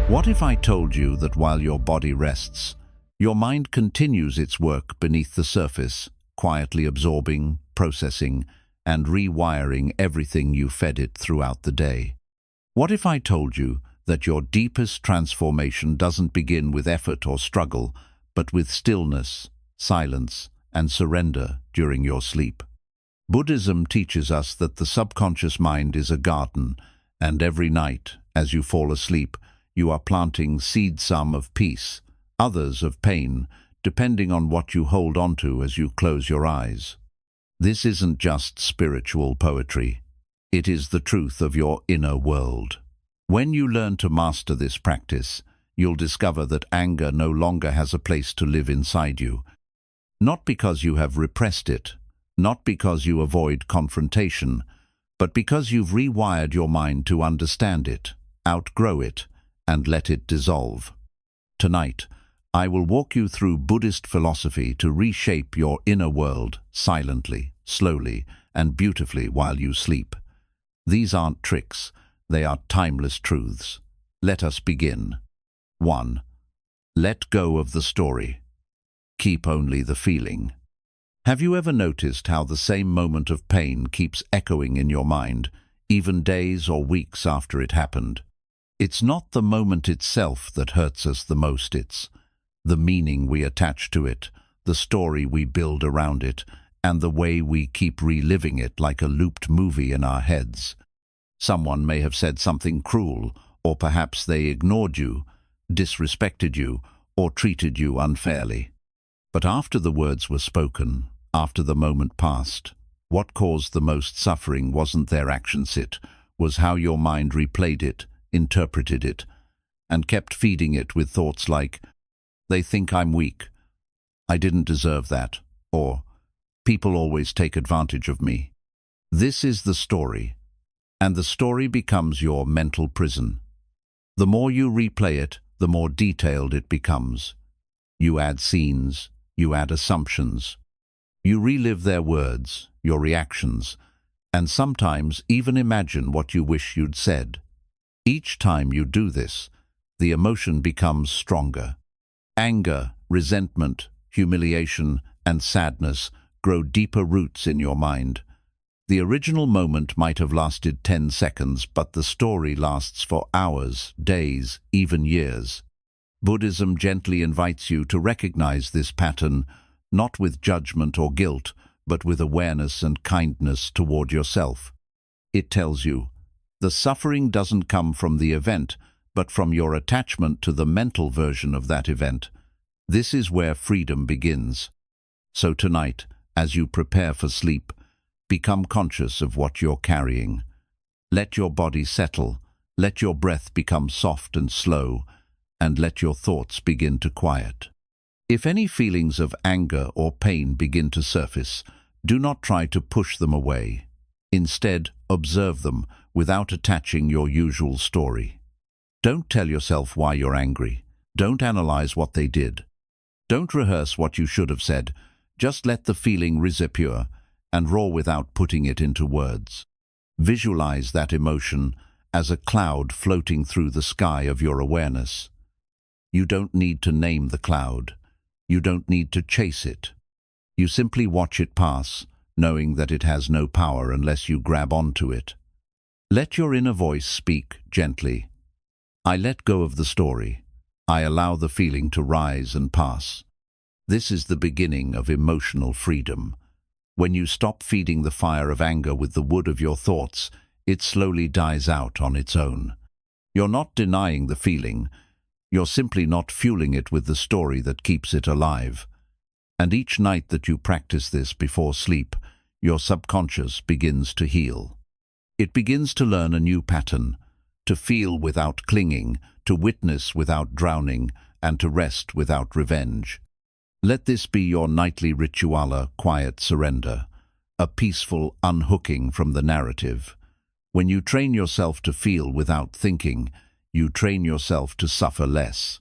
What if I told you that while your body rests, your mind continues its work beneath the surface, quietly absorbing, processing, and rewiring everything you fed it throughout the day? What if I told you that your deepest transformation doesn't begin with effort or struggle, but with stillness, silence, and surrender during your sleep? Buddhism teaches us that the subconscious mind is a garden, and every night, as you fall asleep, you are planting seeds, some of peace, others of pain, depending on what you hold onto as you close your eyes. This isn't just spiritual poetry. It is the truth of your inner world. When you learn to master this practice, you'll discover that anger no longer has a place to live inside you. Not because you have repressed it, not because you avoid confrontation, but because you've rewired your mind to understand it, outgrow it, and let it dissolve. Tonight, I will walk you through Buddhist philosophy to reshape your inner world silently, slowly, and beautifully while you sleep. These aren't tricks, they are timeless truths. Let us begin. 1. Let go of the story. Keep only the feeling. Have you ever noticed how the same moment of pain keeps echoing in your mind, even days or weeks after it happened? It's not the moment itself that hurts us the most, it's the meaning we attach to it, the story we build around it, and the way we keep reliving it like a looped movie in our heads. Someone may have said something cruel, or perhaps they ignored you, disrespected you, or treated you unfairly. But after the words were spoken, after the moment passed, what caused the most suffering wasn't their actions, it was how your mind replayed it, interpreted it, and kept feeding it with thoughts like, "They think I'm weak. I didn't deserve that," or "People always take advantage of me." This is the story, and the story becomes your mental prison. The more you replay it, the more detailed it becomes. You add scenes, you add assumptions. You relive their words, your reactions, and sometimes even imagine what you wish you'd said. Each time you do this, the emotion becomes stronger. Anger, resentment, humiliation, and sadness grow deeper roots in your mind. The original moment might have lasted 10 seconds, but the story lasts for hours, days, even years. Buddhism gently invites you to recognize this pattern, not with judgment or guilt, but with awareness and kindness toward yourself. It tells you, the suffering doesn't come from the event, but from your attachment to the mental version of that event. This is where freedom begins. So tonight, as you prepare for sleep, become conscious of what you're carrying. Let your body settle, let your breath become soft and slow, and let your thoughts begin to quiet. If any feelings of anger or pain begin to surface, do not try to push them away. Instead, observe them without attaching your usual story. Don't tell yourself why you're angry. Don't analyze what they did. Don't rehearse what you should have said. Just let the feeling reappear and raw without putting it into words. Visualize that emotion as a cloud floating through the sky of your awareness. You don't need to name the cloud. You don't need to chase it. You simply watch it pass, knowing that it has no power unless you grab onto it. Let your inner voice speak gently. I let go of the story. I allow the feeling to rise and pass. This is the beginning of emotional freedom. When you stop feeding the fire of anger with the wood of your thoughts, it slowly dies out on its own. You're not denying the feeling. You're simply not fueling it with the story that keeps it alive. And each night that you practice this before sleep, your subconscious begins to heal. It begins to learn a new pattern, to feel without clinging, to witness without drowning, and to rest without revenge. Let this be your nightly ritual, quiet surrender, a peaceful unhooking from the narrative. When you train yourself to feel without thinking, you train yourself to suffer less.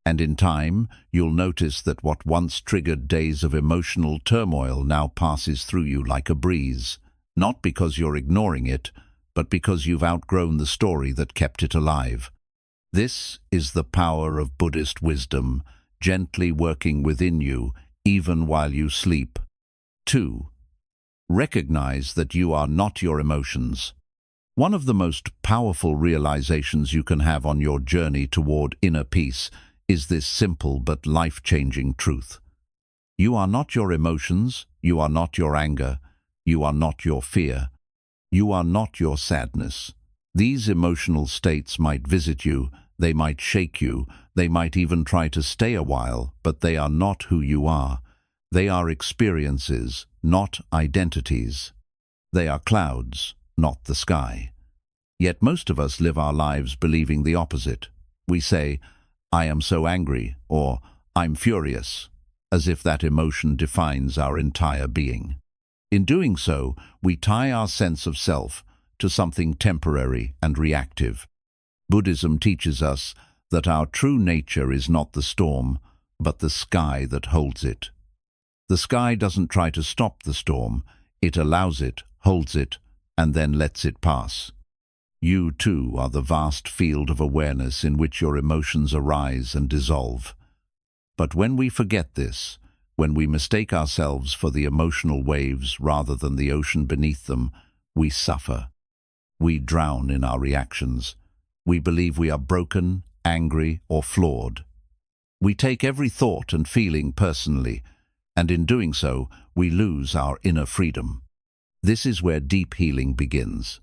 And in time, you'll notice that what once triggered days of emotional turmoil now passes through you like a breeze, not because you're ignoring it, but because you've outgrown the story that kept it alive. This is the power of Buddhist wisdom, gently working within you, even while you sleep. 2. Recognize that you are not your emotions. One of the most powerful realizations you can have on your journey toward inner peace is this simple but life-changing truth. You are not your emotions, you are not your anger, you are not your fear, you are not your sadness. These emotional states might visit you, they might shake you, they might even try to stay a while, but they are not who you are. They are experiences, not identities. They are clouds, not the sky. Yet most of us live our lives believing the opposite. We say, "I am so angry," or "I'm furious," as if that emotion defines our entire being. In doing so, we tie our sense of self to something temporary and reactive. Buddhism teaches us that our true nature is not the storm, but the sky that holds it. The sky doesn't try to stop the storm, it allows it, holds it, and then lets it pass. You, too, are the vast field of awareness in which your emotions arise and dissolve. But when we forget this, when we mistake ourselves for the emotional waves rather than the ocean beneath them, we suffer. We drown in our reactions. We believe we are broken, angry, or flawed. We take every thought and feeling personally, and in doing so, we lose our inner freedom. This is where deep healing begins.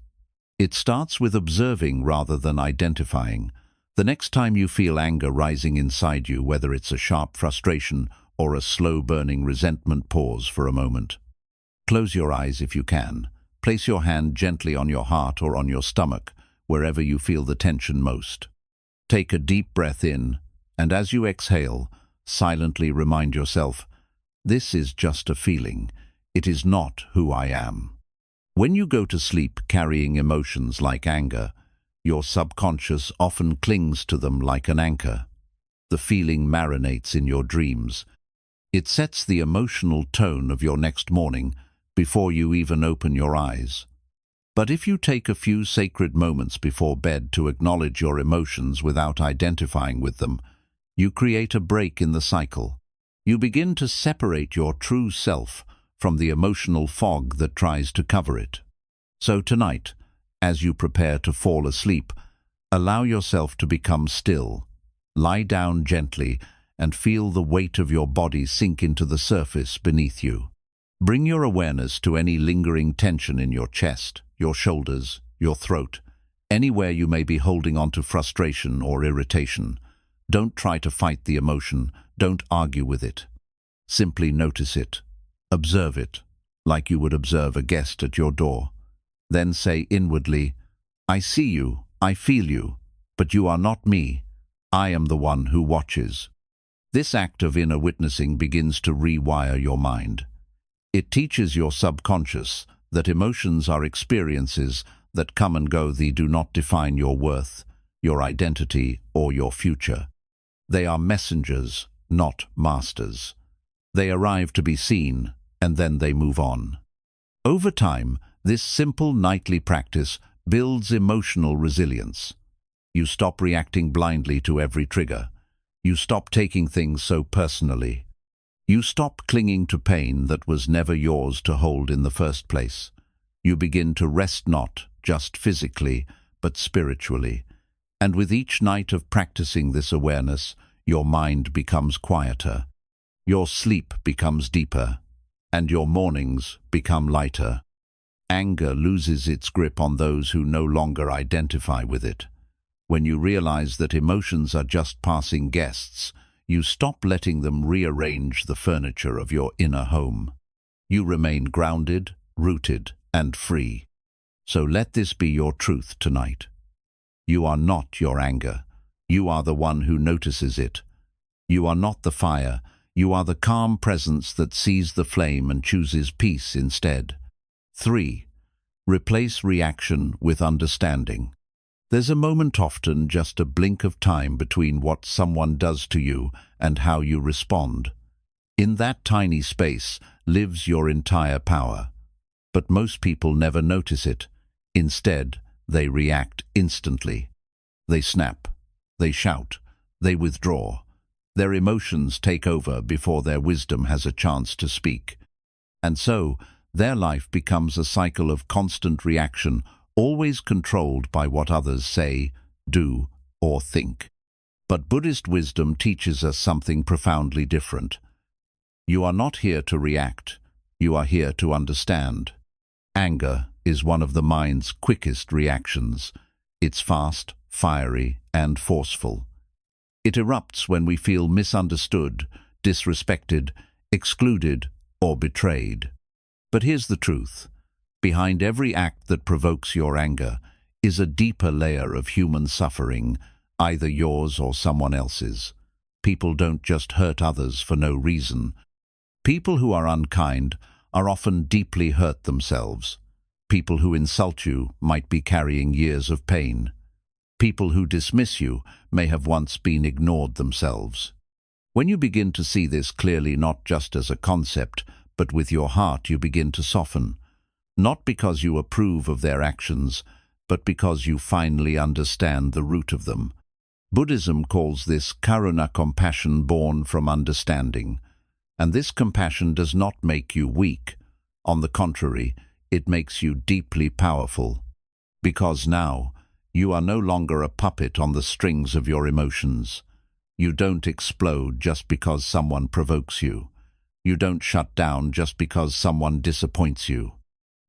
It starts with observing rather than identifying. The next time you feel anger rising inside you, whether it's a sharp frustration or a slow-burning resentment, pause for a moment. Close your eyes if you can. Place your hand gently on your heart or on your stomach, wherever you feel the tension most. Take a deep breath in, and as you exhale, silently remind yourself, "This is just a feeling. It is not who I am." When you go to sleep carrying emotions like anger, your subconscious often clings to them like an anchor. The feeling marinates in your dreams. It sets the emotional tone of your next morning before you even open your eyes. But if you take a few sacred moments before bed to acknowledge your emotions without identifying with them, you create a break in the cycle. You begin to separate your true self from the emotional fog that tries to cover it. So tonight, as you prepare to fall asleep, allow yourself to become still. Lie down gently and feel the weight of your body sink into the surface beneath you. Bring your awareness to any lingering tension in your chest, your shoulders, your throat, anywhere you may be holding on to frustration or irritation. Don't try to fight the emotion, don't argue with it. Simply notice it. Observe it, like you would observe a guest at your door. Then say inwardly, "I see you, I feel you, but you are not me. I am the one who watches." This act of inner witnessing begins to rewire your mind. It teaches your subconscious that emotions are experiences that come and go. They do not define your worth, your identity, or your future. They are messengers, not masters. They arrive to be seen, and then they move on. Over time, this simple nightly practice builds emotional resilience. You stop reacting blindly to every trigger. You stop taking things so personally. You stop clinging to pain that was never yours to hold in the first place. You begin to rest not just physically, but spiritually. And with each night of practicing this awareness, your mind becomes quieter. Your sleep becomes deeper, and your mornings become lighter. Anger loses its grip on those who no longer identify with it. When you realize that emotions are just passing guests, you stop letting them rearrange the furniture of your inner home. You remain grounded, rooted, and free. So let this be your truth tonight. You are not your anger. You are the one who notices it. You are not the fire. You are the calm presence that sees the flame and chooses peace instead. 3. Replace reaction with understanding. There's a moment, often just a blink of time, between what someone does to you and how you respond. In that tiny space lives your entire power. But most people never notice it. Instead, they react instantly. They snap. They shout. They withdraw. Their emotions take over before their wisdom has a chance to speak. And so, their life becomes a cycle of constant reaction, always controlled by what others say, do, or think. But Buddhist wisdom teaches us something profoundly different. You are not here to react. You are here to understand. Anger is one of the mind's quickest reactions. It's fast, fiery, and forceful. It erupts when we feel misunderstood, disrespected, excluded, or betrayed. But here's the truth. Behind every act that provokes your anger is a deeper layer of human suffering, either yours or someone else's. People don't just hurt others for no reason. People who are unkind are often deeply hurt themselves. People who insult you might be carrying years of pain. People who dismiss you may have once been ignored themselves. When you begin to see this clearly, not just as a concept, but with your heart, you begin to soften. Not because you approve of their actions, but because you finally understand the root of them. Buddhism calls this karuna, compassion born from understanding. And this compassion does not make you weak. On the contrary, it makes you deeply powerful. Because now, you are no longer a puppet on the strings of your emotions. You don't explode just because someone provokes you. You don't shut down just because someone disappoints you.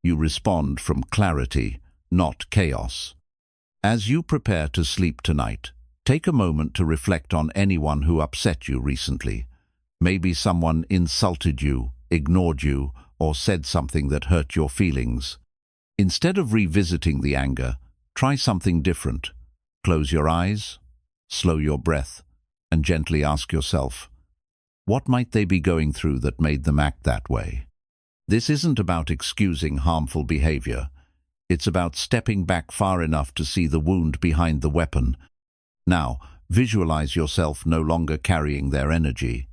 You respond from clarity, not chaos. As you prepare to sleep tonight, take a moment to reflect on anyone who upset you recently. Maybe someone insulted you, ignored you, or said something that hurt your feelings. Instead of revisiting the anger, try something different. Close your eyes, slow your breath, and gently ask yourself, what might they be going through that made them act that way? This isn't about excusing harmful behavior. It's about stepping back far enough to see the wound behind the weapon. Now, visualize yourself no longer carrying their energy.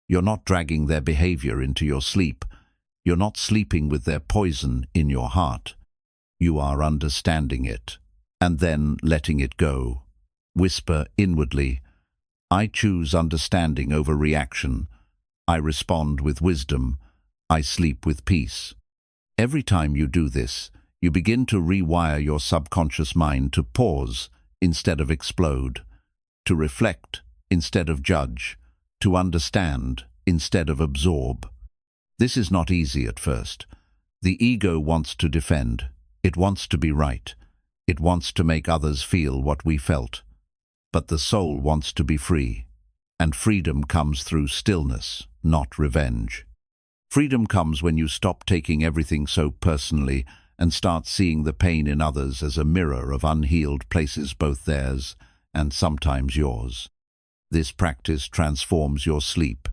You're not dragging their behavior into your sleep. You're not sleeping with their poison in your heart. You are understanding it, and then letting it go. Whisper inwardly, I choose understanding over reaction. I respond with wisdom. I sleep with peace. Every time you do this, you begin to rewire your subconscious mind to pause instead of explode, to reflect instead of judge, to understand instead of absorb. This is not easy at first. The ego wants to defend. It wants to be right. It wants to make others feel what we felt. But the soul wants to be free. And freedom comes through stillness, not revenge. Freedom comes when you stop taking everything so personally and start seeing the pain in others as a mirror of unhealed places, both theirs and sometimes yours. This practice transforms your sleep.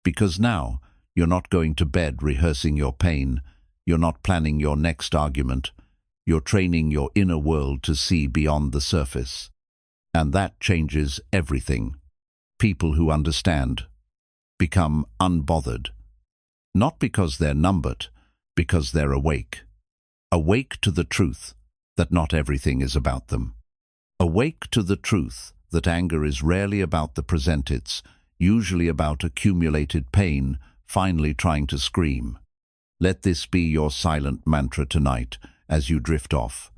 Because now, you're not going to bed rehearsing your pain. You're not planning your next argument. You're training your inner world to see beyond the surface. And that changes everything. People who understand become unbothered. Not because they're numbered, because they're awake. Awake to the truth that not everything is about them. Awake to the truth that anger is rarely about the present, it's usually about accumulated pain, finally trying to scream. Let this be your silent mantra tonight as you drift off.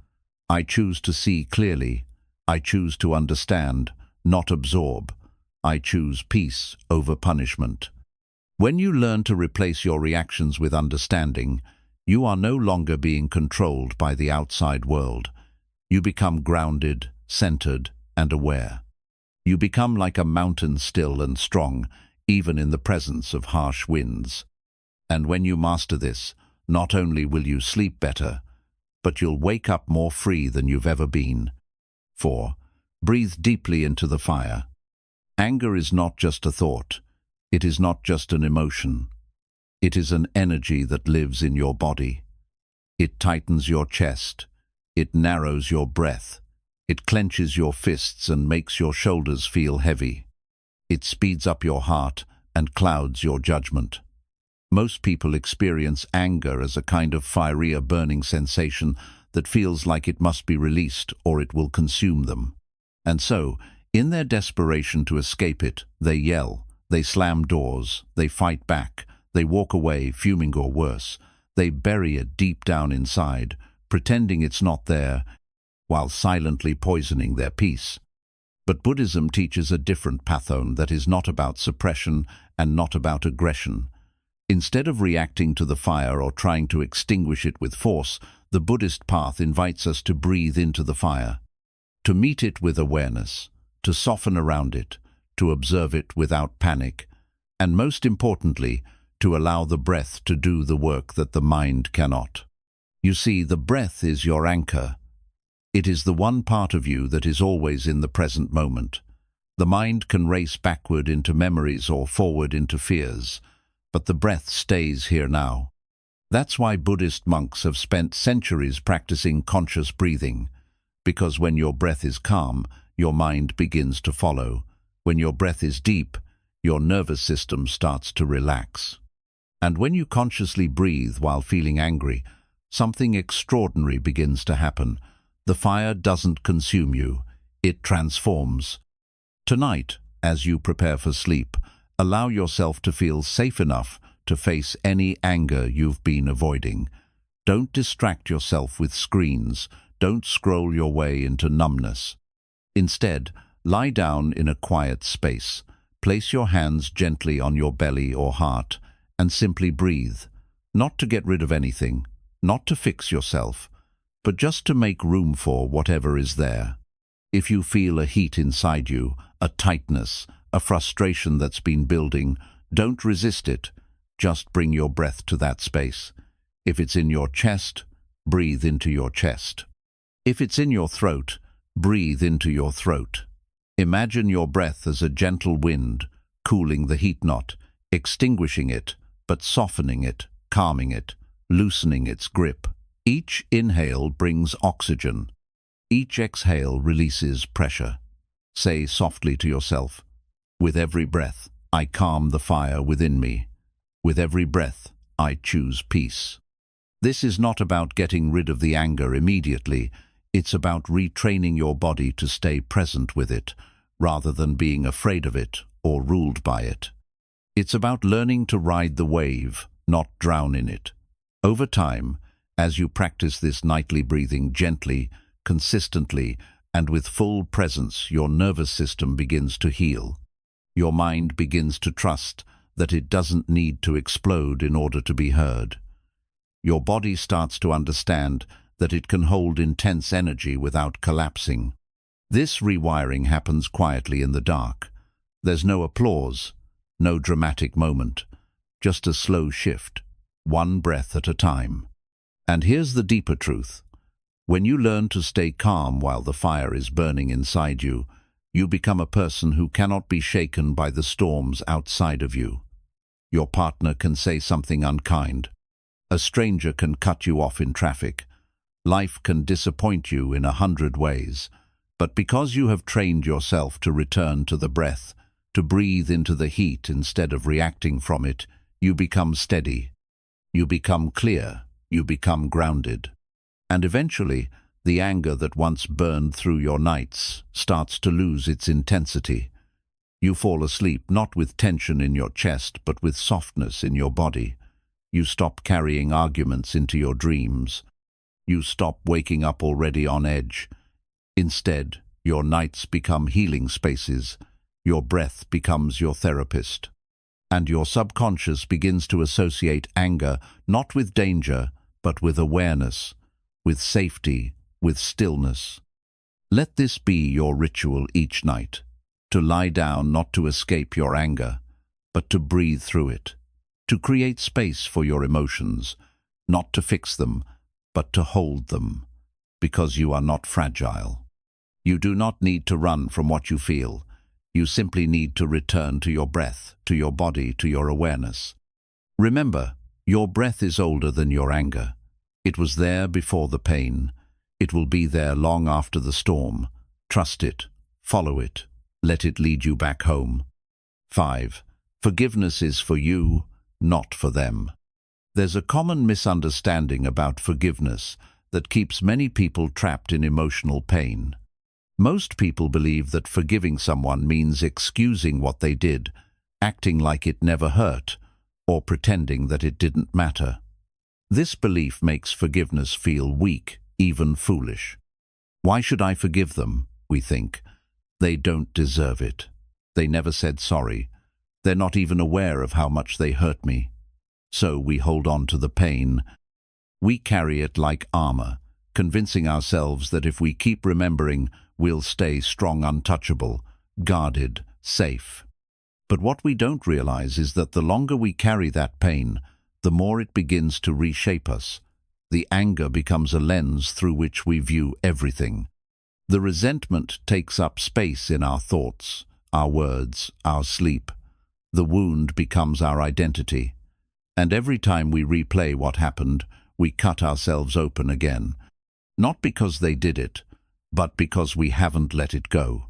I choose to see clearly. I choose to understand, not absorb. I choose peace over punishment. When you learn to replace your reactions with understanding, you are no longer being controlled by the outside world. You become grounded, centered, and aware. You become like a mountain, still and strong, even in the presence of harsh winds. And when you master this, not only will you sleep better, but you'll wake up more free than you've ever been. 4. Breathe deeply into the fire. Anger is not just a thought. It is not just an emotion. It is an energy that lives in your body. It tightens your chest. It narrows your breath. It clenches your fists and makes your shoulders feel heavy. It speeds up your heart and clouds your judgment. Most people experience anger as a kind of fiery, burning sensation that feels like it must be released or it will consume them. And so, In their desperation to escape it, they yell, they slam doors, they fight back, they walk away, fuming or worse. They bury it deep down inside, pretending it's not there, while silently poisoning their peace. But Buddhism teaches a different pathos that is not about suppression and not about aggression. Instead of reacting to the fire or trying to extinguish it with force, the Buddhist path invites us to breathe into the fire, to meet it with awareness, to soften around it, to observe it without panic, and most importantly, to allow the breath to do the work that the mind cannot. You see, the breath is your anchor. It is the one part of you that is always in the present moment. The mind can race backward into memories or forward into fears, but the breath stays here now. That's why Buddhist monks have spent centuries practicing conscious breathing, because when your breath is calm, your mind begins to follow. When your breath is deep, your nervous system starts to relax. And when you consciously breathe while feeling angry, something extraordinary begins to happen. The fire doesn't consume you, it transforms. Tonight, as you prepare for sleep, allow yourself to feel safe enough to face any anger you've been avoiding. Don't distract yourself with screens. Don't scroll your way into numbness. Instead, lie down in a quiet space. Place your hands gently on your belly or heart and simply breathe. Not to get rid of anything, not to fix yourself, but just to make room for whatever is there. If you feel a heat inside you, a tightness, a frustration that's been building, don't resist it. Just bring your breath to that space. If it's in your chest, breathe into your chest. If it's in your throat, breathe into your throat. Imagine your breath as a gentle wind, cooling the heat knot, extinguishing it, but softening it, calming it, loosening its grip. Each inhale brings oxygen. Each exhale releases pressure. Say softly to yourself, with every breath, I calm the fire within me. With every breath, I choose peace. This is not about getting rid of the anger immediately. It's about retraining your body to stay present with it, rather than being afraid of it or ruled by it. It's about learning to ride the wave, not drown in it. Over time, as you practice this nightly breathing gently, consistently, and with full presence, your nervous system begins to heal. Your mind begins to trust that it doesn't need to explode in order to be heard. Your body starts to understand that it can hold intense energy without collapsing. This rewiring happens quietly in the dark. There's no applause, no dramatic moment, just a slow shift, one breath at a time. And here's the deeper truth. When you learn to stay calm while the fire is burning inside you, you become a person who cannot be shaken by the storms outside of you. Your partner can say something unkind. A stranger can cut you off in traffic. Life can disappoint you in 100 ways. But because you have trained yourself to return to the breath, to breathe into the heat instead of reacting from it, you become steady. You become clear. You become grounded. And eventually, the anger that once burned through your nights starts to lose its intensity. You fall asleep not with tension in your chest, but with softness in your body. You stop carrying arguments into your dreams. You stop waking up already on edge. Instead, your nights become healing spaces. Your breath becomes your therapist. And your subconscious begins to associate anger not with danger, but with awareness, with safety, with stillness. Let this be your ritual each night, to lie down not to escape your anger, but to breathe through it, to create space for your emotions, not to fix them, but to hold them, because you are not fragile. You do not need to run from what you feel. You simply need to return to your breath, to your body, to your awareness. Remember, your breath is older than your anger. It was there before the pain. It will be there long after the storm. Trust it. Follow it. Let it lead you back home. 5. Forgiveness is for you, not for them. There's a common misunderstanding about forgiveness that keeps many people trapped in emotional pain. Most people believe that forgiving someone means excusing what they did, acting like it never hurt, or pretending that it didn't matter. This belief makes forgiveness feel weak, even foolish. Why should I forgive them, we think? They don't deserve it. They never said sorry. They're not even aware of how much they hurt me. So we hold on to the pain. We carry it like armor, convincing ourselves that if we keep remembering, we'll stay strong, untouchable, guarded, safe. But what we don't realize is that the longer we carry that pain, the more it begins to reshape us. The anger becomes a lens through which we view everything. The resentment takes up space in our thoughts, our words, our sleep. The wound becomes our identity. And every time we replay what happened, we cut ourselves open again. Not because they did it, but because we haven't let it go.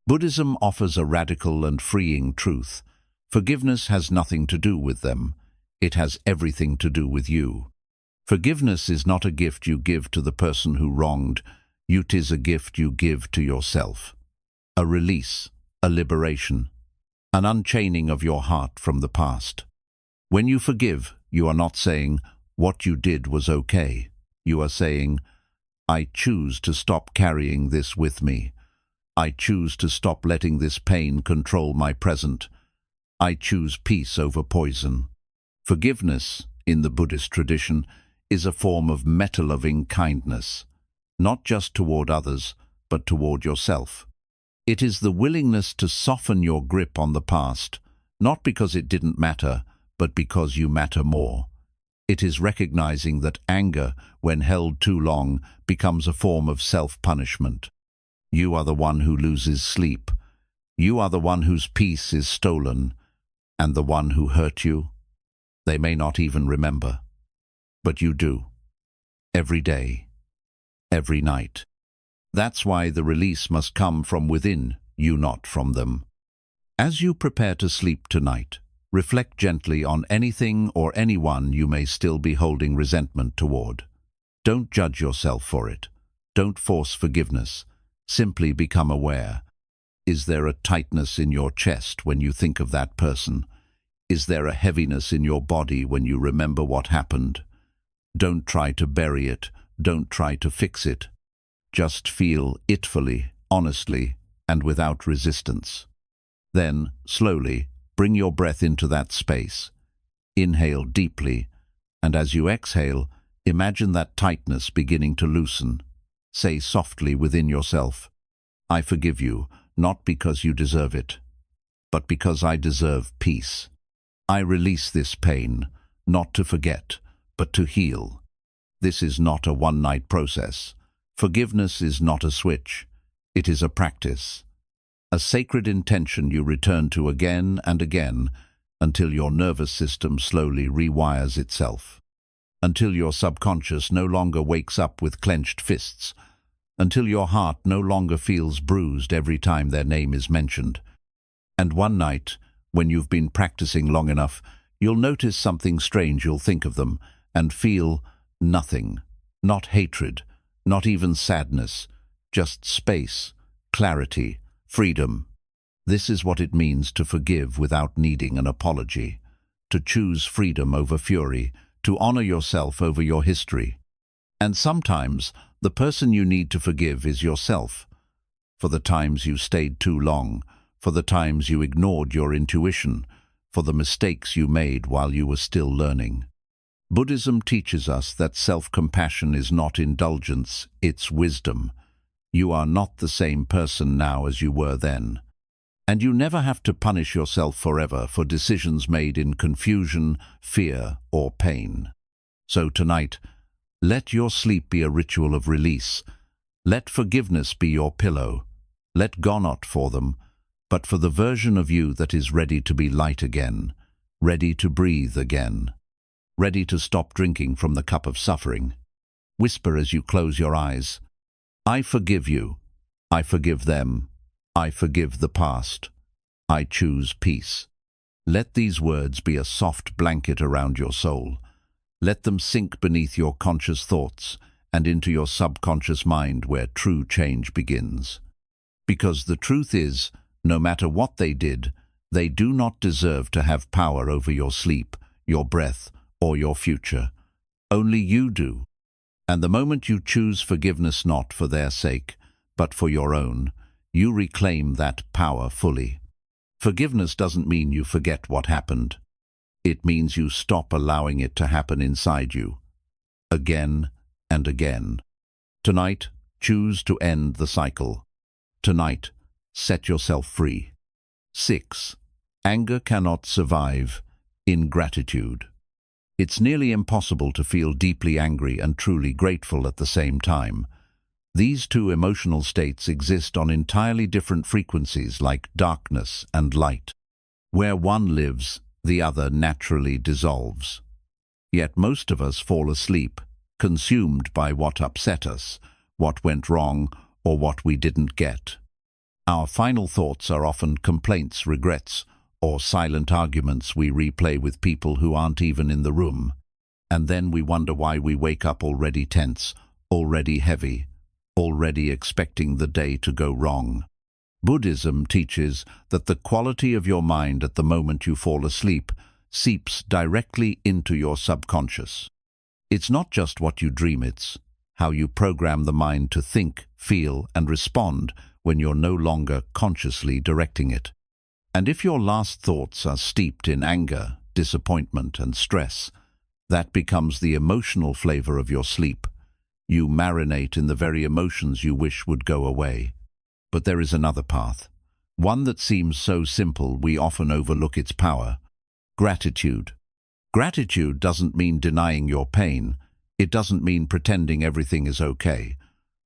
Buddhism offers a radical and freeing truth. Forgiveness has nothing to do with them. It has everything to do with you. Forgiveness is not a gift you give to the person who wronged you. It is a gift you give to yourself. A release, a liberation, an unchaining of your heart from the past. When you forgive, you are not saying, "What you did was okay." You are saying, "I choose to stop carrying this with me. I choose to stop letting this pain control my present. I choose peace over poison." Forgiveness, in the Buddhist tradition, is a form of meta-loving kindness, not just toward others, but toward yourself. It is the willingness to soften your grip on the past, not because it didn't matter, but because you matter more. It is recognizing that anger, when held too long, becomes a form of self-punishment. You are the one who loses sleep. You are the one whose peace is stolen, and the one who hurt you, they may not even remember. But you do. Every day. Every night. That's why the release must come from within you, not from them. As you prepare to sleep tonight, reflect gently on anything or anyone you may still be holding resentment toward. Don't judge yourself for it. Don't force forgiveness. Simply become aware. Is there a tightness in your chest when you think of that person? Is there a heaviness in your body when you remember what happened? Don't try to bury it. Don't try to fix it. Just feel it fully, honestly, and without resistance. Then, slowly, bring your breath into that space. Inhale deeply, and as you exhale, imagine that tightness beginning to loosen. Say softly within yourself, "I forgive you, not because you deserve it, but because I deserve peace. I release this pain, not to forget, but to heal." This is not a one-night process. Forgiveness is not a switch. It is a practice. A sacred intention you return to again and again until your nervous system slowly rewires itself. Until your subconscious no longer wakes up with clenched fists. Until your heart no longer feels bruised every time their name is mentioned. And one night, when you've been practicing long enough, you'll notice something strange. You'll think of them and feel nothing. Not hatred, not even sadness, just space, clarity, freedom. This is what it means to forgive without needing an apology, to choose freedom over fury, to honor yourself over your history. And sometimes the person you need to forgive is yourself, for the times you stayed too long, for the times you ignored your intuition, for the mistakes you made while you were still learning. Buddhism teaches us that self-compassion is not indulgence, it's wisdom. You are not the same person now as you were then. And you never have to punish yourself forever for decisions made in confusion, fear, or pain. So tonight, let your sleep be a ritual of release. Let forgiveness be your pillow. Let go not for them, but for the version of you that is ready to be light again, ready to breathe again, ready to stop drinking from the cup of suffering. Whisper as you close your eyes, "I forgive you. I forgive them. I forgive the past. I choose peace." Let these words be a soft blanket around your soul. Let them sink beneath your conscious thoughts and into your subconscious mind where true change begins. Because the truth is, no matter what they did, they do not deserve to have power over your sleep, your breath, or your future. Only you do. And the moment you choose forgiveness not for their sake, but for your own, you reclaim that power fully. Forgiveness doesn't mean you forget what happened. It means you stop allowing it to happen inside you, again and again. Tonight, choose to end the cycle. Tonight, set yourself free. 6. Anger cannot survive ingratitude. It's nearly impossible to feel deeply angry and truly grateful at the same time. These two emotional states exist on entirely different frequencies, like darkness and light. Where one lives, the other naturally dissolves. Yet most of us fall asleep, consumed by what upset us, what went wrong, or what we didn't get. Our final thoughts are often complaints, regrets, or silent arguments we replay with people who aren't even in the room. And then we wonder why we wake up already tense, already heavy, already expecting the day to go wrong. Buddhism teaches that the quality of your mind at the moment you fall asleep seeps directly into your subconscious. It's not just what you dream, it's how you program the mind to think, feel, and respond when you're no longer consciously directing it. And if your last thoughts are steeped in anger, disappointment, and stress, that becomes the emotional flavor of your sleep. You marinate in the very emotions you wish would go away. But there is another path, one that seems so simple we often overlook its power. Gratitude. Gratitude doesn't mean denying your pain. It doesn't mean pretending everything is okay.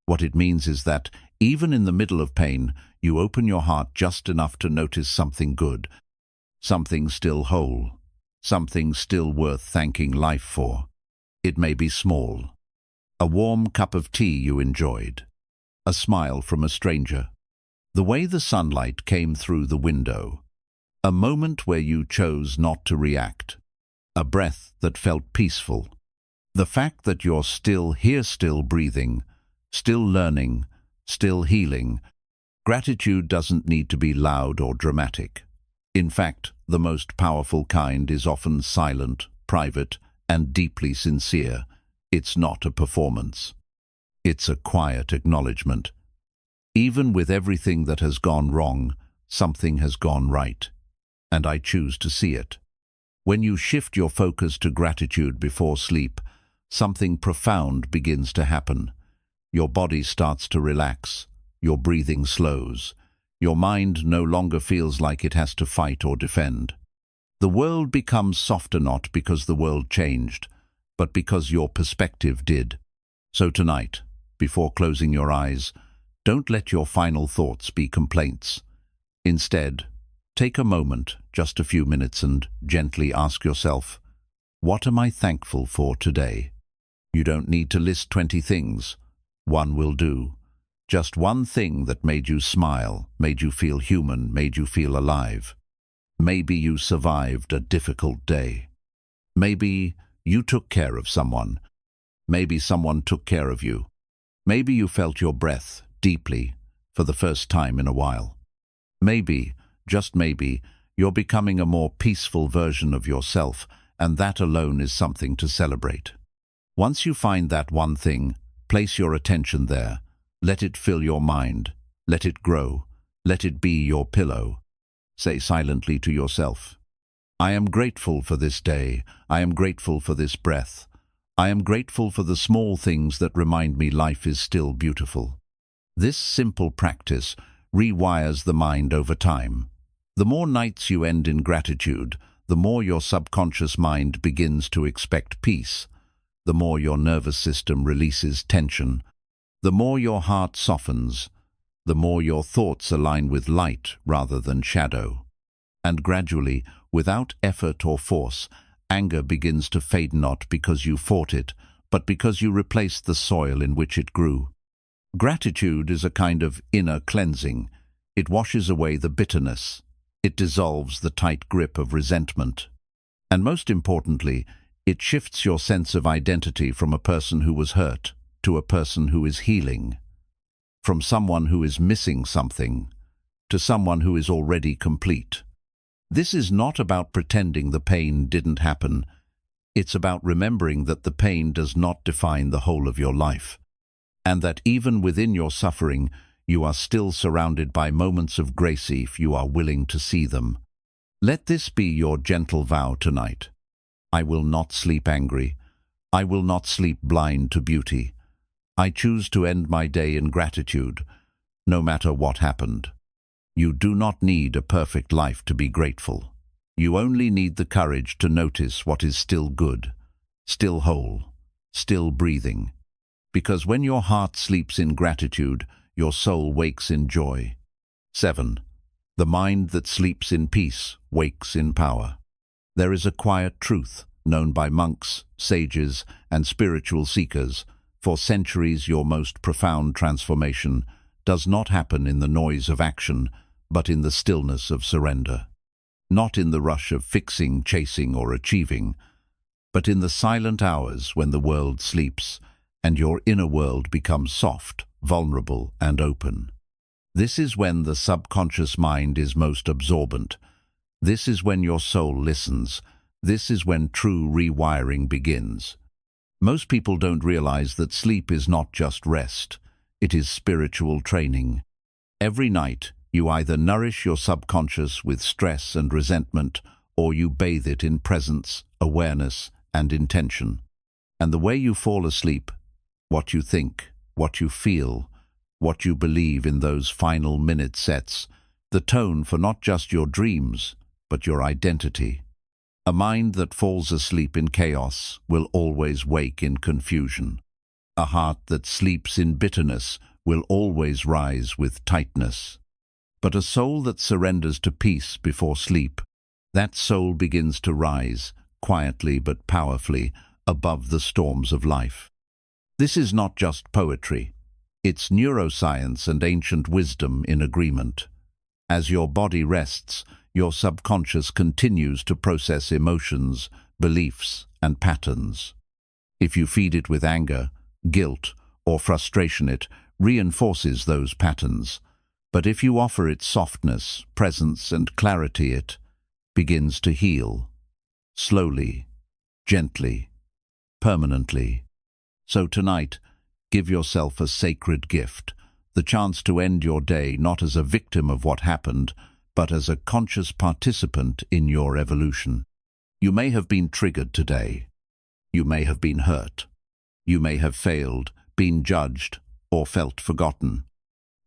What it means is that, even in the middle of pain, you open your heart just enough to notice something good, something still whole, something still worth thanking life for. It may be small. A warm cup of tea you enjoyed. A smile from a stranger. The way the sunlight came through the window. A moment where you chose not to react. A breath that felt peaceful. The fact that you're still here, still breathing, still learning, still healing. Gratitude doesn't need to be loud or dramatic. In fact, the most powerful kind is often silent, private, and deeply sincere. It's not a performance. It's a quiet acknowledgement. Even with everything that has gone wrong, something has gone right, and I choose to see it. When you shift your focus to gratitude before sleep, something profound begins to happen. Your body starts to relax, your breathing slows, your mind no longer feels like it has to fight or defend. The world becomes softer not because the world changed, but because your perspective did. So tonight, before closing your eyes, don't let your final thoughts be complaints. Instead, take a moment, just a few minutes, and gently ask yourself, what am I thankful for today? You don't need to list 20 things. One will do. Just one thing that made you smile, made you feel human, made you feel alive. Maybe you survived a difficult day. Maybe you took care of someone. Maybe someone took care of you. Maybe you felt your breath deeply for the first time in a while. Maybe, just maybe, you're becoming a more peaceful version of yourself, and that alone is something to celebrate. Once you find that one thing, place your attention there. Let it fill your mind. Let it grow. Let it be your pillow. Say silently to yourself, I am grateful for this day. I am grateful for this breath. I am grateful for the small things that remind me life is still beautiful. This simple practice rewires the mind over time. The more nights you end in gratitude, the more your subconscious mind begins to expect peace. The more your nervous system releases tension. The more your heart softens. The more your thoughts align with light rather than shadow. And gradually, without effort or force, anger begins to fade, not because you fought it, but because you replaced the soil in which it grew. Gratitude is a kind of inner cleansing. It washes away the bitterness. It dissolves the tight grip of resentment. And most importantly, it shifts your sense of identity from a person who was hurt to a person who is healing. from someone who is missing something to someone who is already complete. This is not about pretending the pain didn't happen. It's about remembering that the pain does not define the whole of your life, and that even within your suffering, you are still surrounded by moments of grace if you are willing to see them. Let this be your gentle vow tonight. I will not sleep angry. I will not sleep blind to beauty. I choose to end my day in gratitude, no matter what happened. You do not need a perfect life to be grateful. You only need the courage to notice what is still good, still whole, still breathing. Because when your heart sleeps in gratitude, your soul wakes in joy. 7. The mind that sleeps in peace wakes in power. There is a quiet truth, known by monks, sages, and spiritual seekers. For centuries, your most profound transformation does not happen in the noise of action, but in the stillness of surrender. Not in the rush of fixing, chasing, or achieving, but in the silent hours when the world sleeps and your inner world becomes soft, vulnerable, and open. This is when the subconscious mind is most absorbent. This is when your soul listens. This is when true rewiring begins. Most people don't realize that sleep is not just rest. It is spiritual training. Every night, you either nourish your subconscious with stress and resentment, or you bathe it in presence, awareness, and intention. And the way you fall asleep, what you think, what you feel, what you believe in those final minute sets, the tone for not just your dreams, but your identity. A mind that falls asleep in chaos will always wake in confusion. A heart that sleeps in bitterness will always rise with tightness. But a soul that surrenders to peace before sleep, that soul begins to rise, quietly but powerfully, above the storms of life. This is not just poetry. It's neuroscience and ancient wisdom in agreement. As your body rests, your subconscious continues to process emotions, beliefs, and patterns. If you feed it with anger, guilt, or frustration, it reinforces those patterns. But if you offer it softness, presence, and clarity, it begins to heal. Slowly, gently, permanently. So tonight, give yourself a sacred gift, the chance to end your day not as a victim of what happened, but as a conscious participant in your evolution. You may have been triggered today. You may have been hurt. You may have failed, been judged, or felt forgotten.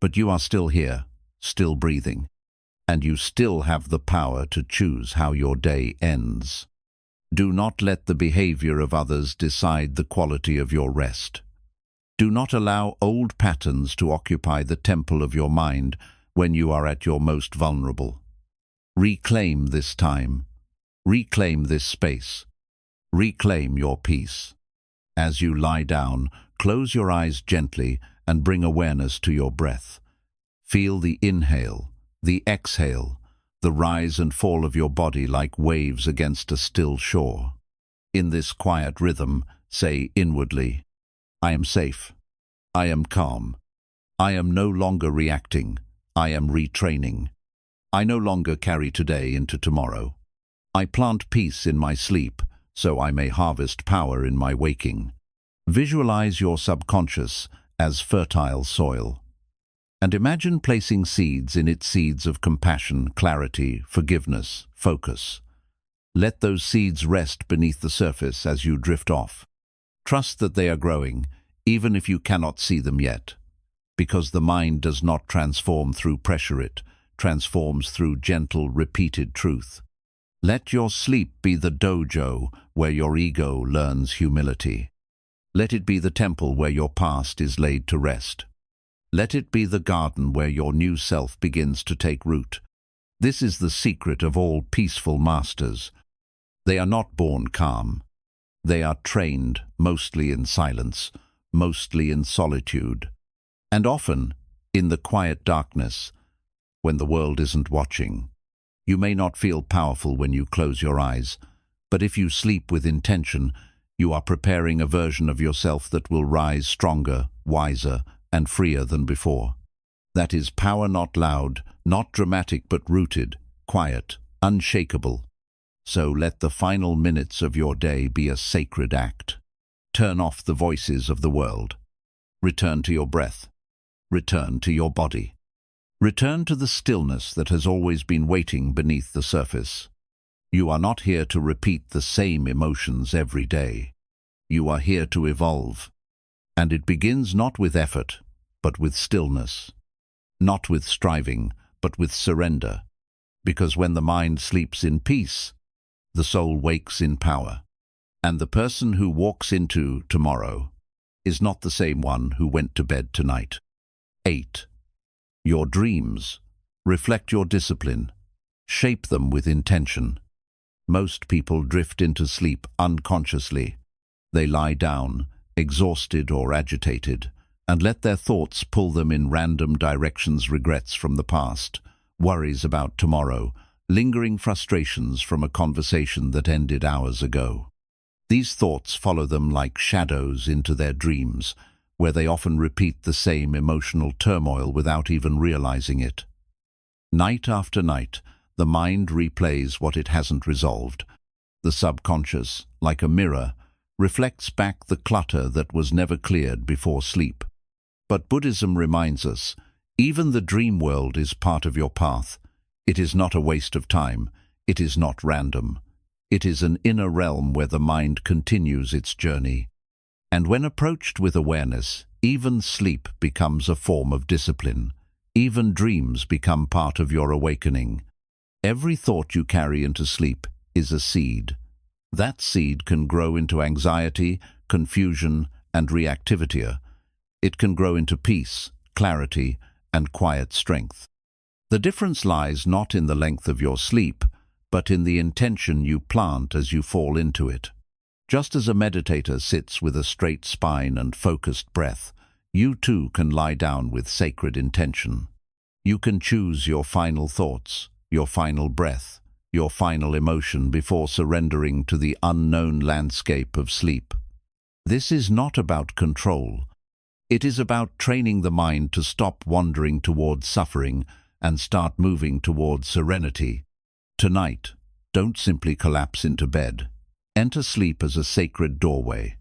But you are still here, still breathing, and you still have the power to choose how your day ends. Do not let the behavior of others decide the quality of your rest. Do not allow old patterns to occupy the temple of your mind when you are at your most vulnerable. Reclaim this time. Reclaim this space. Reclaim your peace. As you lie down, close your eyes gently and bring awareness to your breath. Feel the inhale, the exhale, the rise and fall of your body like waves against a still shore. In this quiet rhythm, say inwardly, I am safe. I am calm. I am no longer reacting. I am retraining. I no longer carry today into tomorrow. I plant peace in my sleep, so I may harvest power in my waking. Visualize your subconscious as fertile soil, and imagine placing seeds in it, seeds of compassion, clarity, forgiveness, focus. Let those seeds rest beneath the surface as you drift off. Trust that they are growing, even if you cannot see them yet, because the mind does not transform through pressure, it transforms through gentle, repeated truth. Let your sleep be the dojo where your ego learns humility. Let it be the temple where your past is laid to rest. Let it be the garden where your new self begins to take root. This is the secret of all peaceful masters. They are not born calm. They are trained mostly in silence, mostly in solitude, and often in the quiet darkness when the world isn't watching. You may not feel powerful when you close your eyes, but if you sleep with intention, you are preparing a version of yourself that will rise stronger, wiser, and freer than before. That is power not loud, not dramatic but rooted, quiet, unshakable. So let the final minutes of your day be a sacred act. Turn off the voices of the world. Return to your breath. Return to your body. Return to the stillness that has always been waiting beneath the surface. You are not here to repeat the same emotions every day. You are here to evolve. And it begins not with effort, but with stillness. Not with striving, but with surrender. Because when the mind sleeps in peace, the soul wakes in power. And the person who walks into tomorrow is not the same one who went to bed tonight. 8. Your dreams. Reflect your discipline. Shape them with intention. Most people drift into sleep unconsciously. They lie down, exhausted or agitated, and let their thoughts pull them in random directions, regrets from the past, worries about tomorrow, lingering frustrations from a conversation that ended hours ago. These thoughts follow them like shadows into their dreams, where they often repeat the same emotional turmoil without even realizing it. Night after night, the mind replays what it hasn't resolved. The subconscious, like a mirror, reflects back the clutter that was never cleared before sleep. But Buddhism reminds us, even the dream world is part of your path. It is not a waste of time. It is not random. It is an inner realm where the mind continues its journey. And when approached with awareness, even sleep becomes a form of discipline. Even dreams become part of your awakening. Every thought you carry into sleep is a seed. That seed can grow into anxiety, confusion, and reactivity. It can grow into peace, clarity, and quiet strength. The difference lies not in the length of your sleep, but in the intention you plant as you fall into it. Just as a meditator sits with a straight spine and focused breath, you too can lie down with sacred intention. You can choose your final thoughts, your final breath, your final emotion before surrendering to the unknown landscape of sleep. This is not about control. It is about training the mind to stop wandering towards suffering and start moving towards serenity. Tonight, don't simply collapse into bed. Enter sleep as a sacred doorway.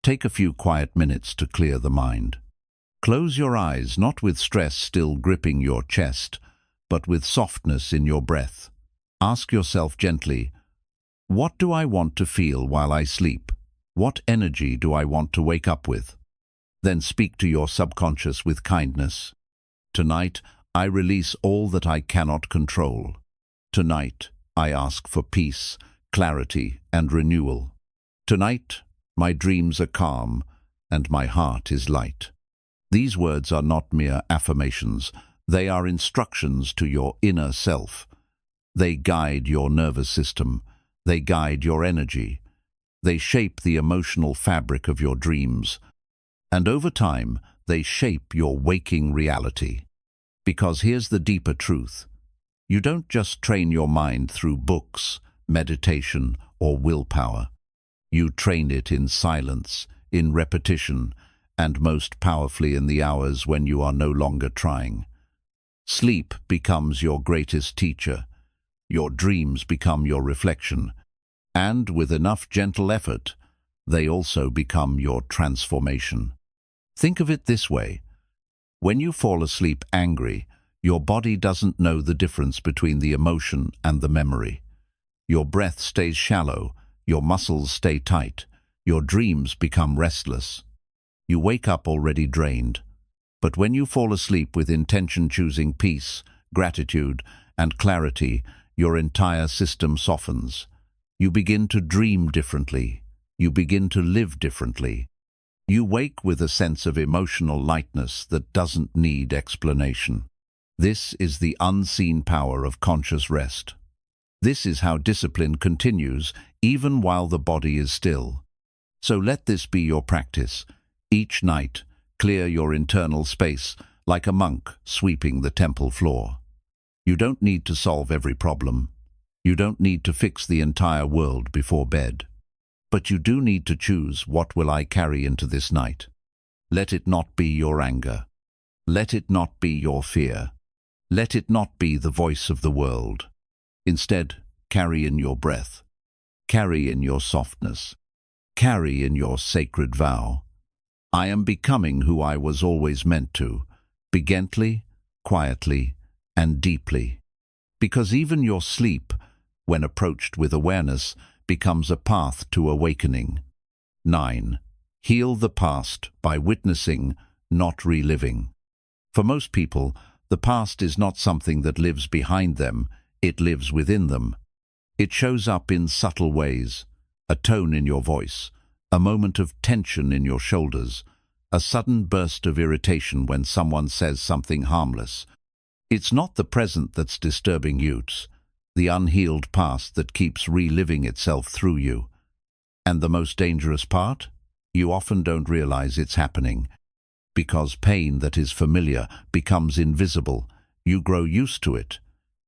Take a few quiet minutes to clear the mind. Close your eyes, not with stress still gripping your chest, but with softness in your breath. Ask yourself gently, what do I want to feel while I sleep? What energy do I want to wake up with? Then speak to your subconscious with kindness. Tonight, I release all that I cannot control. Tonight, I ask for peace, clarity, and renewal. Tonight, my dreams are calm, and my heart is light. These words are not mere affirmations. They are instructions to your inner self. They guide your nervous system. They guide your energy. They shape the emotional fabric of your dreams. And over time, they shape your waking reality. Because here's the deeper truth. You don't just train your mind through books, meditation, or willpower. You train it in silence, in repetition, and most powerfully in the hours when you are no longer trying. Sleep becomes your greatest teacher. Your dreams become your reflection. And with enough gentle effort, they also become your transformation. Think of it this way. When you fall asleep angry, your body doesn't know the difference between the emotion and the memory. Your breath stays shallow, your muscles stay tight, your dreams become restless. You wake up already drained. But when you fall asleep with intention, choosing peace, gratitude, and clarity, your entire system softens. You begin to dream differently. You begin to live differently. You wake with a sense of emotional lightness that doesn't need explanation. This is the unseen power of conscious rest. This is how discipline continues even while the body is still. So let this be your practice. Each night, clear your internal space like a monk sweeping the temple floor. You don't need to solve every problem. You don't need to fix the entire world before bed. But you do need to choose, what will I carry into this night? Let it not be your anger. Let it not be your fear. Let it not be the voice of the world. Instead, carry in your breath. Carry in your softness. Carry in your sacred vow. I am becoming who I was always meant to, be gently, quietly, and deeply. Because even your sleep, when approached with awareness, becomes a path to awakening. 9. Heal the past by witnessing, not reliving. For most people, the past is not something that lives behind them, it lives within them. It shows up in subtle ways: a tone in your voice, a moment of tension in your shoulders, a sudden burst of irritation when someone says something harmless. It's not the present that's disturbing you, it's the unhealed past that keeps reliving itself through you. And the most dangerous part? You often don't realize it's happening. Because pain that is familiar becomes invisible, you grow used to it.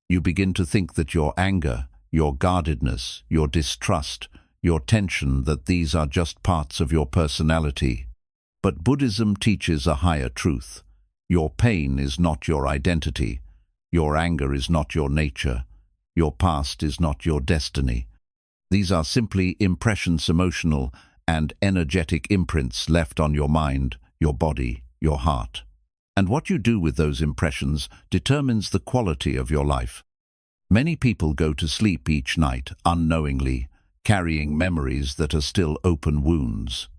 You begin to think that your anger, your guardedness, your distrust, your tension, that these are just parts of your personality. But Buddhism teaches a higher truth. Your pain is not your identity. Your anger is not your nature. Your past is not your destiny. These are simply impressions, emotional and energetic imprints left on your mind, your body, your heart. And what you do with those impressions determines the quality of your life. Many people go to sleep each night unknowingly, carrying memories that are still open wounds.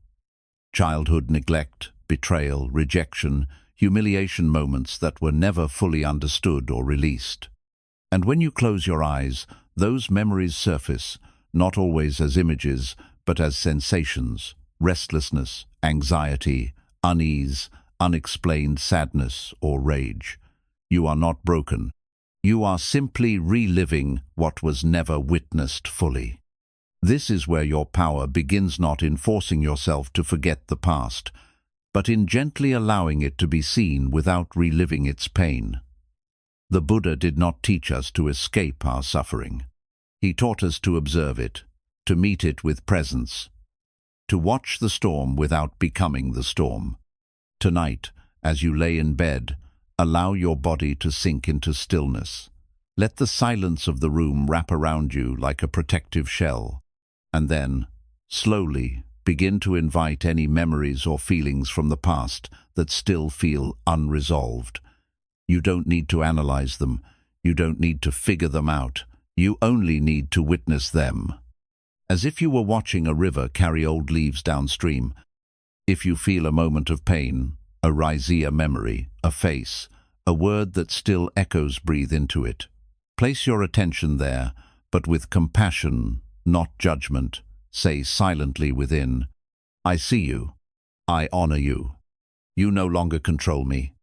Childhood neglect, betrayal, rejection, humiliation, moments that were never fully understood or released. And when you close your eyes, those memories surface, not always as images, but as sensations: restlessness, anxiety, unease, unexplained sadness or rage. You are not broken. You are simply reliving what was never witnessed fully. This is where your power begins, not in forcing yourself to forget the past, but in gently allowing it to be seen without reliving its pain. The Buddha did not teach us to escape our suffering. He taught us to observe it, to meet it with presence, to watch the storm without becoming the storm. Tonight, as you lay in bed, allow your body to sink into stillness. Let the silence of the room wrap around you like a protective shell. And then, slowly, begin to invite any memories or feelings from the past that still feel unresolved. You don't need to analyze them. You don't need to figure them out. You only need to witness them. As if you were watching a river carry old leaves downstream. If you feel a moment of pain, a raisia memory, a face, a word that still echoes, breathe into it. Place your attention there, but with compassion, not judgment. Say silently within, I see you. I honor you. You no longer control me.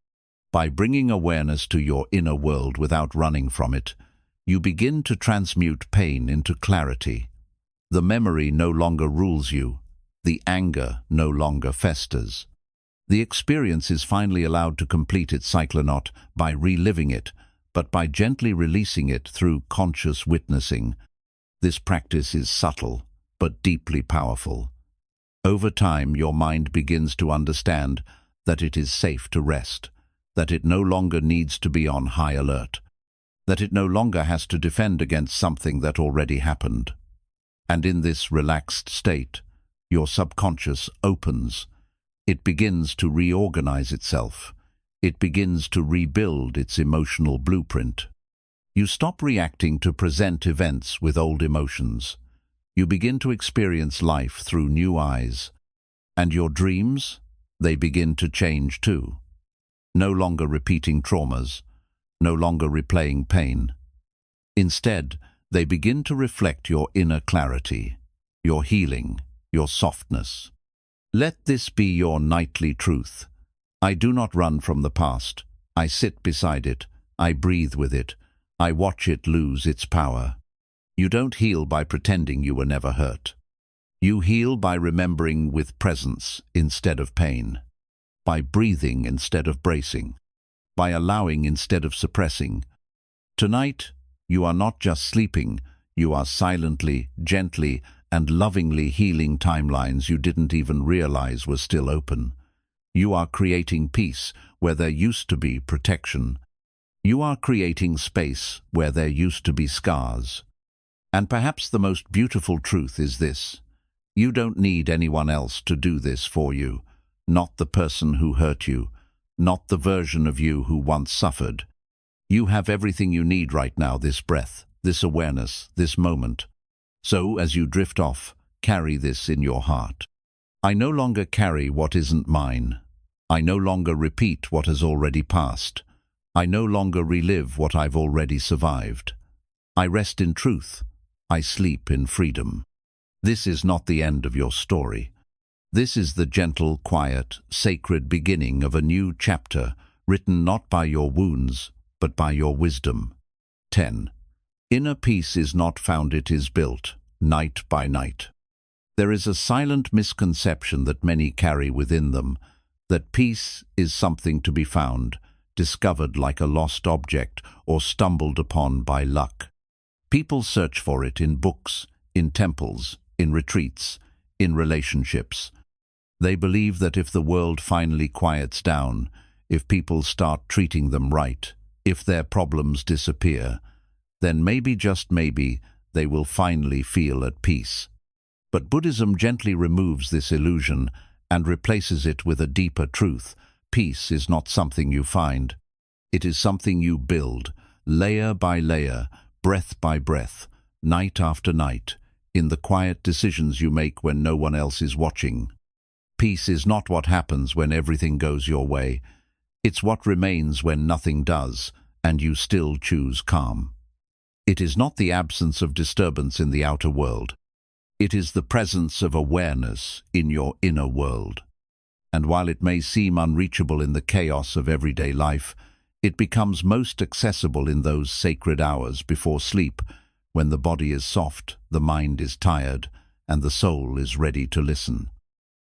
By bringing awareness to your inner world without running from it, you begin to transmute pain into clarity. The memory no longer rules you. The anger no longer festers. The experience is finally allowed to complete its cycle, not by reliving it, but by gently releasing it through conscious witnessing. This practice is subtle, but deeply powerful. Over time, your mind begins to understand that it is safe to rest, that it no longer needs to be on high alert, that it no longer has to defend against something that already happened. And in this relaxed state, your subconscious opens. It begins to reorganize itself. It begins to rebuild its emotional blueprint. You stop reacting to present events with old emotions. You begin to experience life through new eyes. And your dreams, they begin to change too. No longer repeating traumas, no longer replaying pain. Instead, they begin to reflect your inner clarity, your healing, your softness. Let this be your nightly truth. I do not run from the past. I sit beside it. I breathe with it. I watch it lose its power. You don't heal by pretending you were never hurt. You heal by remembering with presence instead of pain, by breathing instead of bracing, by allowing instead of suppressing. Tonight, you are not just sleeping, you are silently, gently, and lovingly healing timelines you didn't even realize were still open. You are creating peace where there used to be protection. You are creating space where there used to be scars. And perhaps the most beautiful truth is this: you don't need anyone else to do this for you. Not the person who hurt you, not the version of you who once suffered. You have everything you need right now, this breath, this awareness, this moment. So, as you drift off, carry this in your heart. I no longer carry what isn't mine. I no longer repeat what has already passed. I no longer relive what I've already survived. I rest in truth. I sleep in freedom. This is not the end of your story. This is the gentle, quiet, sacred beginning of a new chapter, written not by your wounds, but by your wisdom. 10. Inner peace is not found, it is built, night by night. There is a silent misconception that many carry within them, that peace is something to be found, discovered like a lost object, or stumbled upon by luck. People search for it in books, in temples, in retreats, in relationships. They believe that if the world finally quiets down, if people start treating them right, if their problems disappear, then maybe, just maybe, they will finally feel at peace. But Buddhism gently removes this illusion and replaces it with a deeper truth. Peace is not something you find. It is something you build, layer by layer, breath by breath, night after night, in the quiet decisions you make when no one else is watching. Peace is not what happens when everything goes your way. It's what remains when nothing does, and you still choose calm. It is not the absence of disturbance in the outer world. It is the presence of awareness in your inner world. And while it may seem unreachable in the chaos of everyday life, it becomes most accessible in those sacred hours before sleep, when the body is soft, the mind is tired, and the soul is ready to listen.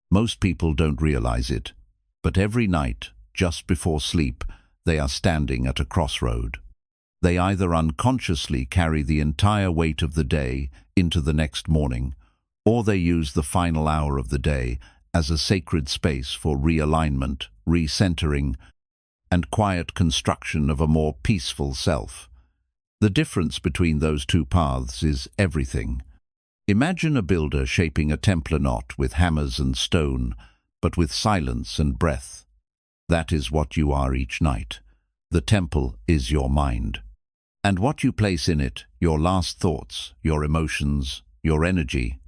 Most people don't realize it, but every night, just before sleep, they are standing at a crossroad. They either unconsciously carry the entire weight of the day into the next morning, or they use the final hour of the day as a sacred space for realignment, recentering, and quiet construction of a more peaceful self. The difference between those two paths is everything. Imagine a builder shaping a Templar knot with hammers and stone, but with silence and breath. That is what you are each night. The temple is your mind. And what you place in it, your last thoughts, your emotions, your energy,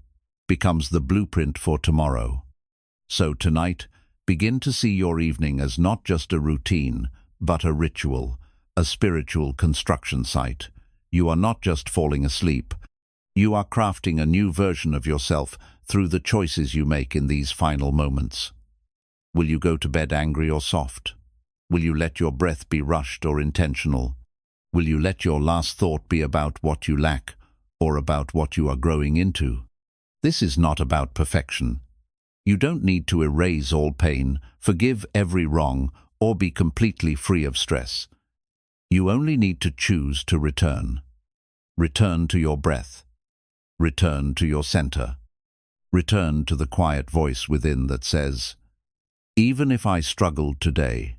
becomes the blueprint for tomorrow. So tonight, begin to see your evening as not just a routine, but a ritual, a spiritual construction site. You are not just falling asleep. You are crafting a new version of yourself through the choices you make in these final moments. Will you go to bed angry or soft? Will you let your breath be rushed or intentional? Will you let your last thought be about what you lack or about what you are growing into? This is not about perfection. You don't need to erase all pain, forgive every wrong, or be completely free of stress. You only need to choose to return. Return to your breath. Return to your center. Return to the quiet voice within that says, "Even if I struggled today,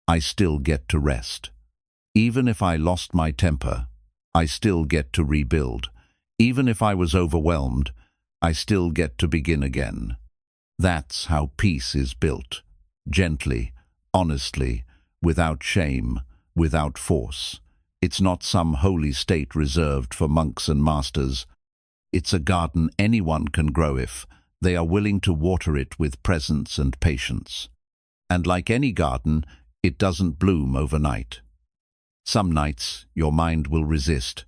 I still get to rest. Even if I lost my temper, I still get to rebuild. Even if I was overwhelmed, I still get to begin again." That's how peace is built. Gently, honestly, without shame, without force. It's not some holy state reserved for monks and masters. It's a garden anyone can grow if they are willing to water it with presence and patience. And like any garden, it doesn't bloom overnight. Some nights, your mind will resist.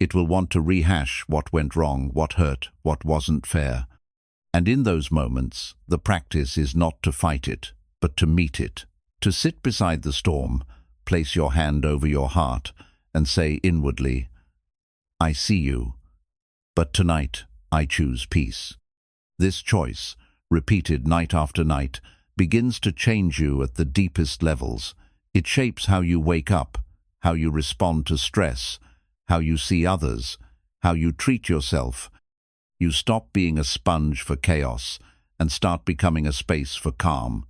It will want to rehash what went wrong, what hurt, what wasn't fair. And in those moments, the practice is not to fight it, but to meet it, to sit beside the storm, place your hand over your heart, and say inwardly, "I see you, but tonight I choose peace." This choice, repeated night after night, begins to change you at the deepest levels. It shapes how you wake up, how you respond to stress, how you see others, how you treat yourself. You stop being a sponge for chaos and start becoming a space for calm.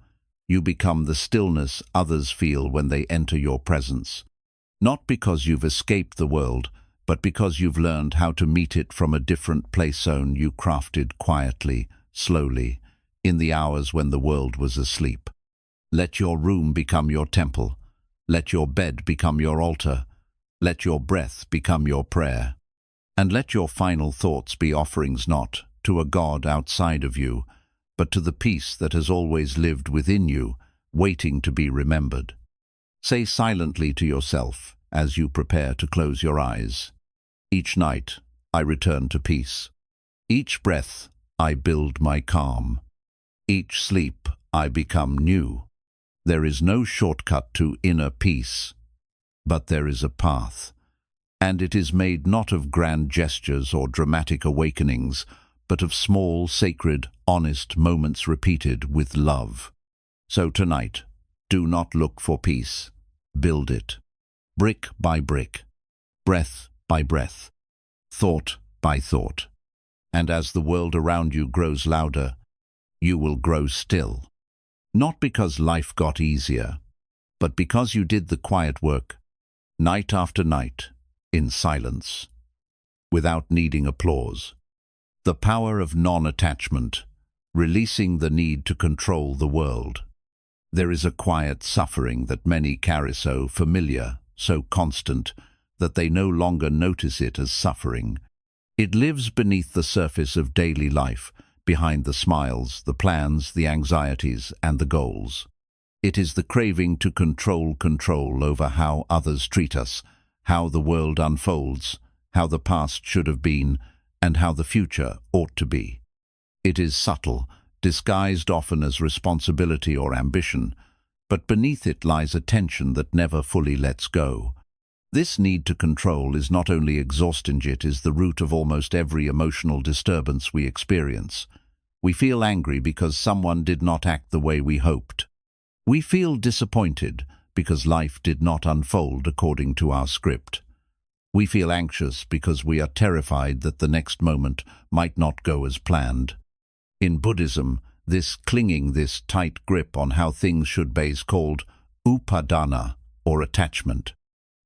You become the stillness others feel when they enter your presence. Not because you've escaped the world, but because you've learned how to meet it from a different place zone you crafted quietly, slowly, in the hours when the world was asleep. Let your room become your temple. Let your bed become your altar. Let your breath become your prayer. And let your final thoughts be offerings not to a God outside of you, but to the peace that has always lived within you, waiting to be remembered. Say silently to yourself as you prepare to close your eyes, "Each night I return to peace. Each breath I build my calm. Each sleep I become new." There is no shortcut to inner peace, but there is a path, and it is made not of grand gestures or dramatic awakenings, but of small, sacred, honest moments repeated with love. So tonight, do not look for peace. Build it, brick by brick, breath by breath, thought by thought. And as the world around you grows louder, you will grow still. Not because life got easier, but because you did the quiet work, night after night, in silence, without needing applause. The power of non-attachment, releasing the need to control the world. There is a quiet suffering that many carry so familiar, so constant, that they no longer notice it as suffering. It lives beneath the surface of daily life, behind the smiles, the plans, the anxieties, and the goals. It is the craving to control over how others treat us, how the world unfolds, how the past should have been, and how the future ought to be. It is subtle, disguised often as responsibility or ambition, but beneath it lies a tension that never fully lets go. This need to control is not only exhausting, it is the root of almost every emotional disturbance we experience. We feel angry because someone did not act the way we hoped. We feel disappointed because life did not unfold according to our script. We feel anxious because we are terrified that the next moment might not go as planned. In Buddhism, this clinging, this tight grip on how things should be is called upadana, or attachment.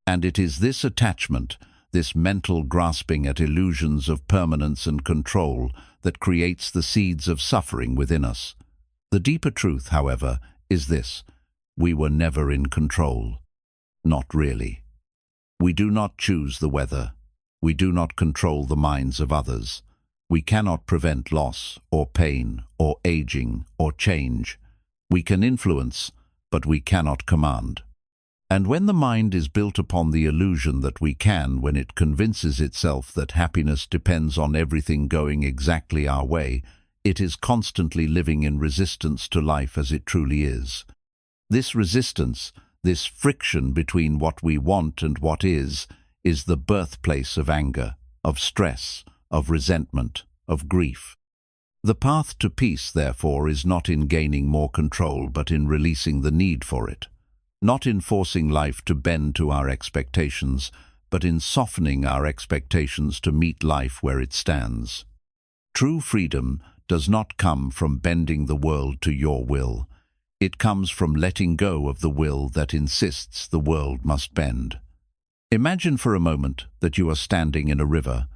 And it is this attachment, this mental grasping at illusions of permanence and control, that creates the seeds of suffering within us. The deeper truth, however, is this: we were never in control. Not really. We do not choose the weather. We do not control the minds of others. We cannot prevent loss, or pain, or aging, or change. We can influence, but we cannot command. And when the mind is built upon the illusion that we can, when it convinces itself that happiness depends on everything going exactly our way, it is constantly living in resistance to life as it truly is. This resistance, this friction between what we want and what is the birthplace of anger, of stress, of resentment, of grief. The path to peace, therefore, is not in gaining more control, but in releasing the need for it. Not in forcing life to bend to our expectations, but in softening our expectations to meet life where it stands. True freedom does not come from bending the world to your will. It comes from letting go of the will that insists the world must bend. Imagine for a moment that you are standing in a river.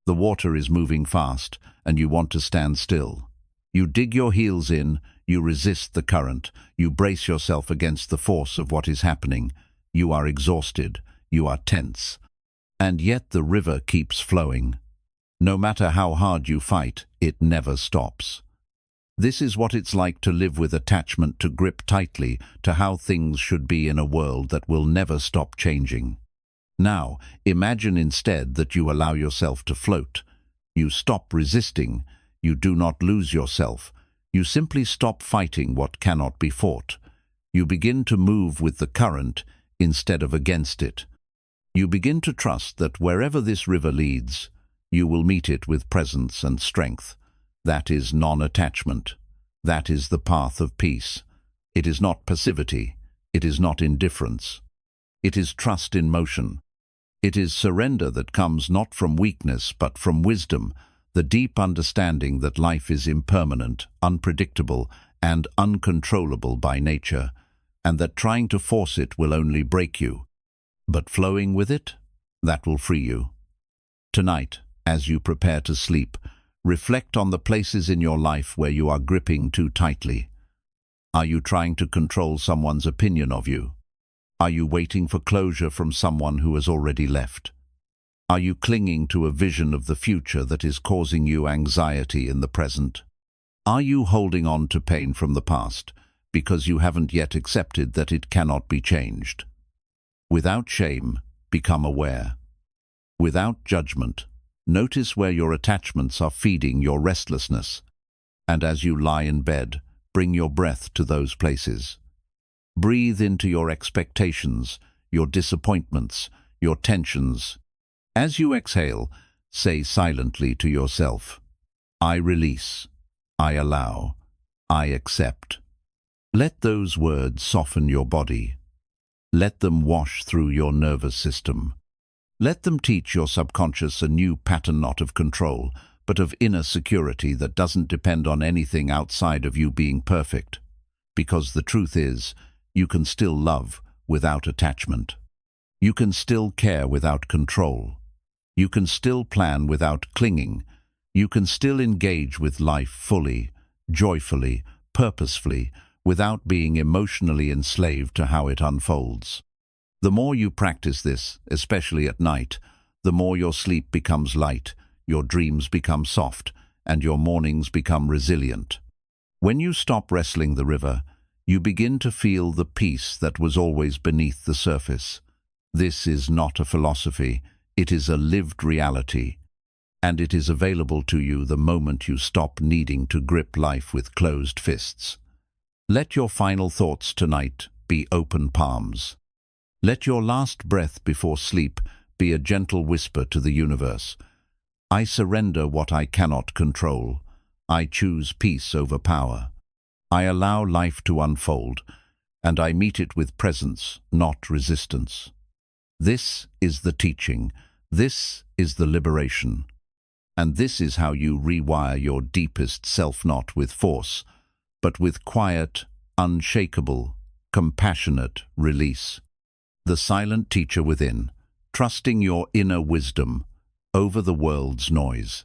The water is moving fast, and you want to stand still. You dig your heels in, you resist the current, you brace yourself against the force of what is happening. You are exhausted, you are tense. And yet the river keeps flowing. No matter how hard you fight, it never stops. This is what it's like to live with attachment, to grip tightly to how things should be in a world that will never stop changing. Now, imagine instead that you allow yourself to float. You stop resisting. You do not lose yourself. You simply stop fighting what cannot be fought. You begin to move with the current instead of against it. You begin to trust that wherever this river leads, you will meet it with presence and strength. That is non-attachment. That is the path of peace. It is not passivity. It is not indifference. It is trust in motion. It is surrender that comes not from weakness but from wisdom, the deep understanding that life is impermanent, unpredictable, and uncontrollable by nature, and that trying to force it will only break you. But flowing with it, that will free you. Tonight, as you prepare to sleep, reflect on the places in your life where you are gripping too tightly. Are you trying to control someone's opinion of you? Are you waiting for closure from someone who has already left? Are you clinging to a vision of the future that is causing you anxiety in the present? Are you holding on to pain from the past because you haven't yet accepted that it cannot be changed? Without shame, become aware. Without judgment, notice where your attachments are feeding your restlessness, and as you lie in bed, bring your breath to those places. Breathe into your expectations, your disappointments, your tensions. As you exhale, say silently to yourself, I release, I allow, I accept. Let those words soften your body. Let them wash through your nervous system. Let them teach your subconscious a new pattern not of control, but of inner security that doesn't depend on anything outside of you being perfect. Because the truth is, you can still love without attachment. You can still care without control. You can still plan without clinging. You can still engage with life fully, joyfully, purposefully, without being emotionally enslaved to how it unfolds. The more you practice this, especially at night, the more your sleep becomes light, your dreams become soft, and your mornings become resilient. When you stop wrestling the river, you begin to feel the peace that was always beneath the surface. This is not a philosophy, it is a lived reality, and it is available to you the moment you stop needing to grip life with closed fists. Let your final thoughts tonight be open palms. Let your last breath before sleep be a gentle whisper to the universe. I surrender what I cannot control. I choose peace over power. I allow life to unfold, and I meet it with presence, not resistance. This is the teaching. This is the liberation. And this is how you rewire your deepest self, not with force, but with quiet, unshakable, compassionate release. The silent teacher within, trusting your inner wisdom over the world's noise.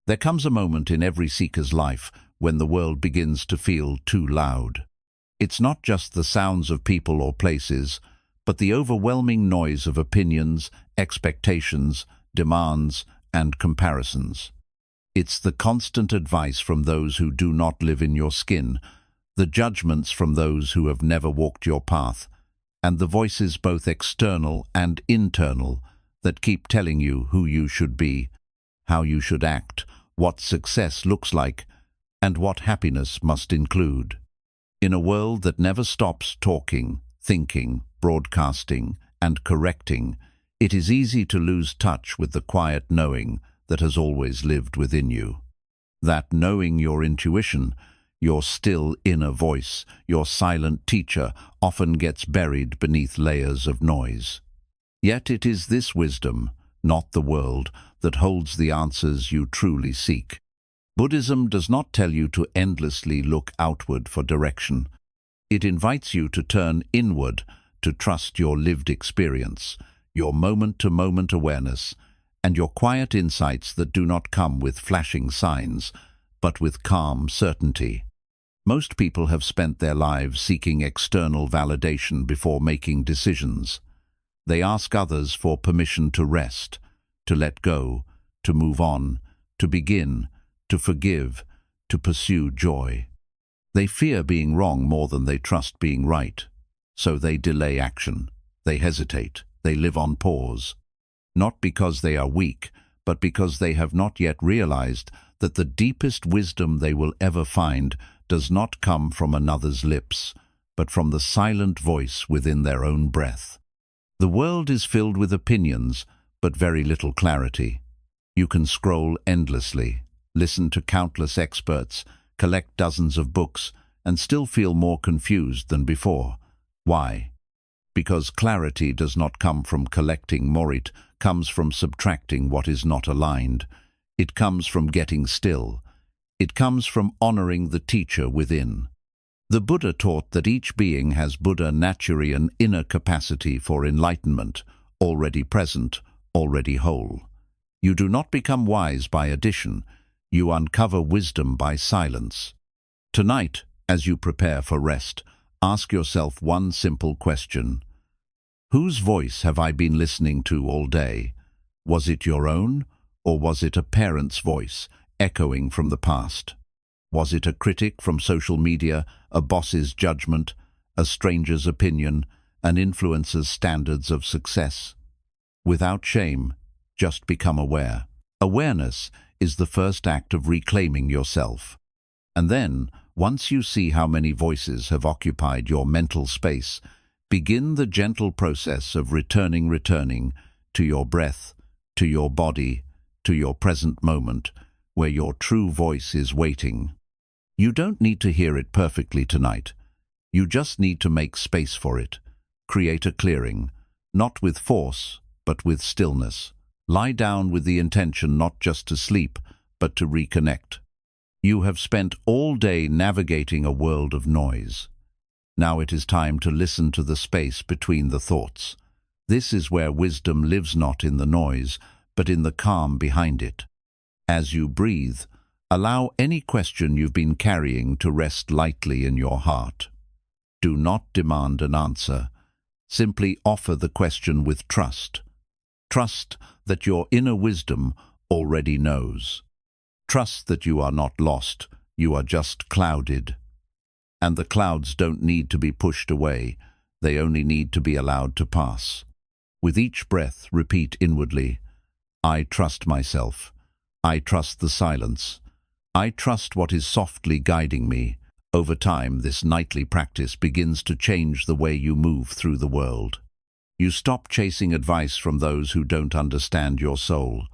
There comes a moment in every seeker's life when the world begins to feel too loud. It's not just the sounds of people or places, but the overwhelming noise of opinions, expectations, demands, and comparisons. It's the constant advice from those who do not live in your skin, the judgments from those who have never walked your path, and the voices both external and internal that keep telling you who you should be, how you should act, what success looks like, and what happiness must include. In a world that never stops talking, thinking, broadcasting, and correcting, it is easy to lose touch with the quiet knowing that has always lived within you. That knowing, your intuition, your still inner voice, your silent teacher, often gets buried beneath layers of noise. Yet it is this wisdom, not the world, that holds the answers you truly seek. Buddhism does not tell you to endlessly look outward for direction. It invites you to turn inward, to trust your lived experience, your moment-to-moment awareness, and your quiet insights that do not come with flashing signs, but with calm certainty. Most people have spent their lives seeking external validation before making decisions. They ask others for permission to rest, to let go, to move on, to begin, to forgive, to pursue joy. They fear being wrong more than they trust being right, so they delay action, they hesitate, they live on pause. Not because they are weak, but because they have not yet realized that the deepest wisdom they will ever find does not come from another's lips, but from the silent voice within their own breath. The world is filled with opinions, but very little clarity. You can scroll endlessly, listen to countless experts, collect dozens of books, and still feel more confused than before. Why? Because clarity does not come from collecting more, it comes from subtracting what is not aligned. It comes from getting still. It comes from honoring the teacher within. The Buddha taught that each being has Buddha naturally an inner capacity for enlightenment, already present, already whole. You do not become wise by addition, you uncover wisdom by silence. Tonight, as you prepare for rest, ask yourself one simple question. Whose voice have I been listening to all day? Was it your own, or was it a parent's voice, echoing from the past? Was it a critic from social media, a boss's judgment, a stranger's opinion, an influencer's standards of success? Without shame, just become aware. Awareness is the first act of reclaiming yourself. And then, once you see how many voices have occupied your mental space, begin the gentle process of returning to your breath, to your body, to your present moment, where your true voice is waiting. You don't need to hear it perfectly tonight. You just need to make space for it. Create a clearing, not with force, but with stillness. Lie down with the intention not just to sleep, but to reconnect. You have spent all day navigating a world of noise. Now it is time to listen to the space between the thoughts. This is where wisdom lives, not in the noise, but in the calm behind it. As you breathe, allow any question you've been carrying to rest lightly in your heart. Do not demand an answer. Simply offer the question with trust. Trust that your inner wisdom already knows. Trust that you are not lost, you are just clouded. And the clouds don't need to be pushed away, they only need to be allowed to pass. With each breath, repeat inwardly, I trust myself. I trust the silence. I trust what is softly guiding me. Over time, this nightly practice begins to change the way you move through the world. You stop chasing advice from those who don't understand your soul.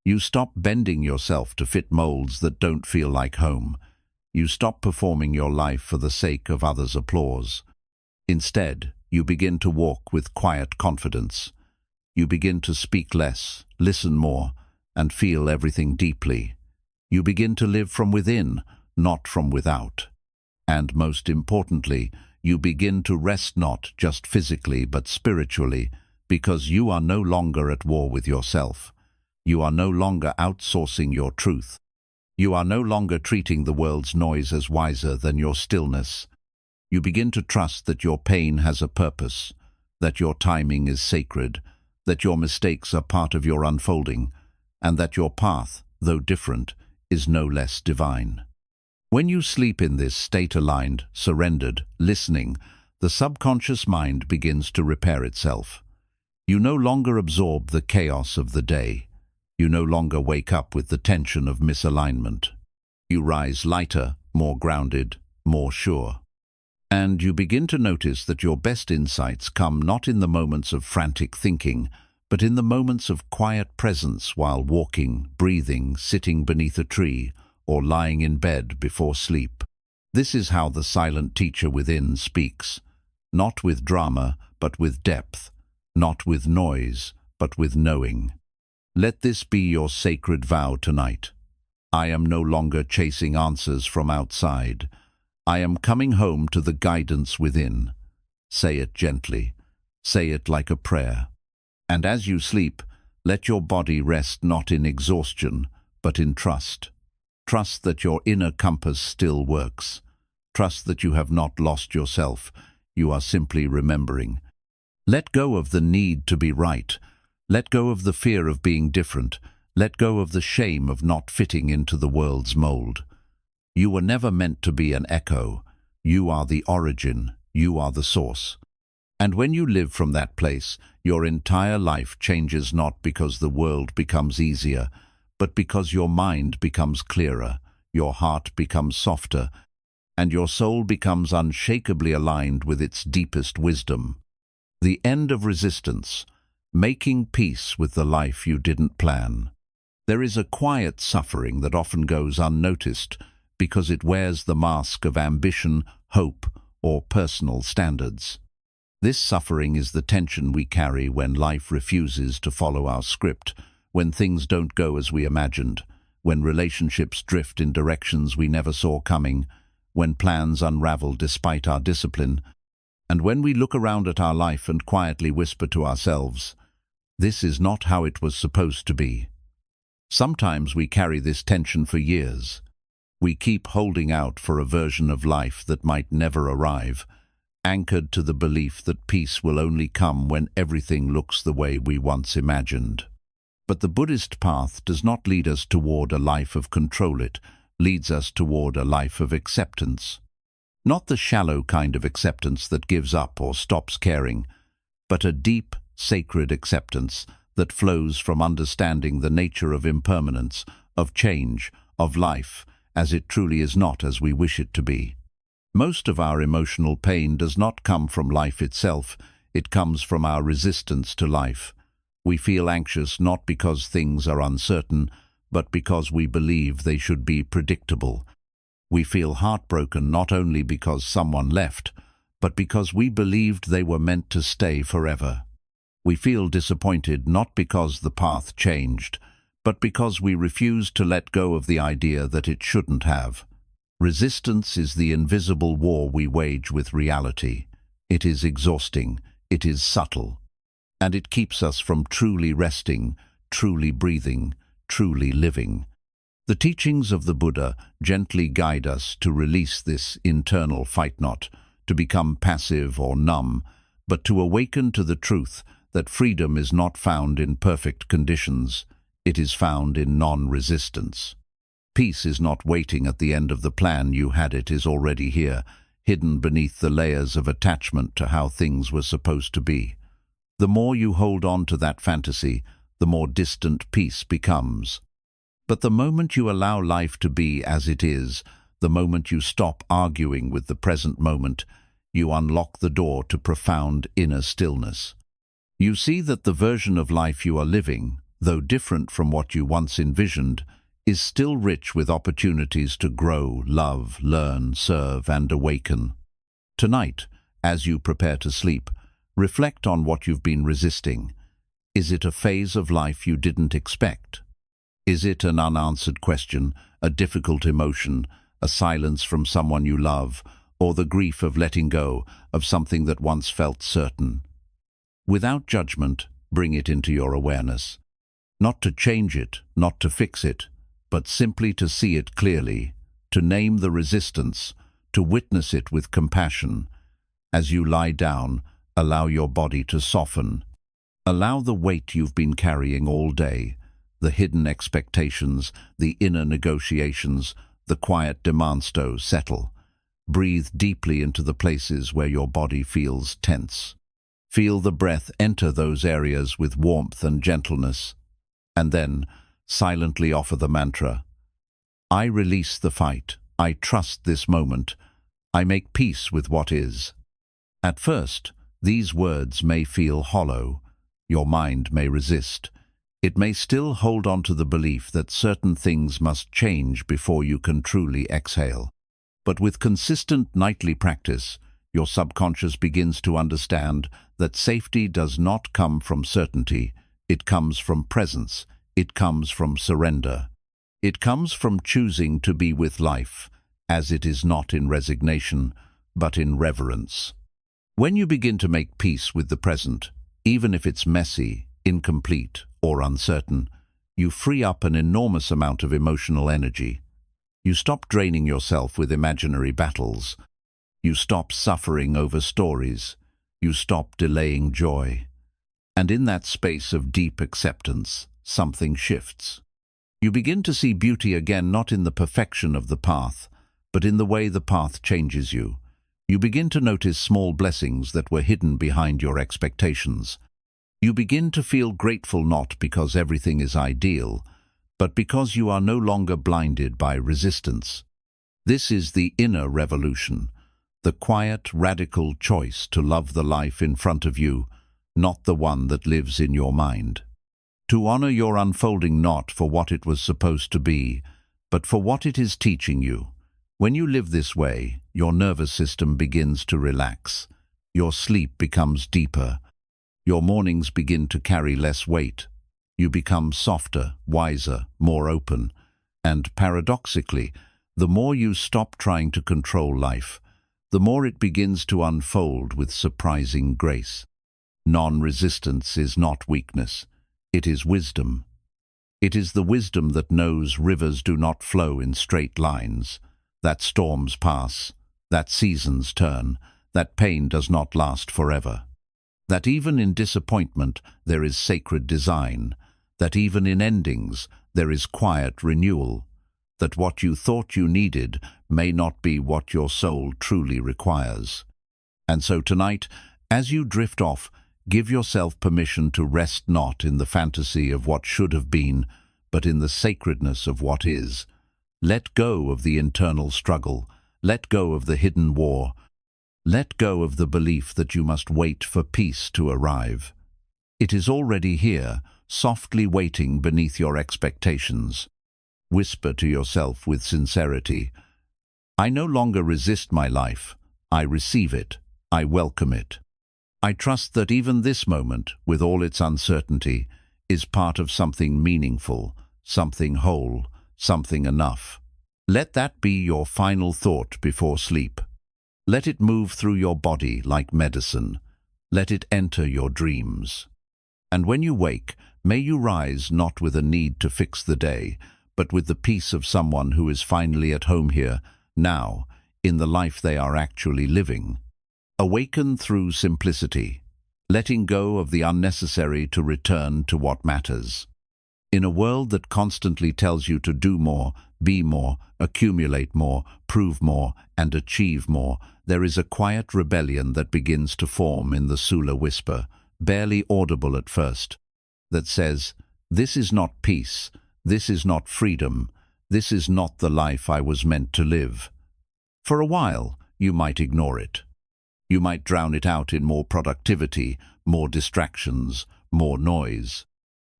You stop bending yourself to fit molds that don't feel like home. You stop performing your life for the sake of others' applause. Instead, you begin to walk with quiet confidence. You begin to speak less, listen more, and feel everything deeply. You begin to live from within, not from without. And most importantly, you begin to rest not just physically but spiritually, because you are no longer at war with yourself. You are no longer outsourcing your truth. You are no longer treating the world's noise as wiser than your stillness. You begin to trust that your pain has a purpose, that your timing is sacred, that your mistakes are part of your unfolding, and that your path, though different, is no less divine. When you sleep in this state aligned, surrendered, listening, the subconscious mind begins to repair itself. You no longer absorb the chaos of the day. You no longer wake up with the tension of misalignment. You rise lighter, more grounded, more sure. And you begin to notice that your best insights come not in the moments of frantic thinking, but in the moments of quiet presence while walking, breathing, sitting beneath a tree, or lying in bed before sleep. This is how the silent teacher within speaks, not with drama, but with depth, not with noise, but with knowing. Let this be your sacred vow tonight. I am no longer chasing answers from outside. I am coming home to the guidance within. Say it gently. Say it like a prayer. And as you sleep, let your body rest not in exhaustion, but in trust. Trust that your inner compass still works. Trust that you have not lost yourself. You are simply remembering. Let go of the need to be right. Let go of the fear of being different. Let go of the shame of not fitting into the world's mold. You were never meant to be an echo. You are the origin. You are the source. And when you live from that place, your entire life changes not because the world becomes easier, but because your mind becomes clearer, your heart becomes softer, and your soul becomes unshakably aligned with its deepest wisdom. The end of resistance, making peace with the life you didn't plan. There is a quiet suffering that often goes unnoticed because it wears the mask of ambition, hope, or personal standards. This suffering is the tension we carry when life refuses to follow our script, when things don't go as we imagined, when relationships drift in directions we never saw coming, when plans unravel despite our discipline, and when we look around at our life and quietly whisper to ourselves, "This is not how it was supposed to be." Sometimes we carry this tension for years. We keep holding out for a version of life that might never arrive, anchored to the belief that peace will only come when everything looks the way we once imagined. But the Buddhist path does not lead us toward a life of control, it leads us toward a life of acceptance. Not the shallow kind of acceptance that gives up or stops caring, but a deep, sacred acceptance that flows from understanding the nature of impermanence, of change, of life, as it truly is not as we wish it to be. Most of our emotional pain does not come from life itself, it comes from our resistance to life. We feel anxious not because things are uncertain, but because we believe they should be predictable. We feel heartbroken not only because someone left, but because we believed they were meant to stay forever. We feel disappointed not because the path changed, but because we refuse to let go of the idea that it shouldn't have. Resistance is the invisible war we wage with reality. It is exhausting, it is subtle, and it keeps us from truly resting, truly breathing, truly living. The teachings of the Buddha gently guide us to release this internal fight, not to become passive or numb, but to awaken to the truth that freedom is not found in perfect conditions, it is found in non-resistance. Peace is not waiting at the end of the plan, you had it is already here, hidden beneath the layers of attachment to how things were supposed to be. The more you hold on to that fantasy, the more distant peace becomes. But the moment you allow life to be as it is, the moment you stop arguing with the present moment, you unlock the door to profound inner stillness. You see that the version of life you are living, though different from what you once envisioned, is still rich with opportunities to grow, love, learn, serve, and awaken. Tonight, as you prepare to sleep, reflect on what you've been resisting. Is it a phase of life you didn't expect? Is it an unanswered question, a difficult emotion, a silence from someone you love, or the grief of letting go of something that once felt certain? Without judgment, bring it into your awareness. Not to change it, not to fix it, but simply to see it clearly, to name the resistance, to witness it with compassion. As you lie down, allow your body to soften. Allow the weight you've been carrying all day, the hidden expectations, the inner negotiations, the quiet demands to settle. Breathe deeply into the places where your body feels tense. Feel the breath enter those areas with warmth and gentleness. And then, silently offer the mantra, "I release the fight, I trust this moment, I make peace with what is." At first, these words may feel hollow. Your mind may resist. It may still hold on to the belief that certain things must change before you can truly exhale. But with consistent nightly practice, your subconscious begins to understand that safety does not come from certainty, it comes from presence, it comes from surrender. It comes from choosing to be with life, as it is not in resignation, but in reverence. When you begin to make peace with the present, even if it's messy, incomplete, or uncertain, you free up an enormous amount of emotional energy. You stop draining yourself with imaginary battles. You stop suffering over stories. You stop delaying joy. And in that space of deep acceptance, something shifts. You begin to see beauty again, not in the perfection of the path, but in the way the path changes you. You begin to notice small blessings that were hidden behind your expectations. You begin to feel grateful not because everything is ideal, but because you are no longer blinded by resistance. This is the inner revolution, the quiet, radical choice to love the life in front of you, not the one that lives in your mind. To honor your unfolding not for what it was supposed to be, but for what it is teaching you. When you live this way, your nervous system begins to relax. Your sleep becomes deeper. Your mornings begin to carry less weight. You become softer, wiser, more open. And paradoxically, The more you stop trying to control life, the more it begins to unfold with surprising grace. Non-resistance is not weakness, it is wisdom. It is the wisdom that knows rivers do not flow in straight lines, that storms pass, that seasons turn, that pain does not last forever. That even in disappointment there is sacred design, that even in endings there is quiet renewal, that what you thought you needed may not be what your soul truly requires. And so tonight, as you drift off, give yourself permission to rest not in the fantasy of what should have been, but in the sacredness of what is. Let go of the internal struggle, let go of the hidden war, let go of the belief that you must wait for peace to arrive. It is already here, softly waiting beneath your expectations. Whisper to yourself with sincerity, I no longer resist my life, I receive it, I welcome it. I trust that even this moment, with all its uncertainty, is part of something meaningful, something whole, something enough. Let that be your final thought before sleep. Let it move through your body like medicine. Let it enter your dreams. And when you wake, may you rise not with a need to fix the day, but with the peace of someone who is finally at home here, now, in the life they are actually living. Awaken through simplicity, letting go of the unnecessary to return to what matters. In a world that constantly tells you to do more, be more, accumulate more, prove more, and achieve more, there is a quiet rebellion that begins to form in the Sula whisper, barely audible at first, that says, this is not peace, this is not freedom, this is not the life I was meant to live. For a while, you might ignore it. You might drown it out in more productivity, more distractions, more noise.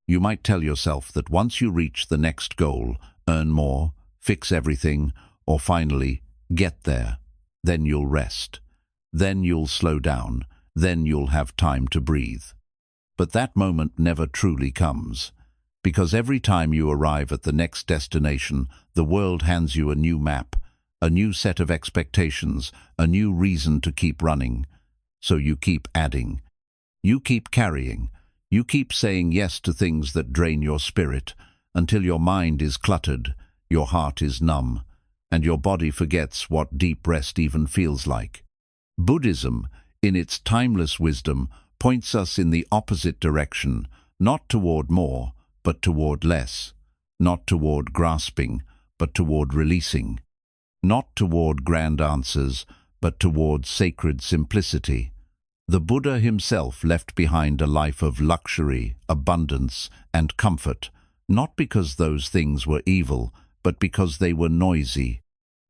You might tell yourself that once you reach the next goal, earn more, fix everything, or finally, get there, then you'll rest. Then you'll slow down. Then you'll have time to breathe. But that moment never truly comes, because every time you arrive at the next destination, the world hands you a new map, a new set of expectations, a new reason to keep running. So you keep adding. You keep carrying. You keep saying yes to things that drain your spirit, until your mind is cluttered, your heart is numb, and your body forgets what deep rest even feels like. Buddhism, in its timeless wisdom, points us in the opposite direction, not toward more, but toward less, not toward grasping, but toward releasing, not toward grand answers, but toward sacred simplicity. The Buddha himself left behind a life of luxury, abundance, and comfort, not because those things were evil, but because they were noisy.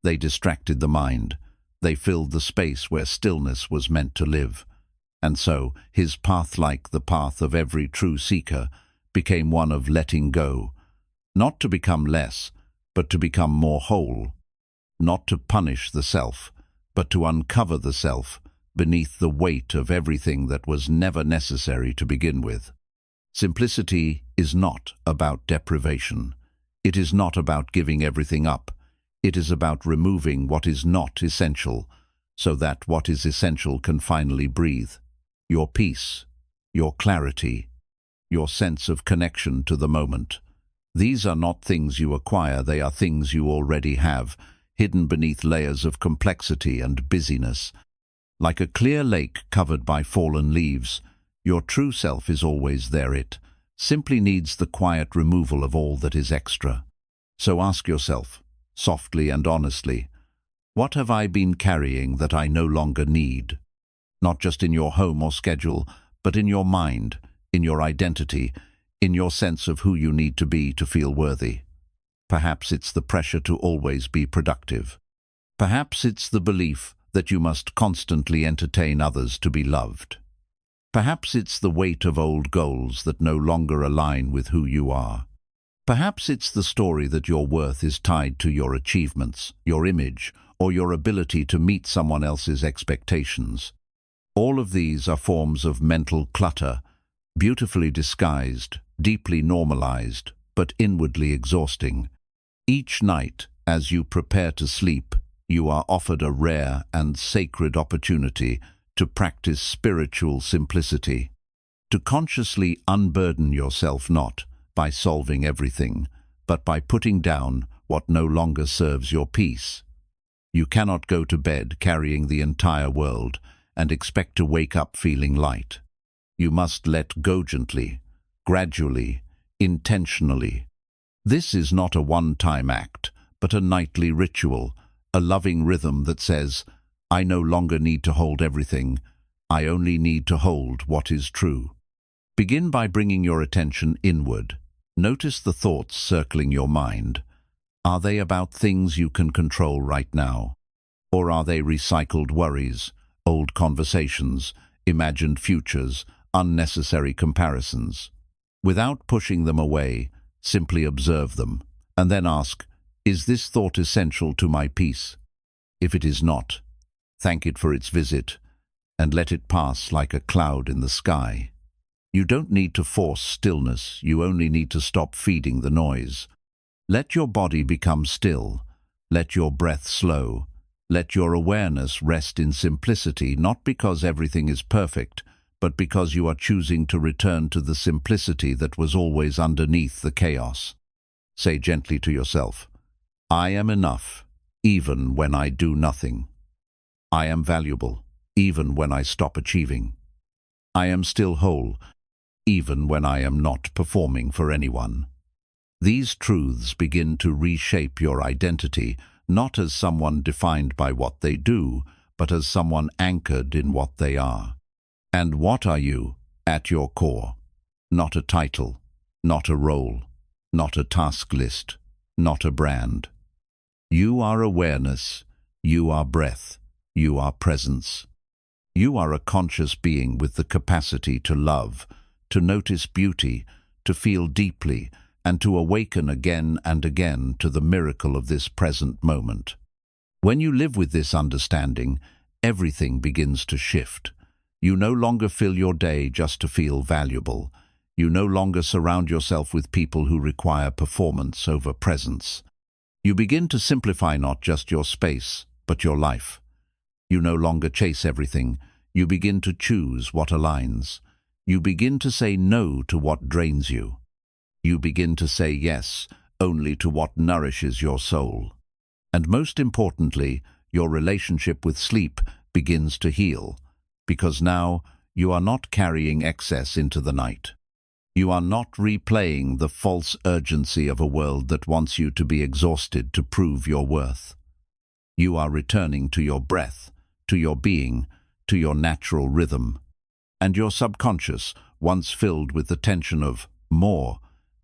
They distracted the mind. They filled the space where stillness was meant to live. And so, his path, like the path of every true seeker, became one of letting go, not to become less, but to become more whole, not to punish the self, but to uncover the self beneath the weight of everything that was never necessary to begin with. Simplicity is not about deprivation. It is not about giving everything up. It is about removing what is not essential, so that what is essential can finally breathe. Your peace, your clarity, your sense of connection to the moment. These are not things you acquire, they are things you already have, hidden beneath layers of complexity and busyness. Like a clear lake covered by fallen leaves, your true self is always there. It simply needs the quiet removal of all that is extra. So ask yourself, softly and honestly, what have I been carrying that I no longer need? Not just in your home or schedule, but in your mind, in your identity, in your sense of who you need to be to feel worthy. Perhaps it's the pressure to always be productive. Perhaps it's the belief that you must constantly entertain others to be loved. Perhaps it's the weight of old goals that no longer align with who you are. Perhaps it's the story that your worth is tied to your achievements, your image, or your ability to meet someone else's expectations. All of these are forms of mental clutter, beautifully disguised, deeply normalized, but inwardly exhausting. Each night, As you prepare to sleep, you are offered a rare and sacred opportunity to practice spiritual simplicity, to consciously unburden yourself not by solving everything, but by putting down what no longer serves your peace. You cannot go to bed carrying the entire world and expect to wake up feeling light. You must let go gently, gradually, intentionally. This is not a one-time act, but a nightly ritual, a loving rhythm that says, I no longer need to hold everything, I only need to hold what is true. Begin by bringing your attention inward. Notice the thoughts circling your mind. Are they about things you can control right now? Or are they recycled worries, old conversations, imagined futures, unnecessary comparisons? Without pushing them away, simply observe them, and then ask, is this thought essential to my peace? If it is not, thank it for its visit, and let it pass like a cloud in the sky. You don't need to force stillness, you only need to stop feeding the noise. Let your body become still, let your breath slow, let your awareness rest in simplicity, not because everything is perfect, but because you are choosing to return to the simplicity that was always underneath the chaos. Say gently to yourself, I am enough, even when I do nothing. I am valuable, even when I stop achieving. I am still whole, even when I am not performing for anyone. These truths begin to reshape your identity, not as someone defined by what they do, but as someone anchored in what they are. And what are you, at your core? Not a title, not a role, not a task list, not a brand. You are awareness, you are breath, you are presence. You are a conscious being with the capacity to love, to notice beauty, to feel deeply, and to awaken again and again to the miracle of this present moment. When you live with this understanding, everything begins to shift. You no longer fill your day just to feel valuable. You no longer surround yourself with people who require performance over presence. You begin to simplify not just your space, but your life. You no longer chase everything. You begin to choose what aligns. You begin to say no to what drains you. You begin to say yes only to what nourishes your soul. And most importantly, your relationship with sleep begins to heal, because now you are not carrying excess into the night. You are not replaying the false urgency of a world that wants you to be exhausted to prove your worth. You are returning to your breath, to your being, to your natural rhythm. And your subconscious, once filled with the tension of more,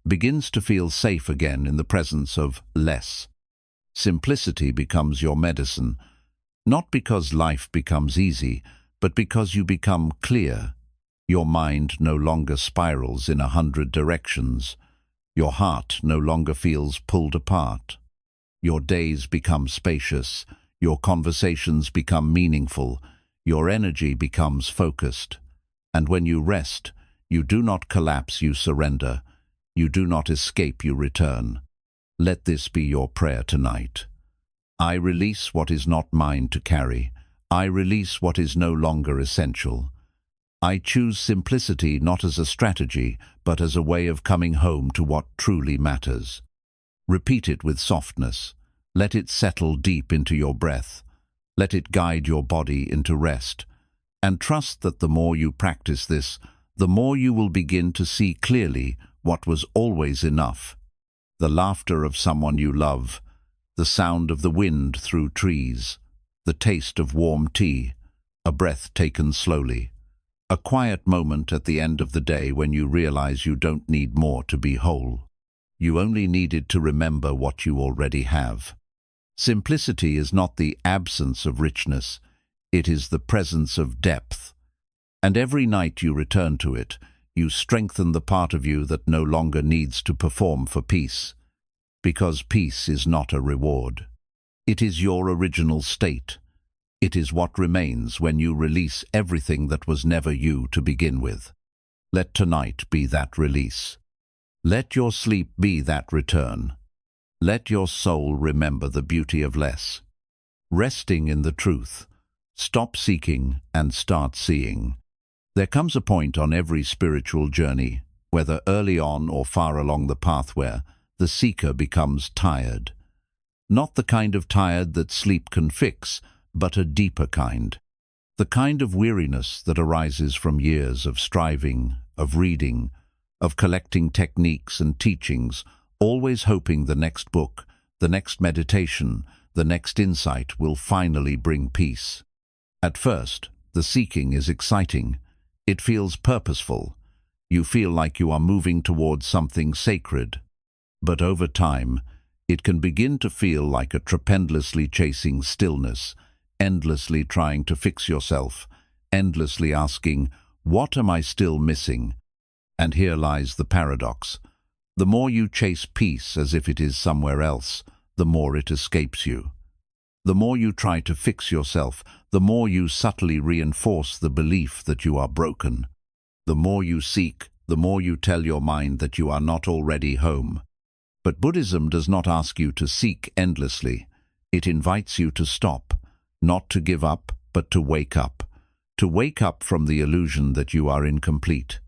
begins to feel safe again in the presence of less. Simplicity becomes your medicine, not because life becomes easy, but because you become clear. Your mind no longer spirals in 100 directions. Your heart no longer feels pulled apart. Your days become spacious. Your conversations become meaningful. Your energy becomes focused. And when you rest, you do not collapse, you surrender. You do not escape, you return. Let this be your prayer tonight. I release what is not mine to carry. I release what is no longer essential. I choose simplicity not as a strategy, but as a way of coming home to what truly matters. Repeat it with softness. Let it settle deep into your breath. Let it guide your body into rest. And trust that the more you practice this, the more you will begin to see clearly what was always enough. The laughter of someone you love, the sound of the wind through trees, the taste of warm tea, a breath taken slowly, a quiet moment at the end of the day when you realize you don't need more to be whole. You only needed to remember what you already have. Simplicity is not the absence of richness, it is the presence of depth. And every night you return to it, you strengthen the part of you that no longer needs to perform for peace, because peace is not a reward. It is your original state. It is what remains when you release everything that was never you to begin with. Let tonight be that release. Let your sleep be that return. Let your soul remember the beauty of less. Resting in the truth. Stop seeking and start seeing. There comes a point on every spiritual journey, whether early on or far along the path, where the seeker becomes tired. Not the kind of tired that sleep can fix, but a deeper kind. The kind of weariness that arises from years of striving, of reading, of collecting techniques and teachings, always hoping the next book, the next meditation, the next insight will finally bring peace. At first, the seeking is exciting. It feels purposeful. You feel like you are moving towards something sacred. But over time, it can begin to feel like a trependously chasing stillness, endlessly trying to fix yourself, endlessly asking, "What am I still missing?" And here lies the paradox. The more you chase peace as if it is somewhere else, the more it escapes you. The more you try to fix yourself, the more you subtly reinforce the belief that you are broken. The more you seek, the more you tell your mind that you are not already home. But Buddhism does not ask you to seek endlessly. It invites you to stop, not to give up, but to wake up. To wake up from the illusion that you are incomplete.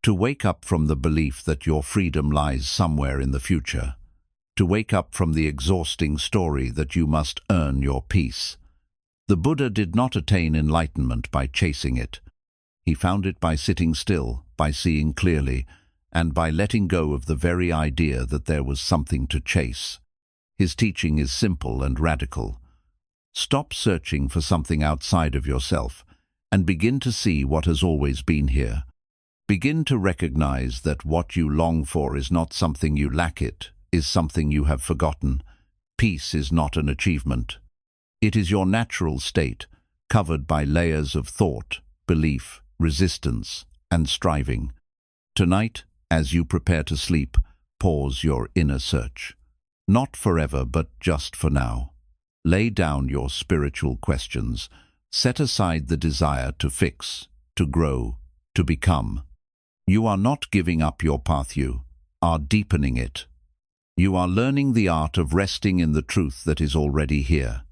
To wake up from the belief that your freedom lies somewhere in the future. To wake up from the exhausting story that you must earn your peace. The Buddha did not attain enlightenment by chasing it. He found it by sitting still, by seeing clearly, and by letting go of the very idea that there was something to chase. His teaching is simple and radical. Stop searching for something outside of yourself and begin to see what has always been here. Begin to recognize that what you long for is not something you lack, it is something you have forgotten. Peace is not an achievement. It is your natural state, covered by layers of thought, belief, resistance, and striving. Tonight, as you prepare to sleep, pause your inner search. Not forever, but just for now. Lay down your spiritual questions. Set aside the desire to fix, to grow, to become. You are not giving up your path, you are deepening it. You are learning the art of resting in the truth that is already here.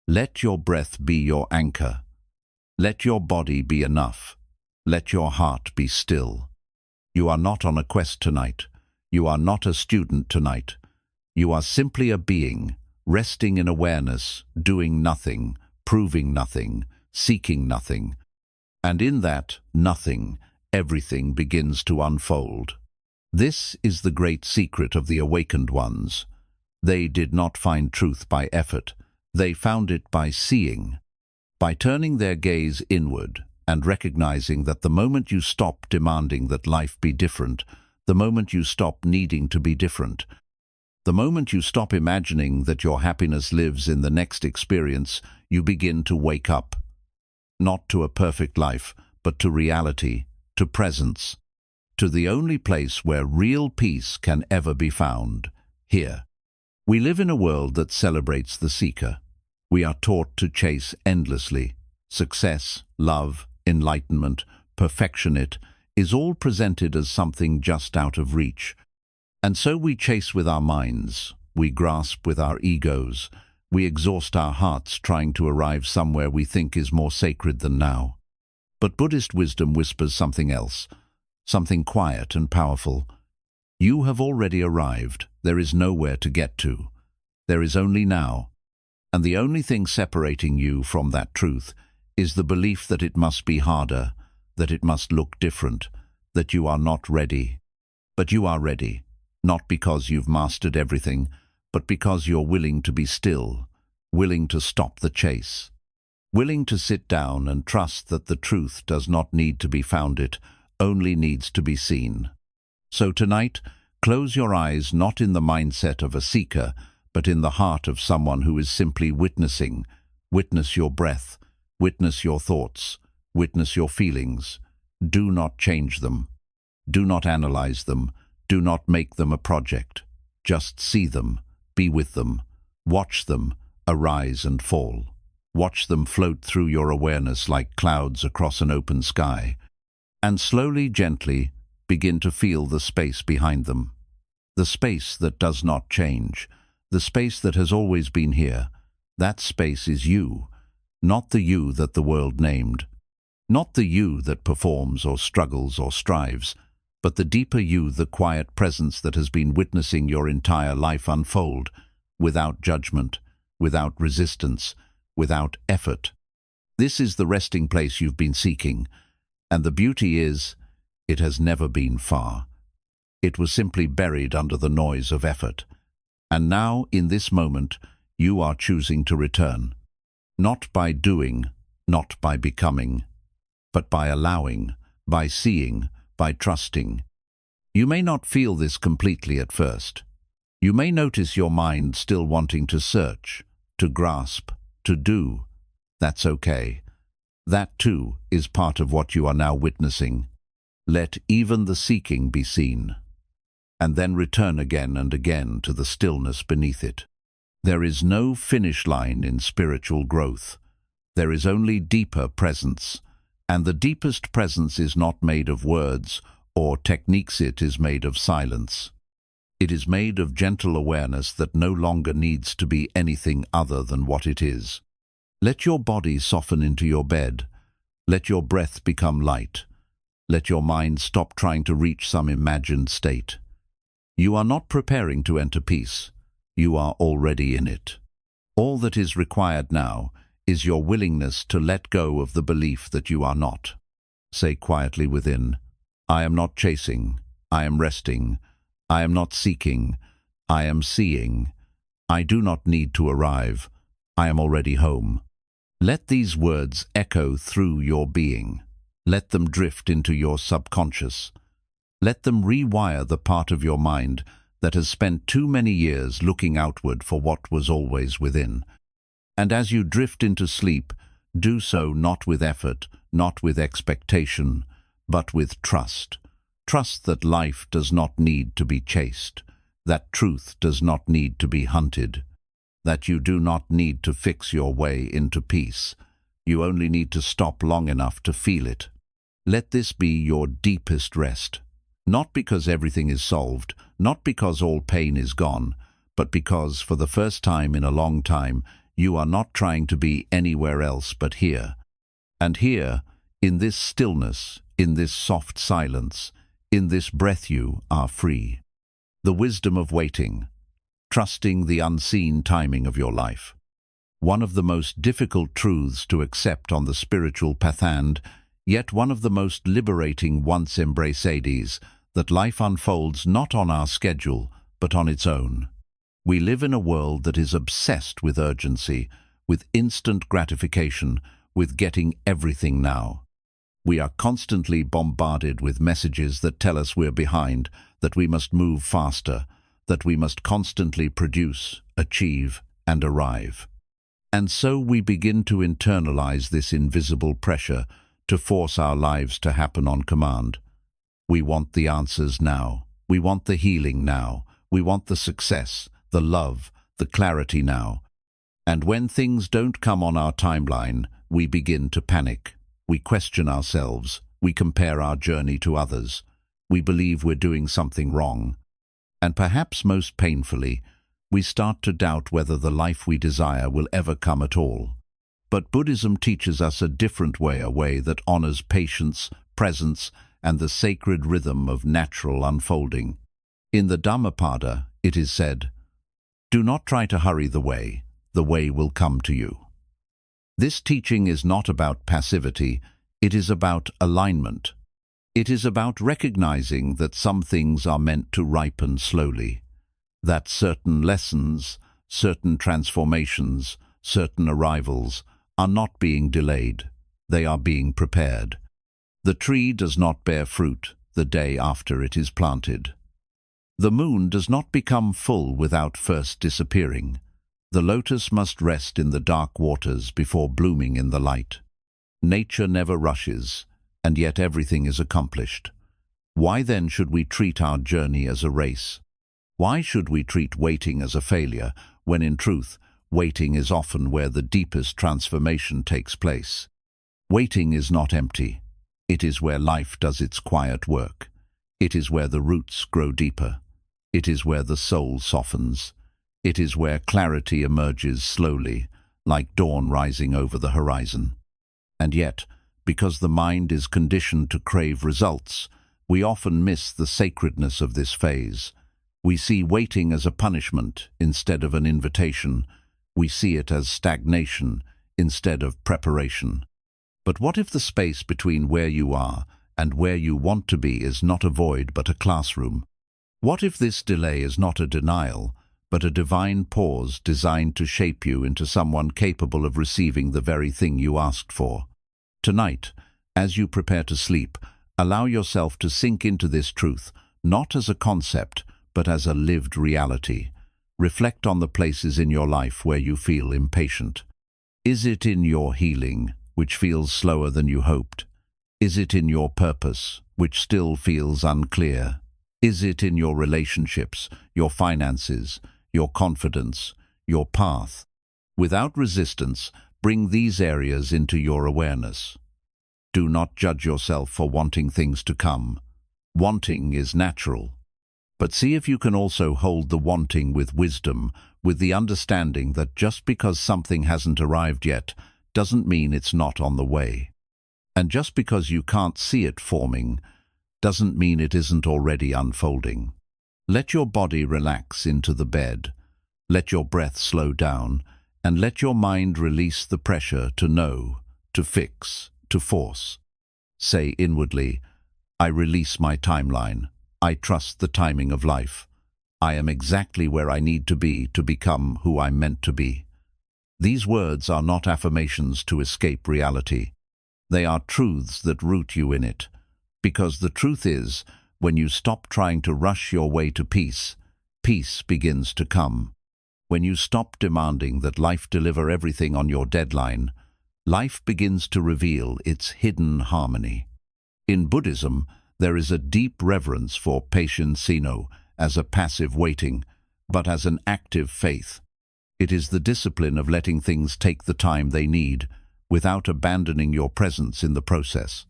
Let your breath be your anchor. Let your body be enough. Let your heart be still. You are not on a quest tonight. You are not a student tonight. You are simply a being, resting in awareness, doing nothing, proving nothing, seeking nothing. And in that nothing, everything begins to unfold. This is the great secret of the awakened ones. They did not find truth by effort. They found it by seeing. By turning their gaze inward and recognizing that the moment you stop demanding that life be different, the moment you stop needing to be different, the moment you stop imagining that your happiness lives in the next experience, you begin to wake up. Not to a perfect life, but to reality, to presence, to the only place where real peace can ever be found, here. We live in a world that celebrates the seeker. We are taught to chase endlessly. Success, love, enlightenment, perfection, it is all presented as something just out of reach. And so we chase with our minds, we grasp with our egos, we exhaust our hearts trying to arrive somewhere we think is more sacred than now. But Buddhist wisdom whispers something else, something quiet and powerful. You have already arrived. There is nowhere to get to. There is only now. And the only thing separating you from that truth is the belief that it must be harder, that it must look different, that you are not ready. But you are ready, not because you've mastered everything, but because you're willing to be still, willing to stop the chase, willing to sit down and trust that the truth does not need to be found, it only needs to be seen. So tonight, close your eyes not in the mindset of a seeker, but in the heart of someone who is simply witnessing. Witness your breath, witness your thoughts, witness your feelings. Do not change them. Do not analyze them. Do not make them a project. Just see them, be with them, watch them arise and fall. Watch them float through your awareness like clouds across an open sky, and slowly, gently, begin to feel the space behind them. The space that does not change, the space that has always been here, that space is you, not the you that the world named. Not the you that performs or struggles or strives, but the deeper you, the quiet presence that has been witnessing your entire life unfold, without judgment, without resistance, without effort. This is the resting place you've been seeking, and the beauty is, it has never been far. It was simply buried under the noise of effort. And now, in this moment, you are choosing to return. Not by doing, not by becoming, but by allowing, by seeing, by trusting. You may not feel this completely at first. You may notice your mind still wanting to search, to grasp, to do. That's okay. That too is part of what you are now witnessing. Let even the seeking be seen, and then return again and again to the stillness beneath it. There is no finish line in spiritual growth. There is only deeper presence, and the deepest presence is not made of words or techniques, it is made of silence. It is made of gentle awareness that no longer needs to be anything other than what it is. Let your body soften into your bed. Let your breath become light. Let your mind stop trying to reach some imagined state. You are not preparing to enter peace. You are already in it. All that is required now is your willingness to let go of the belief that you are not. Say quietly within, I am not chasing, I am resting, I am not seeking, I am seeing. I do not need to arrive, I am already home. Let these words echo through your being. Let them drift into your subconscious. Let them rewire the part of your mind that has spent too many years looking outward for what was always within. And as you drift into sleep, do so not with effort, not with expectation, but with trust. Trust that life does not need to be chased, that truth does not need to be hunted, that you do not need to fix your way into peace. You only need to stop long enough to feel it. Let this be your deepest rest, not because everything is solved, not because all pain is gone, but because for the first time in a long time, you are not trying to be anywhere else but here. And here, in this stillness, in this soft silence, in this breath, you are free. The wisdom of waiting, trusting the unseen timing of your life. One of the most difficult truths to accept on the spiritual path, and yet one of the most liberating once embraced, that life unfolds not on our schedule, but on its own. We live in a world that is obsessed with urgency, with instant gratification, with getting everything now. We are constantly bombarded with messages that tell us we're behind, that we must move faster, that we must constantly produce, achieve, and arrive. And so we begin to internalize this invisible pressure to force our lives to happen on command. We want the answers now. We want the healing now. We want the success, the love, the clarity now. And when things don't come on our timeline, we begin to panic. We question ourselves. We compare our journey to others. We believe we're doing something wrong. And perhaps most painfully, we start to doubt whether the life we desire will ever come at all. But Buddhism teaches us a different way, a way that honors patience, presence, and the sacred rhythm of natural unfolding. In the Dhammapada, it is said, "Do not try to hurry the way will come to you." This teaching is not about passivity, it is about alignment. It is about recognizing that some things are meant to ripen slowly, that certain lessons, certain transformations, certain arrivals are not being delayed, they are being prepared. The tree does not bear fruit the day after it is planted. The moon does not become full without first disappearing. The lotus must rest in the dark waters before blooming in the light. Nature never rushes, and yet everything is accomplished. Why then should we treat our journey as a race? Why should we treat waiting as a failure, when in truth, waiting is often where the deepest transformation takes place? Waiting is not empty. It is where life does its quiet work. It is where the roots grow deeper. It is where the soul softens. It is where clarity emerges slowly, like dawn rising over the horizon. And yet, because the mind is conditioned to crave results, we often miss the sacredness of this phase. We see waiting as a punishment instead of an invitation. We see it as stagnation instead of preparation. But what if the space between where you are and where you want to be is not a void but a classroom? What if this delay is not a denial, but a divine pause designed to shape you into someone capable of receiving the very thing you asked for? Tonight, as you prepare to sleep, allow yourself to sink into this truth, not as a concept, but as a lived reality. Reflect on the places in your life where you feel impatient. Is it in your healing, which feels slower than you hoped? Is it in your purpose, which still feels unclear? Is it in your relationships, your finances, your confidence, your path? Without resistance, bring these areas into your awareness. Do not judge yourself for wanting things to come. Wanting is natural. But see if you can also hold the wanting with wisdom, with the understanding that just because something hasn't arrived yet doesn't mean it's not on the way. And just because you can't see it forming doesn't mean it isn't already unfolding. Let your body relax into the bed. Let your breath slow down, and let your mind release the pressure to know, to fix, to force. Say inwardly, I release my timeline. I trust the timing of life. I am exactly where I need to be to become who I'm meant to be. These words are not affirmations to escape reality. They are truths that root you in it. Because the truth is, when you stop trying to rush your way to peace, peace begins to come. When you stop demanding that life deliver everything on your deadline, life begins to reveal its hidden harmony. In Buddhism, there is a deep reverence for patience as a passive waiting, but as an active faith. It is the discipline of letting things take the time they need, without abandoning your presence in the process.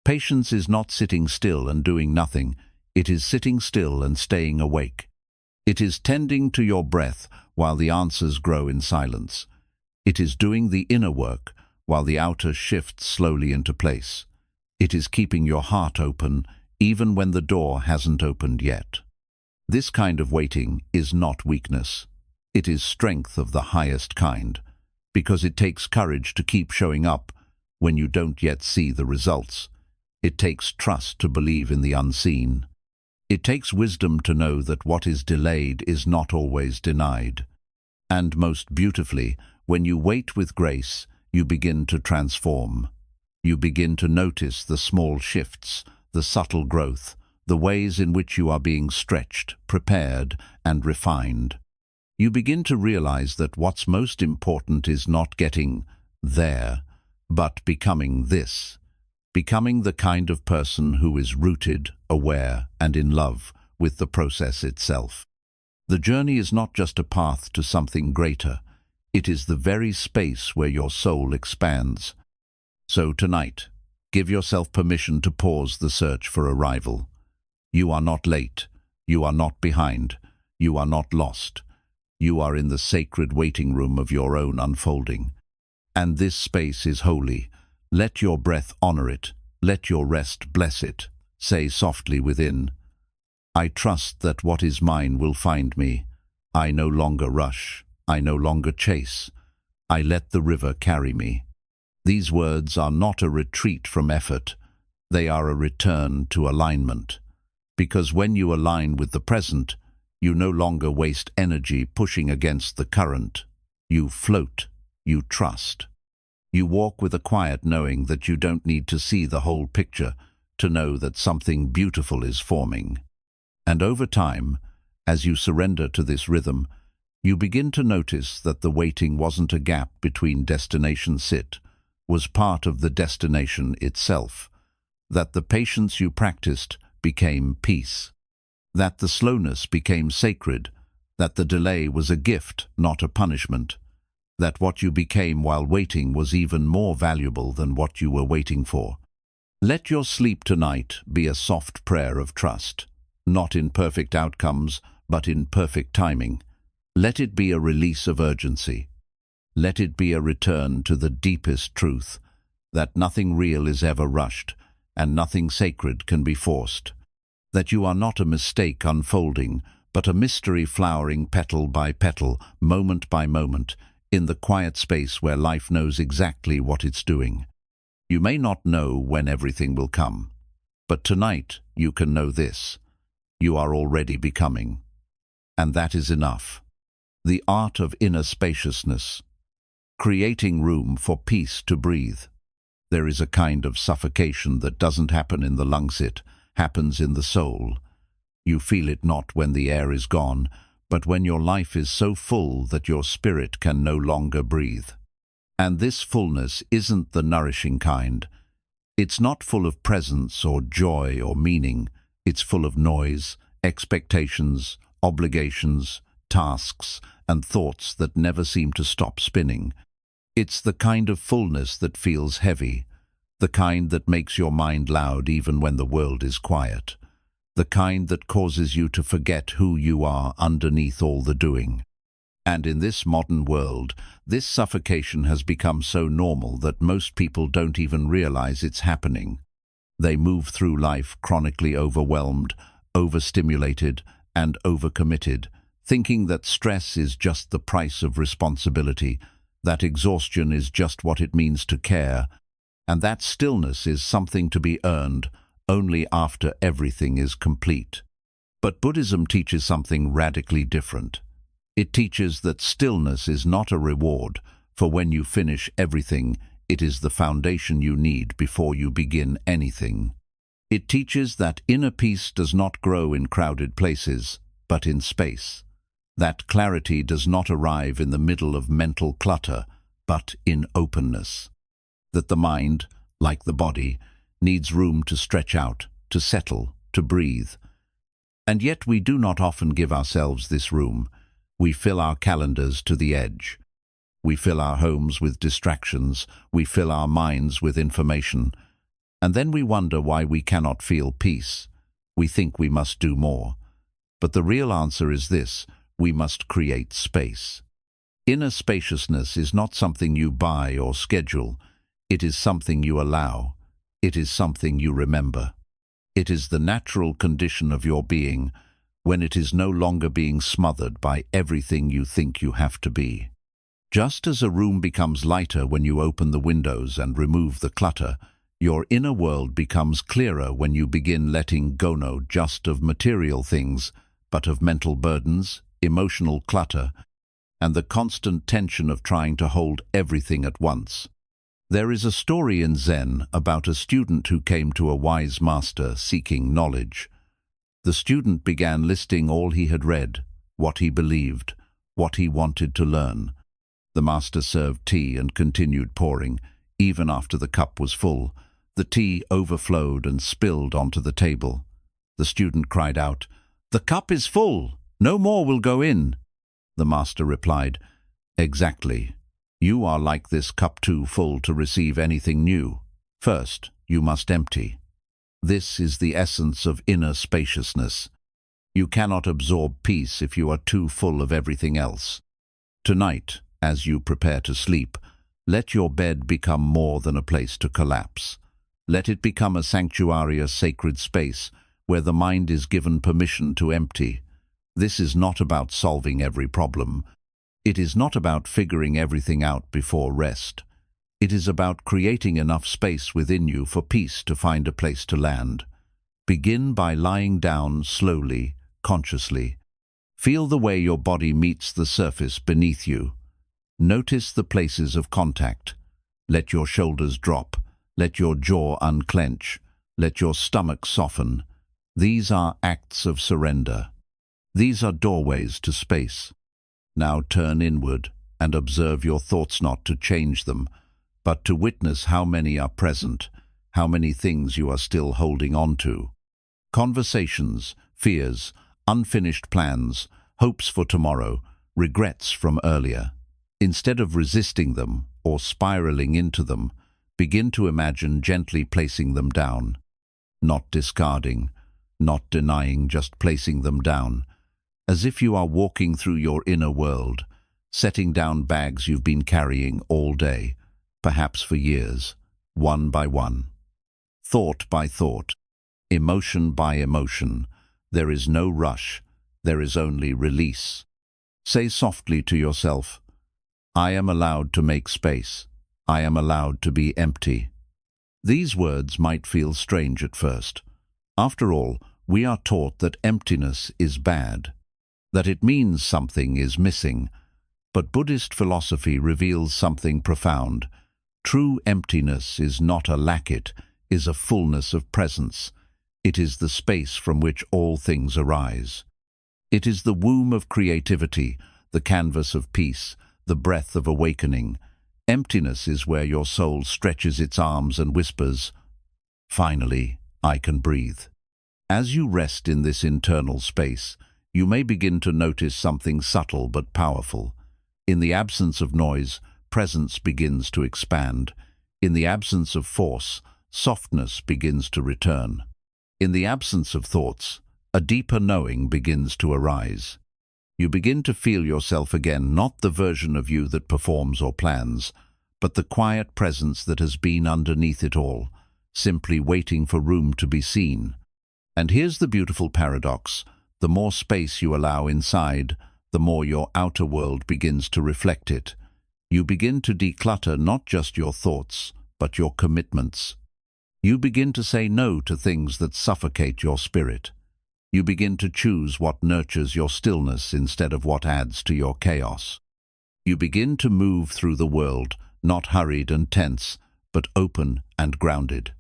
Patience is not sitting still and doing nothing. It is sitting still and staying awake. It is tending to your breath while the answers grow in silence. It is doing the inner work while the outer shifts slowly into place. It is keeping your heart open even when the door hasn't opened yet. This kind of waiting is not weakness. It is strength of the highest kind, because it takes courage to keep showing up when you don't yet see the results. It takes trust to believe in the unseen. It takes wisdom to know that what is delayed is not always denied. And most beautifully, when you wait with grace, you begin to transform. You begin to notice the small shifts, the subtle growth, the ways in which you are being stretched, prepared, and refined. You begin to realize that what's most important is not getting there, but becoming this. Becoming the kind of person who is rooted, aware, and in love with the process itself. The journey is not just a path to something greater. It is the very space where your soul expands. So tonight, give yourself permission to pause the search for arrival. You are not late. You are not behind. You are not lost. You are in the sacred waiting room of your own unfolding. And this space is holy. Let your breath honor it. Let your rest bless it. Say softly within, I trust that what is mine will find me. I no longer rush. I no longer chase. I let the river carry me. These words are not a retreat from effort. They are a return to alignment. Because when you align with the present, you no longer waste energy pushing against the current. You float. You trust. You walk with a quiet knowing that you don't need to see the whole picture to know that something beautiful is forming. And over time, as you surrender to this rhythm, you begin to notice that the waiting wasn't a gap between destination was part of the destination itself, that the patience you practiced became peace, that the slowness became sacred, that the delay was a gift, not a punishment, that what you became while waiting was even more valuable than what you were waiting for. Let your sleep tonight be a soft prayer of trust, not in perfect outcomes, but in perfect timing. Let it be a release of urgency. Let it be a return to the deepest truth, that nothing real is ever rushed, and nothing sacred can be forced. That you are not a mistake unfolding, but a mystery flowering petal by petal, moment by moment, in the quiet space where life knows exactly what it's doing. You may not know when everything will come, but tonight you can know this: you are already becoming. And that is enough. The art of inner spaciousness, creating room for peace to breathe. There is a kind of suffocation that doesn't happen in the lungs, it happens in the soul. You feel it not when the air is gone, but when your life is so full that your spirit can no longer breathe. And this fullness isn't the nourishing kind. It's not full of presence or joy or meaning. It's full of noise, expectations, obligations, tasks, and thoughts that never seem to stop spinning. It's the kind of fullness that feels heavy, the kind that makes your mind loud even when the world is quiet, the kind that causes you to forget who you are underneath all the doing. And in this modern world, this suffocation has become so normal that most people don't even realize it's happening. They move through life chronically overwhelmed, overstimulated, and overcommitted, thinking that stress is just the price of responsibility, that exhaustion is just what it means to care, and that stillness is something to be earned only after everything is complete. But Buddhism teaches something radically different. It teaches that stillness is not a reward, for when you finish everything, it is the foundation you need before you begin anything. It teaches that inner peace does not grow in crowded places, but in space. That clarity does not arrive in the middle of mental clutter, but in openness. That the mind, like the body, needs room to stretch out, to settle, to breathe. And yet we do not often give ourselves this room. We fill our calendars to the edge. We fill our homes with distractions. We fill our minds with information. And then we wonder why we cannot feel peace. We think we must do more. But the real answer is this: we must create space. Inner spaciousness is not something you buy or schedule. It is something you allow. It is something you remember. It is the natural condition of your being, when it is no longer being smothered by everything you think you have to be. Just as a room becomes lighter when you open the windows and remove the clutter, your inner world becomes clearer when you begin letting go not just of material things, but of mental burdens, emotional clutter, and the constant tension of trying to hold everything at once. There is a story in Zen about a student who came to a wise master seeking knowledge. The student began listing all he had read, what he believed, what he wanted to learn. The master served tea and continued pouring, even after the cup was full. The tea overflowed and spilled onto the table. The student cried out, "The cup is full! No more will go in." The master replied, "Exactly. You are like this cup too full to receive anything new. First, you must empty." This is the essence of inner spaciousness. You cannot absorb peace if you are too full of everything else. Tonight, as you prepare to sleep, let your bed become more than a place to collapse. Let it become a sanctuary, a sacred space, where the mind is given permission to empty. This is not about solving every problem. It is not about figuring everything out before rest. It is about creating enough space within you for peace to find a place to land. Begin by lying down slowly, consciously. Feel the way your body meets the surface beneath you. Notice the places of contact. Let your shoulders drop. Let your jaw unclench. Let your stomach soften. These are acts of surrender. These are doorways to space. Now turn inward and observe your thoughts, not to change them, but to witness how many are present, how many things you are still holding on to. Conversations, fears, unfinished plans, hopes for tomorrow, regrets from earlier. Instead of resisting them or spiraling into them, begin to imagine gently placing them down. Not discarding, not denying, just placing them down. as if you are walking through your inner world, setting down bags you've been carrying all day, perhaps for years, one by one. Thought by thought, emotion by emotion, there is no rush, there is only release. Say softly to yourself, I am allowed to make space. I am allowed to be empty. These words might feel strange at first. After all, we are taught that emptiness is bad, that it means something is missing. But Buddhist philosophy reveals something profound. True emptiness is not a lack, it is a fullness of presence. It is the space from which all things arise. It is the womb of creativity, the canvas of peace, the breath of awakening. Emptiness is where your soul stretches its arms and whispers, finally, I can breathe. As you rest in this internal space, you may begin to notice something subtle but powerful. In the absence of noise, presence begins to expand. In the absence of force, softness begins to return. In the absence of thoughts, a deeper knowing begins to arise. You begin to feel yourself again, not the version of you that performs or plans, but the quiet presence that has been underneath it all, simply waiting for room to be seen. And here's the beautiful paradox. The more space you allow inside, the more your outer world begins to reflect it. You begin to declutter not just your thoughts, but your commitments. You begin to say no to things that suffocate your spirit. You begin to choose what nurtures your stillness instead of what adds to your chaos. You begin to move through the world, not hurried and tense, but open and grounded.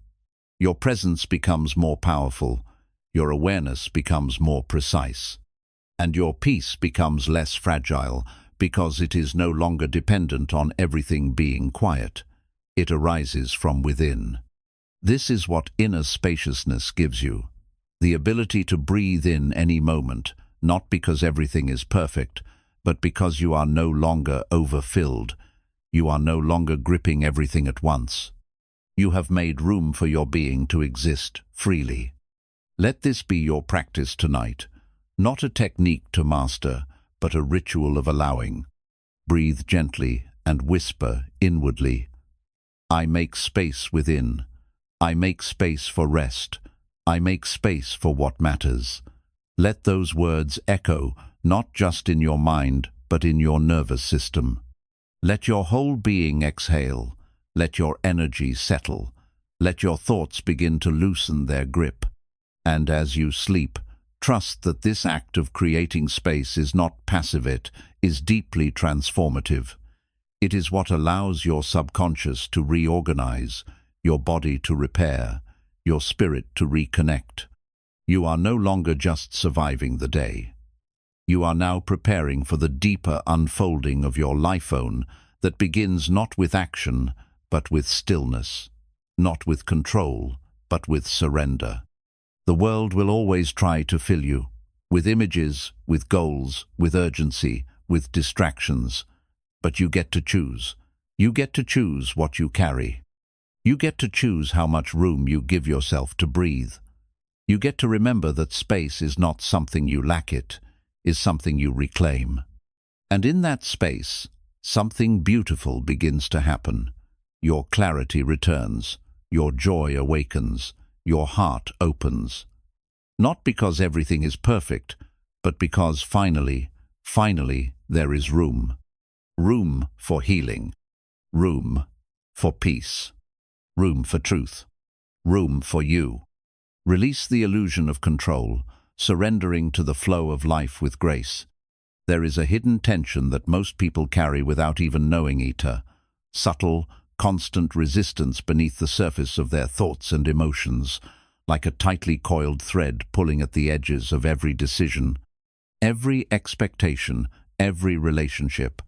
Your presence becomes more powerful, your awareness becomes more precise, and your peace becomes less fragile because it is no longer dependent on everything being quiet. It arises from within. This is what inner spaciousness gives you. The ability to breathe in any moment, not because everything is perfect, but because you are no longer overfilled. You are no longer gripping everything at once. You have made room for your being to exist freely. Let this be your practice tonight, not a technique to master, but a ritual of allowing. Breathe gently and whisper inwardly, I make space within. I make space for rest. I make space for what matters. Let those words echo, not just in your mind, but in your nervous system. Let your whole being exhale. Let your energy settle. Let your thoughts begin to loosen their grip. And as you sleep, trust that this act of creating space is not passive, it is deeply transformative. It is what allows your subconscious to reorganize, your body to repair, your spirit to reconnect. You are no longer just surviving the day. You are now preparing for the deeper unfolding of your life own that begins not with action, but with stillness, not with control, but with surrender. The world will always try to fill you, with images, with goals, with urgency, with distractions. But you get to choose. You get to choose what you carry. You get to choose how much room you give yourself to breathe. You get to remember that space is not something you lack, it is something you reclaim. And in that space, something beautiful begins to happen. Your clarity returns, your joy awakens, your heart opens. Not because everything is perfect, but because finally, there is room. Room for healing. Room for peace. Room for truth. Room for you. Release the illusion of control, surrendering to the flow of life with grace. There is a hidden tension that most people carry without even knowing it, subtle, constant resistance beneath the surface of their thoughts and emotions, like a tightly coiled thread pulling at the edges of every decision, every expectation, every relationship.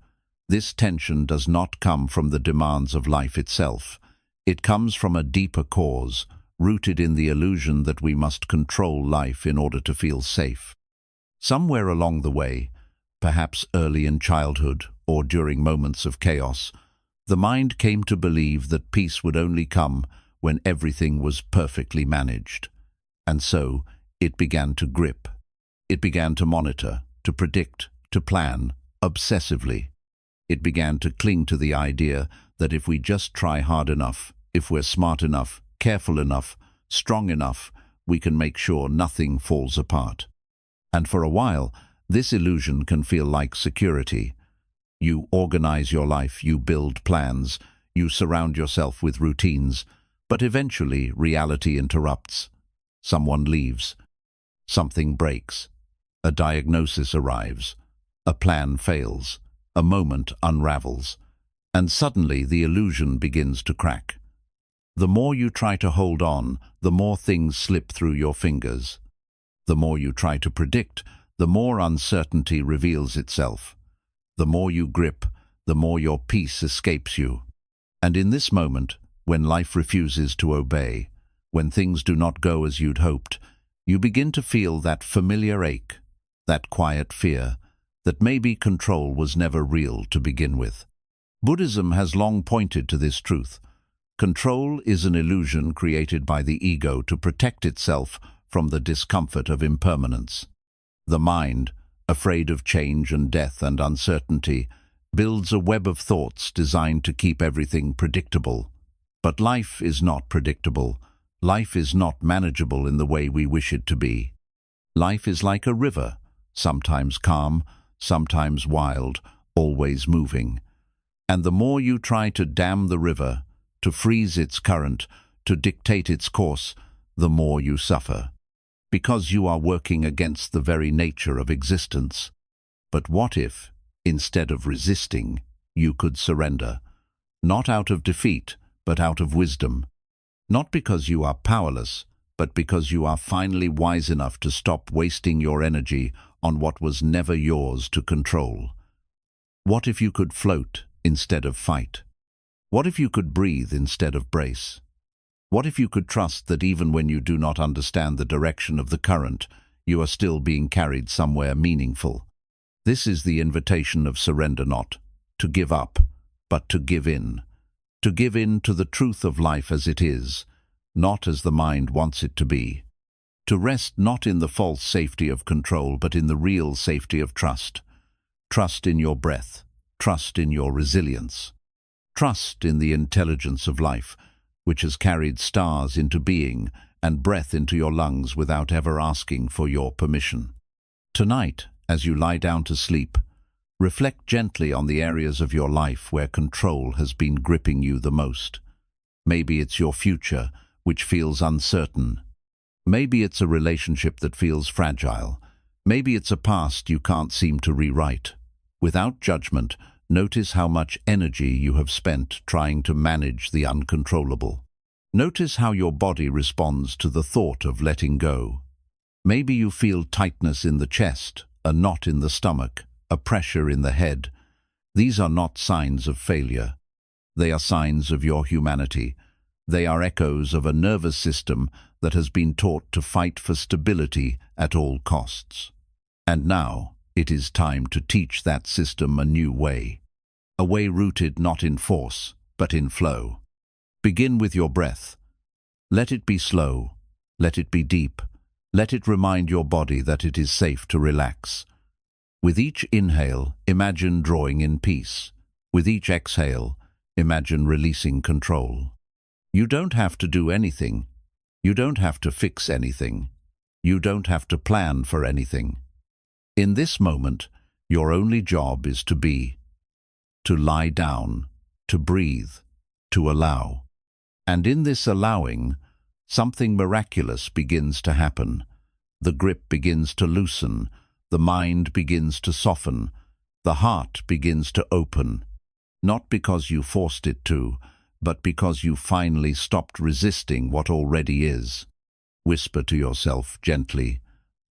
This tension does not come from the demands of life itself. It comes from a deeper cause, rooted in the illusion that we must control life in order to feel safe. Somewhere along the way, perhaps early in childhood or during moments of chaos, the mind came to believe that peace would only come when everything was perfectly managed. And so, it began to grip. It began to monitor, to predict, to plan, obsessively. It began to cling to the idea that if we just try hard enough, if we're smart enough, careful enough, strong enough, we can make sure nothing falls apart. And for a while, this illusion can feel like security. You organize your life, you build plans, you surround yourself with routines, but eventually reality interrupts. Someone leaves. Something breaks. A diagnosis arrives. A plan fails. A moment unravels. And suddenly the illusion begins to crack. The more you try to hold on, the more things slip through your fingers. The more you try to predict, the more uncertainty reveals itself. The more you grip, the more your peace escapes you. And in this moment, when life refuses to obey, when things do not go as you'd hoped, you begin to feel that familiar ache, that quiet fear, that maybe control was never real to begin with. Buddhism has long pointed to this truth. Control is an illusion created by the ego to protect itself from the discomfort of impermanence. The mind, afraid of change and death and uncertainty, builds a web of thoughts designed to keep everything predictable. But life is not predictable. Life is not manageable in the way we wish it to be. Life is like a river, sometimes calm, sometimes wild, always moving. And the more you try to dam the river, to freeze its current, to dictate its course, the more you suffer. Because you are working against the very nature of existence. But what if, instead of resisting, you could surrender? Not out of defeat, but out of wisdom. Not because you are powerless, but because you are finally wise enough to stop wasting your energy on what was never yours to control. What if you could float instead of fight? What if you could breathe instead of brace? What if you could trust that even when you do not understand the direction of the current, you are still being carried somewhere meaningful? This is the invitation of surrender, not to give up, but to give in. To give in to the truth of life as it is, not as the mind wants it to be. To rest not in the false safety of control, but in the real safety of trust. Trust in your breath. Trust in your resilience. Trust in the intelligence of life, which has carried stars into being and breath into your lungs without ever asking for your permission. Tonight, as you lie down to sleep, reflect gently on the areas of your life where control has been gripping you the most. Maybe it's your future, which feels uncertain. Maybe it's a relationship that feels fragile. Maybe it's a past you can't seem to rewrite. Without judgment, notice how much energy you have spent trying to manage the uncontrollable. Notice how your body responds to the thought of letting go. Maybe you feel tightness in the chest, a knot in the stomach, a pressure in the head. These are not signs of failure. They are signs of your humanity. They are echoes of a nervous system that has been taught to fight for stability at all costs. And now, it is time to teach that system a new way. A way rooted not in force, but in flow. Begin with your breath. Let it be slow. Let it be deep. Let it remind your body that it is safe to relax. With each inhale, imagine drawing in peace. With each exhale, imagine releasing control. You don't have to do anything. You don't have to fix anything. You don't have to plan for anything. In this moment, your only job is to be, to lie down, to breathe, to allow. And in this allowing, something miraculous begins to happen. The grip begins to loosen, the mind begins to soften, the heart begins to open, not because you forced it to, but because you finally stopped resisting what already is. Whisper to yourself gently,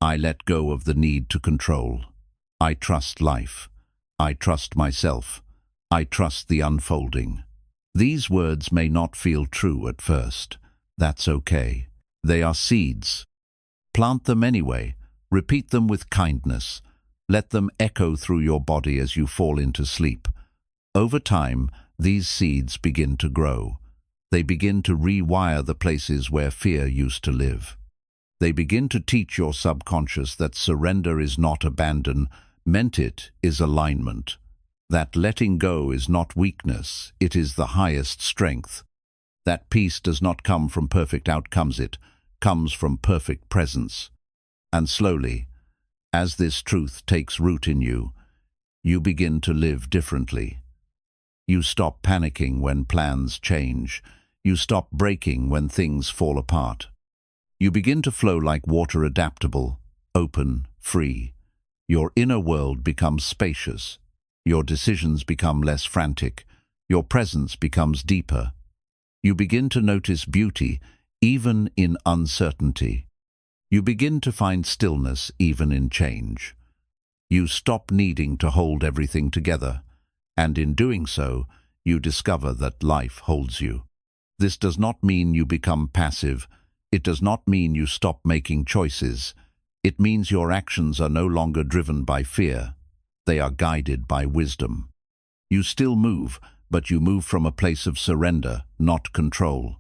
I let go of the need to control. I trust life. I trust myself. I trust the unfolding. These words may not feel true at first. That's okay. They are seeds. Plant them anyway. Repeat them with kindness. Let them echo through your body as you fall into sleep. Over time, these seeds begin to grow. They begin to rewire the places where fear used to live. They begin to teach your subconscious that surrender is not abandonment, it is alignment. That letting go is not weakness, it is the highest strength. That peace does not come from perfect outcomes, it comes from perfect presence. And slowly, as this truth takes root in you, you begin to live differently. You stop panicking when plans change. You stop breaking when things fall apart. You begin to flow like water, adaptable, open, free. Your inner world becomes spacious. Your decisions become less frantic. Your presence becomes deeper. You begin to notice beauty even in uncertainty. You begin to find stillness even in change. You stop needing to hold everything together, and in doing so, you discover that life holds you. This does not mean you become passive. It does not mean you stop making choices. It means your actions are no longer driven by fear. They are guided by wisdom. You still move, but you move from a place of surrender, not control.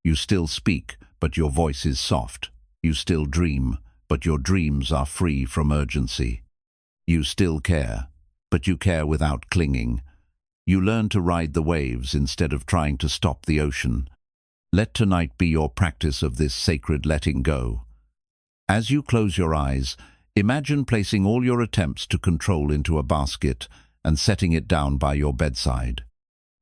You still speak, but your voice is soft. You still dream, but your dreams are free from urgency. You still care, but you care without clinging. You learn to ride the waves instead of trying to stop the ocean. Let tonight be your practice of this sacred letting go. As you close your eyes, imagine placing all your attempts to control into a basket and setting it down by your bedside.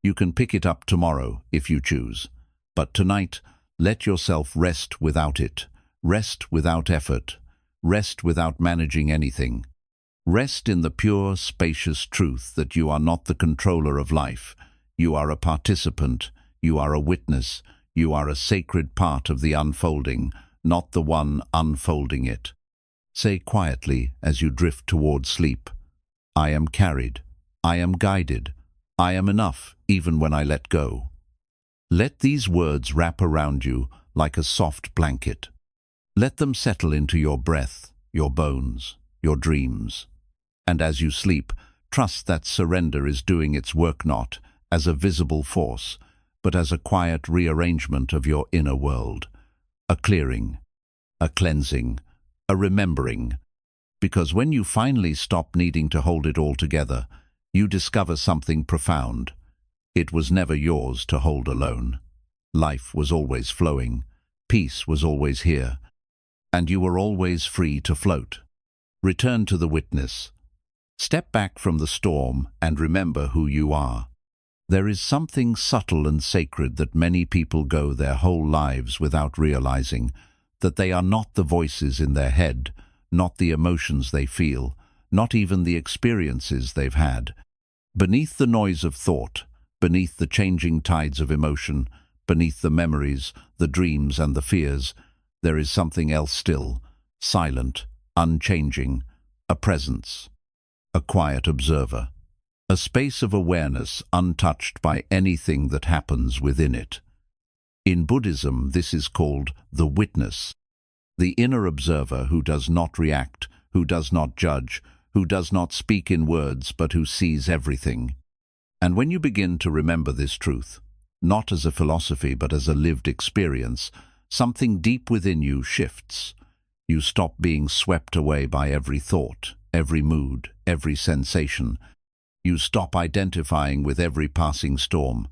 You can pick it up tomorrow if you choose, but tonight, let yourself rest without it. Rest without effort. Rest without managing anything. Rest in the pure, spacious truth that you are not the controller of life. You are a participant. You are a witness. You are a sacred part of the unfolding, not the one unfolding it. Say quietly as you drift toward sleep, I am carried. I am guided. I am enough even when I let go. Let these words wrap around you like a soft blanket. Let them settle into your breath, your bones, your dreams. And as you sleep, trust that surrender is doing its work not as a visible force, but as a quiet rearrangement of your inner world. A clearing, a cleansing, a remembering. Because when you finally stop needing to hold it all together, you discover something profound. It was never yours to hold alone. Life was always flowing. Peace was always here. And you were always free to float. Return to the witness. Step back from the storm and remember who you are. There is something subtle and sacred that many people go their whole lives without realizing, that they are not the voices in their head, not the emotions they feel, not even the experiences they've had. Beneath the noise of thought, beneath the changing tides of emotion, beneath the memories, the dreams and the fears, there is something else still, silent, unchanging, a presence, a quiet observer, a space of awareness untouched by anything that happens within it. In Buddhism, this is called the witness, the inner observer who does not react, who does not judge, who does not speak in words, but who sees everything. And when you begin to remember this truth, not as a philosophy but as a lived experience, something deep within you shifts. You stop being swept away by every thought, every mood, every sensation. You stop identifying with every passing storm,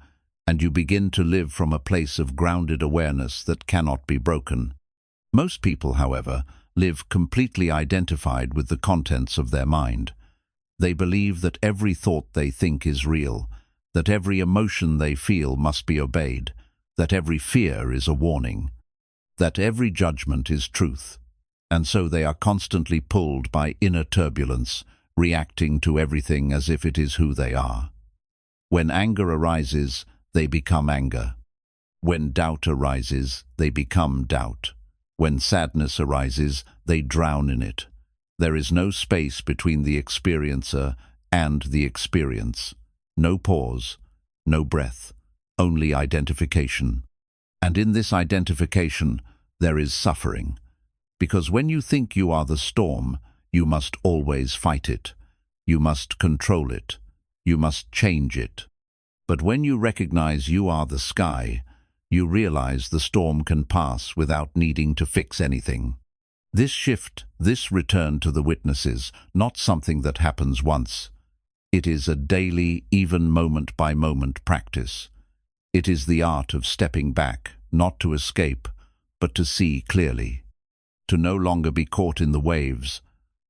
and you begin to live from a place of grounded awareness that cannot be broken. Most people, however, live completely identified with the contents of their mind. They believe that every thought they think is real, that every emotion they feel must be obeyed, that every fear is a warning, that every judgment is truth. And so they are constantly pulled by inner turbulence, reacting to everything as if it is who they are. When anger arises, they become anger. When doubt arises, they become doubt. When sadness arises, they drown in it. There is no space between the experiencer and the experience. No pause, no breath, only identification. And in this identification, there is suffering. Because when you think you are the storm, you must always fight it. You must control it. You must change it. But when you recognize you are the sky, you realize the storm can pass without needing to fix anything. This shift, this return to the witness is not something that happens once. It is a daily, even moment-by-moment practice. It is the art of stepping back, not to escape, but to see clearly. To no longer be caught in the waves,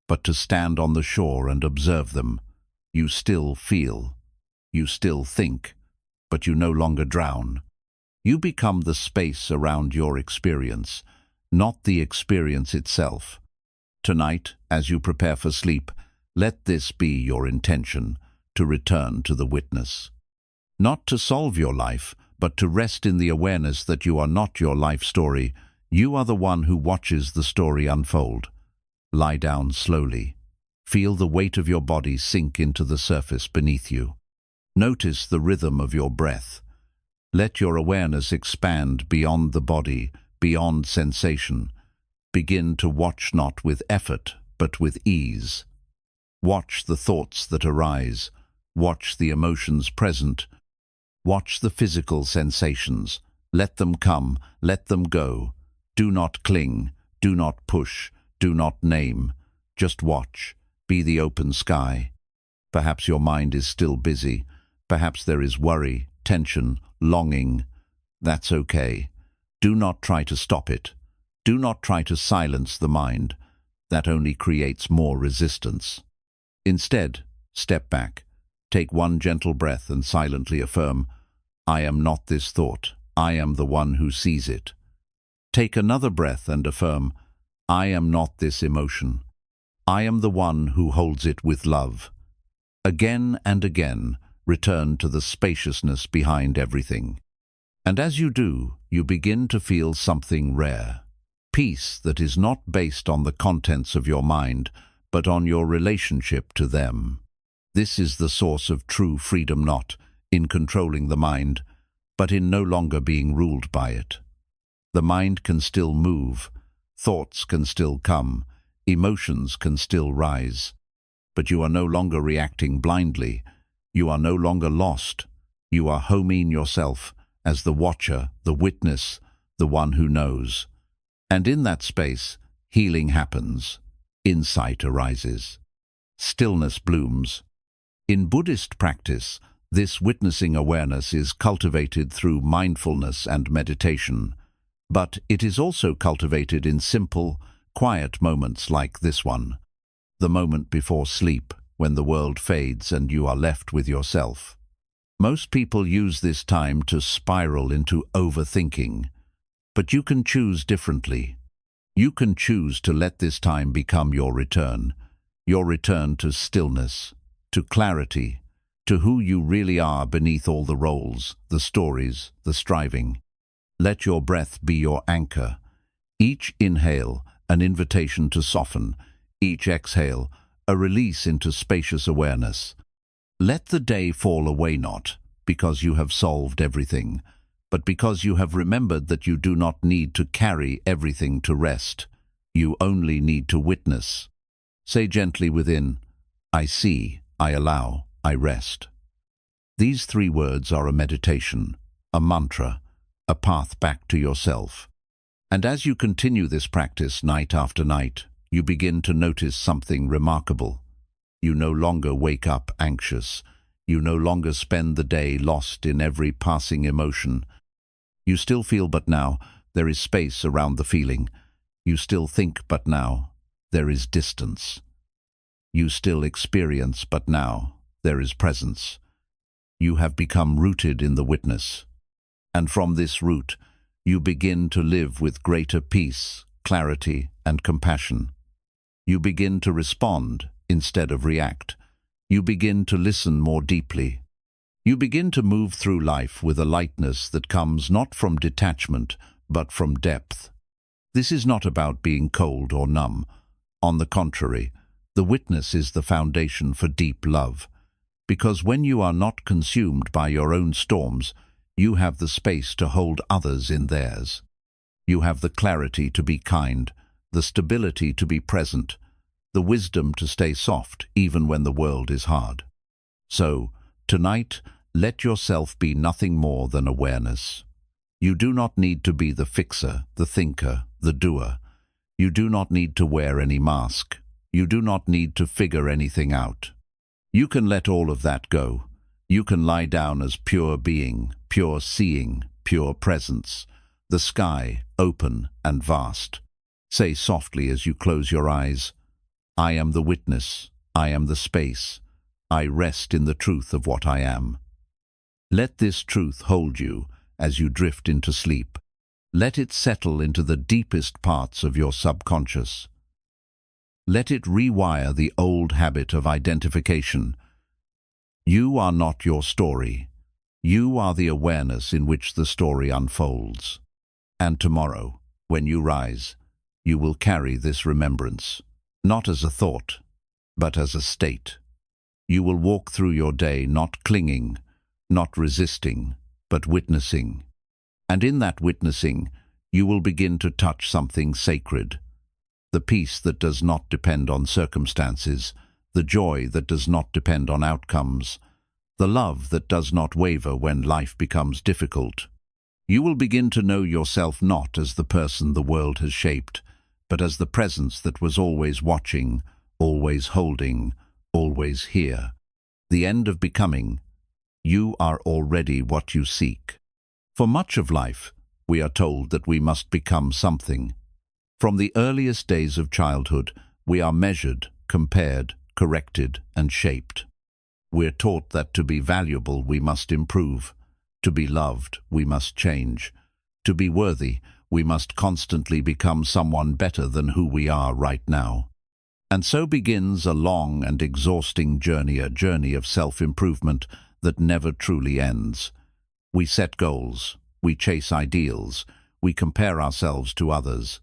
but to stand on the shore and observe them. You still feel. You still think, but you no longer drown. You become the space around your experience, not the experience itself. Tonight, as you prepare for sleep, let this be your intention, to return to the witness. Not to solve your life, but to rest in the awareness that you are not your life story. You are the one who watches the story unfold. Lie down slowly. Feel the weight of your body sink into the surface beneath you. Notice the rhythm of your breath. Let your awareness expand beyond the body, beyond sensation. Begin to watch not with effort, but with ease. Watch the thoughts that arise. Watch the emotions present. Watch the physical sensations. Let them come, let them go. Do not cling, do not push, do not name. Just watch. Be the open sky. Perhaps your mind is still busy. Perhaps there is worry, tension, longing. That's okay. Do not try to stop it. Do not try to silence the mind. That only creates more resistance. Instead, step back. Take one gentle breath and silently affirm, I am not this thought. I am the one who sees it. Take another breath and affirm, I am not this emotion. I am the one who holds it with love. Again and again, return to the spaciousness behind everything. And as you do, you begin to feel something rare. Peace that is not based on the contents of your mind, but on your relationship to them. This is the source of true freedom, not in controlling the mind, but in no longer being ruled by it. The mind can still move, thoughts can still come, emotions can still rise. But you are no longer reacting blindly. You are no longer lost. You are homing yourself as the watcher, the witness, the one who knows. And in that space, healing happens. Insight arises. Stillness blooms. In Buddhist practice, this witnessing awareness is cultivated through mindfulness and meditation. But it is also cultivated in simple, quiet moments like this one. The moment before sleep, when the world fades and you are left with yourself. Most people use this time to spiral into overthinking. But you can choose differently. You can choose to let this time become your return to stillness, to clarity, to who you really are beneath all the roles, the stories, the striving. Let your breath be your anchor. Each inhale, an invitation to soften. Each exhale, a release into spacious awareness. Let the day fall away not because you have solved everything, but because you have remembered that you do not need to carry everything to rest. You only need to witness. Say gently within, I see, I allow, I rest. These 3 words are a meditation, a mantra, a path back to yourself. And as you continue this practice night after night, you begin to notice something remarkable. You no longer wake up anxious. You no longer spend the day lost in every passing emotion. You still feel, but now there is space around the feeling. You still think, but now there is distance. You still experience, but now there is presence. You have become rooted in the witness. And from this root, you begin to live with greater peace, clarity, and compassion. You begin to respond instead of react. You begin to listen more deeply. You begin to move through life with a lightness that comes not from detachment, but from depth. This is not about being cold or numb. On the contrary, the witness is the foundation for deep love. Because when you are not consumed by your own storms, you have the space to hold others in theirs. You have the clarity to be kind, the stability to be present, the wisdom to stay soft even when the world is hard. So, tonight, let yourself be nothing more than awareness. You do not need to be the fixer, the thinker, the doer. You do not need to wear any mask. You do not need to figure anything out. You can let all of that go. You can lie down as pure being, pure seeing, pure presence, the sky, open and vast. Say softly as you close your eyes, I am the witness, I am the space, I rest in the truth of what I am. Let this truth hold you as you drift into sleep. Let it settle into the deepest parts of your subconscious. Let it rewire the old habit of identification. You are not your story. You are the awareness in which the story unfolds. And tomorrow, when you rise, you will carry this remembrance, not as a thought, but as a state. You will walk through your day not clinging, not resisting, but witnessing. And in that witnessing, you will begin to touch something sacred. The peace that does not depend on circumstances, the joy that does not depend on outcomes, the love that does not waver when life becomes difficult. You will begin to know yourself not as the person the world has shaped, but as the presence that was always watching, always holding, always here. The end of becoming. You are already what you seek. For much of life, we are told that we must become something. From the earliest days of childhood, we are measured, compared, corrected, and shaped. We're taught that to be valuable, we must improve. To be loved, we must change. To be worthy, we must constantly become someone better than who we are right now. And so begins a long and exhausting journey, a journey of self-improvement that never truly ends. We set goals, we chase ideals, we compare ourselves to others.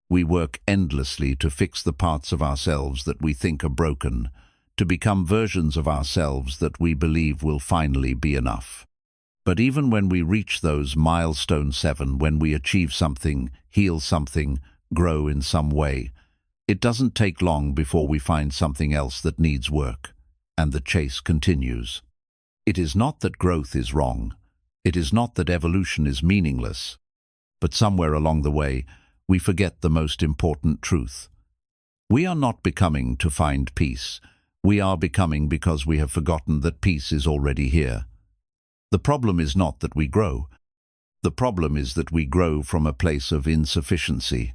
We work endlessly to fix the parts of ourselves that we think are broken, to become versions of ourselves that we believe will finally be enough. But even when we reach those milestone 7, when we achieve something, heal something, grow in some way, it doesn't take long before we find something else that needs work, and the chase continues. It is not that growth is wrong. It is not that evolution is meaningless. But somewhere along the way, we forget the most important truth. We are not becoming to find peace. We are becoming because we have forgotten that peace is already here. The problem is not that we grow. The problem is that we grow from a place of insufficiency.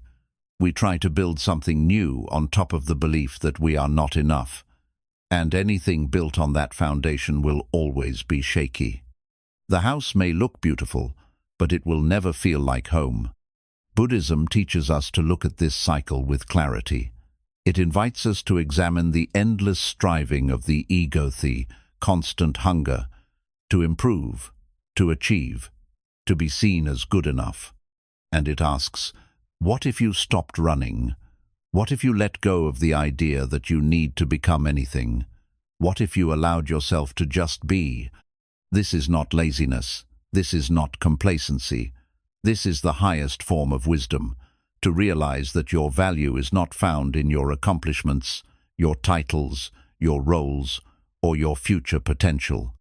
We try to build something new on top of the belief that we are not enough. And anything built on that foundation will always be shaky. The house may look beautiful, but it will never feel like home. Buddhism teaches us to look at this cycle with clarity. It invites us to examine the endless striving of the ego, the constant hunger, to improve, to achieve, to be seen as good enough. And it asks, what if you stopped running? What if you let go of the idea that you need to become anything? What if you allowed yourself to just be? This is not laziness. This is not complacency. This is the highest form of wisdom, to realize that your value is not found in your accomplishments, your titles, your roles, or your future potential.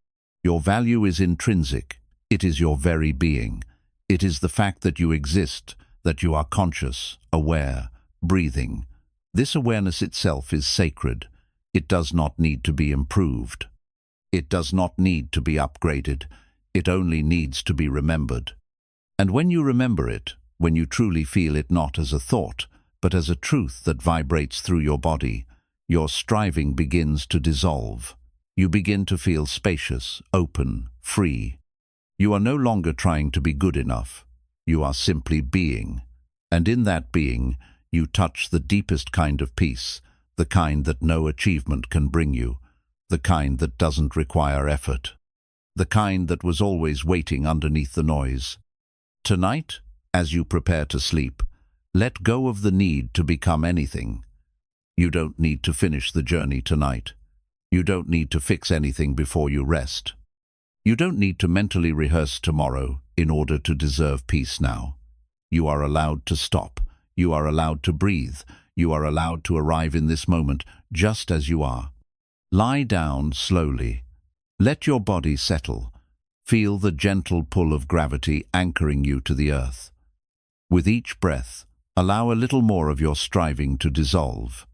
Your value is intrinsic. It is your very being. It is the fact that you exist, that you are conscious, aware, breathing. This awareness itself is sacred. It does not need to be improved. It does not need to be upgraded. It only needs to be remembered. And when you remember it, when you truly feel it not as a thought, but as a truth that vibrates through your body, your striving begins to dissolve. You begin to feel spacious, open, free. You are no longer trying to be good enough. You are simply being. And in that being, you touch the deepest kind of peace, the kind that no achievement can bring you, the kind that doesn't require effort, the kind that was always waiting underneath the noise. Tonight, as you prepare to sleep, let go of the need to become anything. You don't need to finish the journey tonight. You don't need to fix anything before you rest. You don't need to mentally rehearse tomorrow in order to deserve peace now. You are allowed to stop. You are allowed to breathe. You are allowed to arrive in this moment just as you are. Lie down slowly. Let your body settle. Feel the gentle pull of gravity anchoring you to the earth. With each breath, Allow a little more of your striving to dissolve.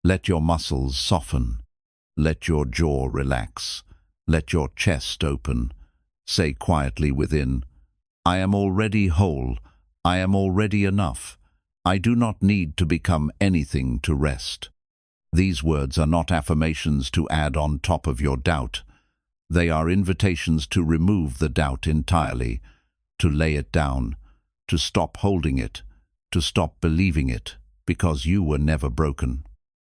Let your muscles soften. Let your jaw relax. Let your chest open. Say quietly within, I am already whole. I am already enough. I do not need to become anything to rest. These words are not affirmations to add on top of your doubt. They are invitations to remove the doubt entirely, to lay it down, to stop holding it, to stop believing it, because you were never broken.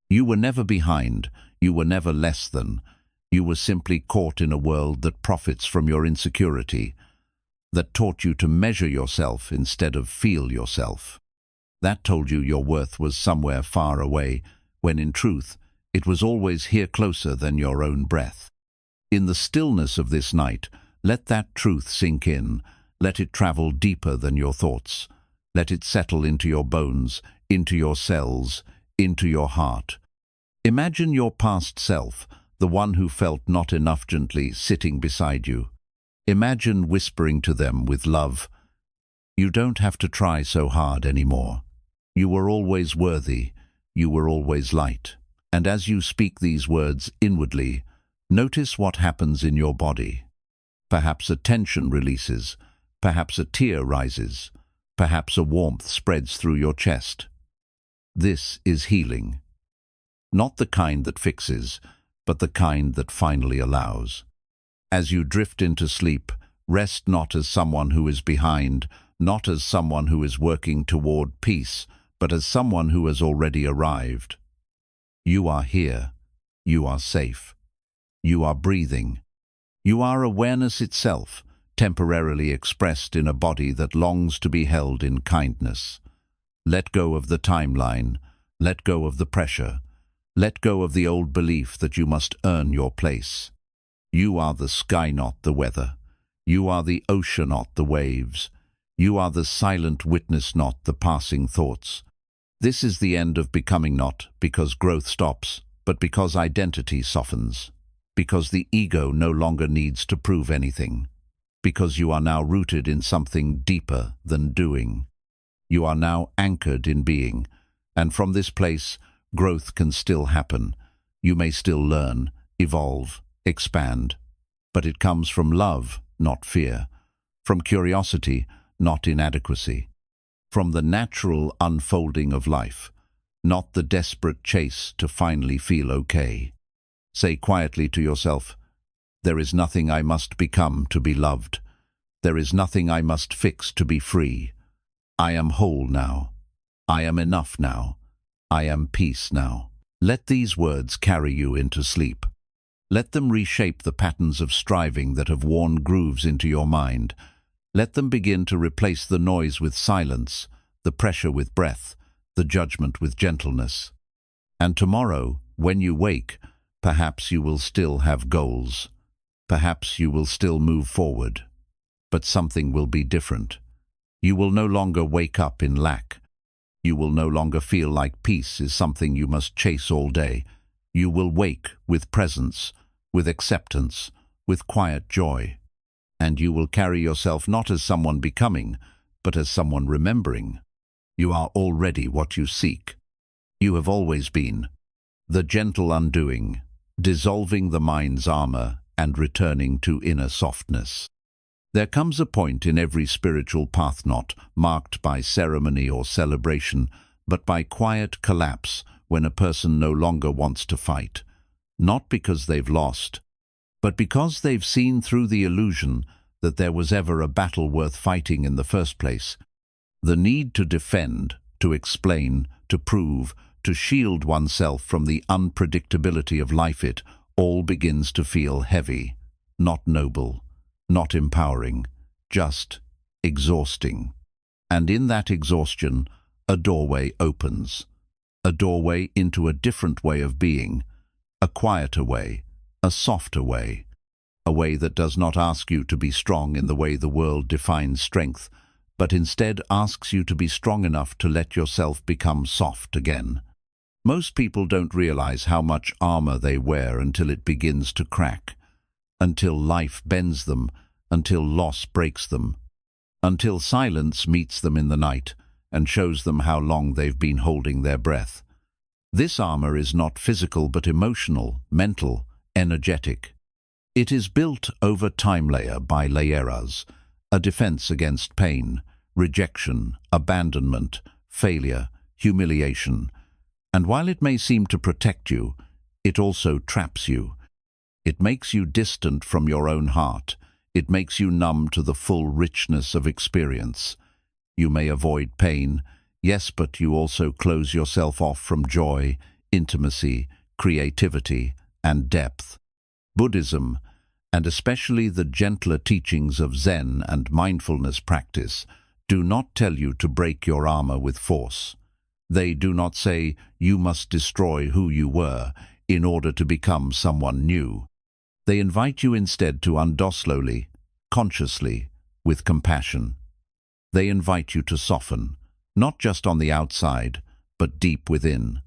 You were never behind. You were never less than. You were simply caught in a world that profits from your insecurity, that taught you to measure yourself instead of feel yourself. That told you your worth was somewhere far away, when in truth, it was always here closer than your own breath. In the stillness of this night, let that truth sink in. Let it travel deeper than your thoughts. Let it settle into your bones, into your cells, into your heart. Imagine your past self, the one who felt not enough, gently sitting beside you. Imagine whispering to them with love, you don't have to try so hard anymore. You were always worthy. You were always light. And as you speak these words inwardly, notice what happens in your body. Perhaps a tension releases. Perhaps a tear rises. Perhaps a warmth spreads through your chest. This is healing. Not the kind that fixes, but the kind that finally allows. As you drift into sleep, rest not as someone who is behind, not as someone who is working toward peace, but as someone who has already arrived. You are here. You are safe. You are breathing. You are awareness itself, temporarily expressed in a body that longs to be held in kindness. Let go of the timeline. Let go of the pressure. Let go of the old belief that you must earn your place. You are the sky, not the weather. You are the ocean, not the waves. You are the silent witness, not the passing thoughts. This is the end of becoming, not because growth stops, but because identity softens. Because the ego no longer needs to prove anything. Because you are now rooted in something deeper than doing. You are now anchored in being, and from this place, growth can still happen. You may still learn, evolve, expand. But it comes from love, not fear. From curiosity, not inadequacy. From the natural unfolding of life, not the desperate chase to finally feel okay. Say quietly to yourself, there is nothing I must become to be loved. There is nothing I must fix to be free. I am whole now. I am enough now. I am peace now. Let these words carry you into sleep. Let them reshape the patterns of striving that have worn grooves into your mind. Let them begin to replace the noise with silence, the pressure with breath, the judgment with gentleness. And tomorrow, when you wake, perhaps you will still have goals. Perhaps you will still move forward. But something will be different. You will no longer wake up in lack. You will no longer feel like peace is something you must chase all day. You will wake with presence, with acceptance, with quiet joy. And you will carry yourself not as someone becoming, but as someone remembering. You are already what you seek. You have always been. The gentle undoing, dissolving the mind's armor and returning to inner softness. There comes a point in every spiritual path not marked by ceremony or celebration, but by quiet collapse when a person no longer wants to fight. Not because they've lost, but because they've seen through the illusion that there was ever a battle worth fighting in the first place. The need to defend, to explain, to prove, to shield oneself from the unpredictability of life, it all begins to feel heavy, not noble, not empowering, just exhausting. And in that exhaustion, a doorway opens. A doorway into a different way of being, a quieter way, a softer way. A way that does not ask you to be strong in the way the world defines strength, but instead asks you to be strong enough to let yourself become soft again. Most people don't realize how much armor they wear until it begins to crack, until life bends them, until loss breaks them, until silence meets them in the night, and shows them how long they've been holding their breath. This armor is not physical but emotional, mental, energetic. It is built over time layer by layers, a defense against pain, rejection, abandonment, failure, humiliation. And while it may seem to protect you, it also traps you. It makes you distant from your own heart. It makes you numb to the full richness of experience. You may avoid pain, yes, but you also close yourself off from joy, intimacy, creativity, and depth. Buddhism, and especially the gentler teachings of Zen and mindfulness practice, do not tell you to break your armor with force. They do not say you must destroy who you were in order to become someone new. They invite you instead to undo slowly, consciously, with compassion. They invite you to soften, not just on the outside, but deep within.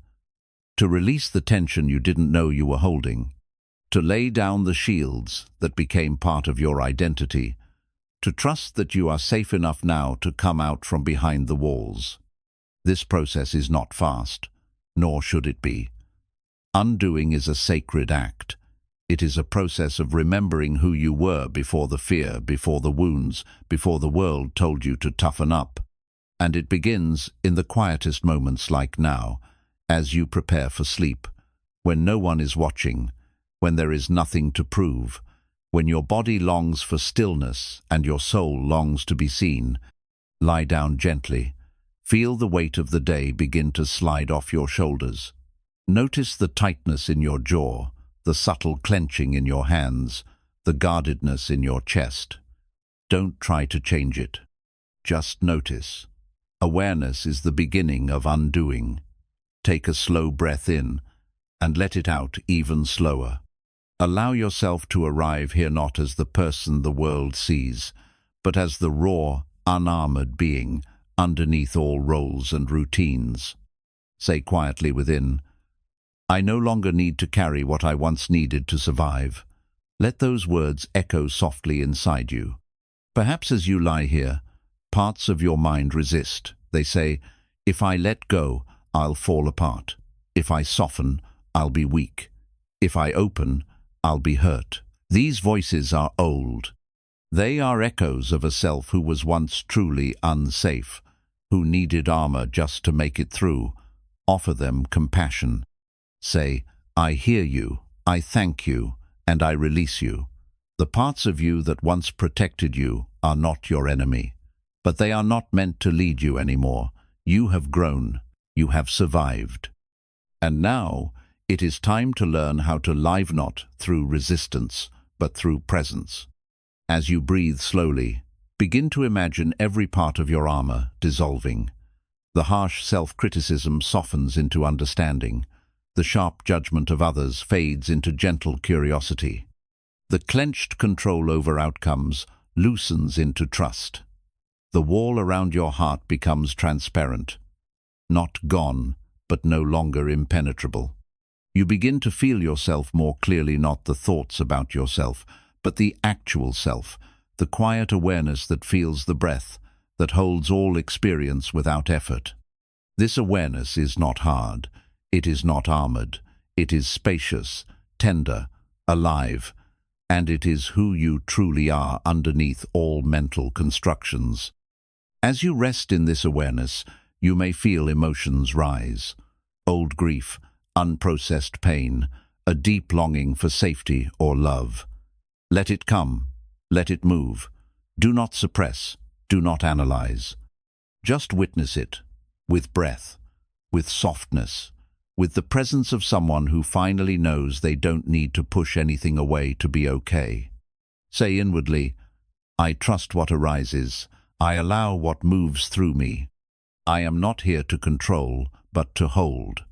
To release the tension you didn't know you were holding. To lay down the shields that became part of your identity. To trust that you are safe enough now to come out from behind the walls. This process is not fast, nor should it be. Undoing is a sacred act. It is a process of remembering who you were before the fear, before the wounds, before the world told you to toughen up. And it begins in the quietest moments like now, as you prepare for sleep, when no one is watching, when there is nothing to prove, when your body longs for stillness and your soul longs to be seen. Lie down gently. Feel the weight of the day begin to slide off your shoulders. Notice the tightness in your jaw, the subtle clenching in your hands, the guardedness in your chest. Don't try to change it. Just notice. Awareness is the beginning of undoing. Take a slow breath in and let it out even slower. Allow yourself to arrive here not as the person the world sees, but as the raw, unarmored being underneath all roles and routines. Say quietly within, I no longer need to carry what I once needed to survive. Let those words echo softly inside you. Perhaps as you lie here, parts of your mind resist. They say, if I let go, I'll fall apart. If I soften, I'll be weak. If I open, I'll be hurt. These voices are old. They are echoes of a self who was once truly unsafe, who needed armor just to make it through. Offer them compassion. Say, I hear you, I thank you, and I release you. The parts of you that once protected you are not your enemy, but they are not meant to lead you anymore. You have grown, you have survived. And now it is time to learn how to live not through resistance, but through presence. As you breathe slowly, begin to imagine every part of your armor dissolving. The harsh self-criticism softens into understanding. The sharp judgment of others fades into gentle curiosity. The clenched control over outcomes loosens into trust. The wall around your heart becomes transparent. Not gone, but no longer impenetrable. You begin to feel yourself more clearly, not the thoughts about yourself, but the actual self, the quiet awareness that feels the breath, that holds all experience without effort. This awareness is not hard. It is not armored. It is spacious, tender, alive, and it is who you truly are underneath all mental constructions. As you rest in this awareness, you may feel emotions rise. Old grief, unprocessed pain, a deep longing for safety or love. Let it come. Let it move. Do not suppress. Do not analyze. Just witness it, with breath, with softness, with the presence of someone who finally knows they don't need to push anything away to be okay. Say inwardly, I trust what arises. I allow what moves through me. I am not here to control, but to hold.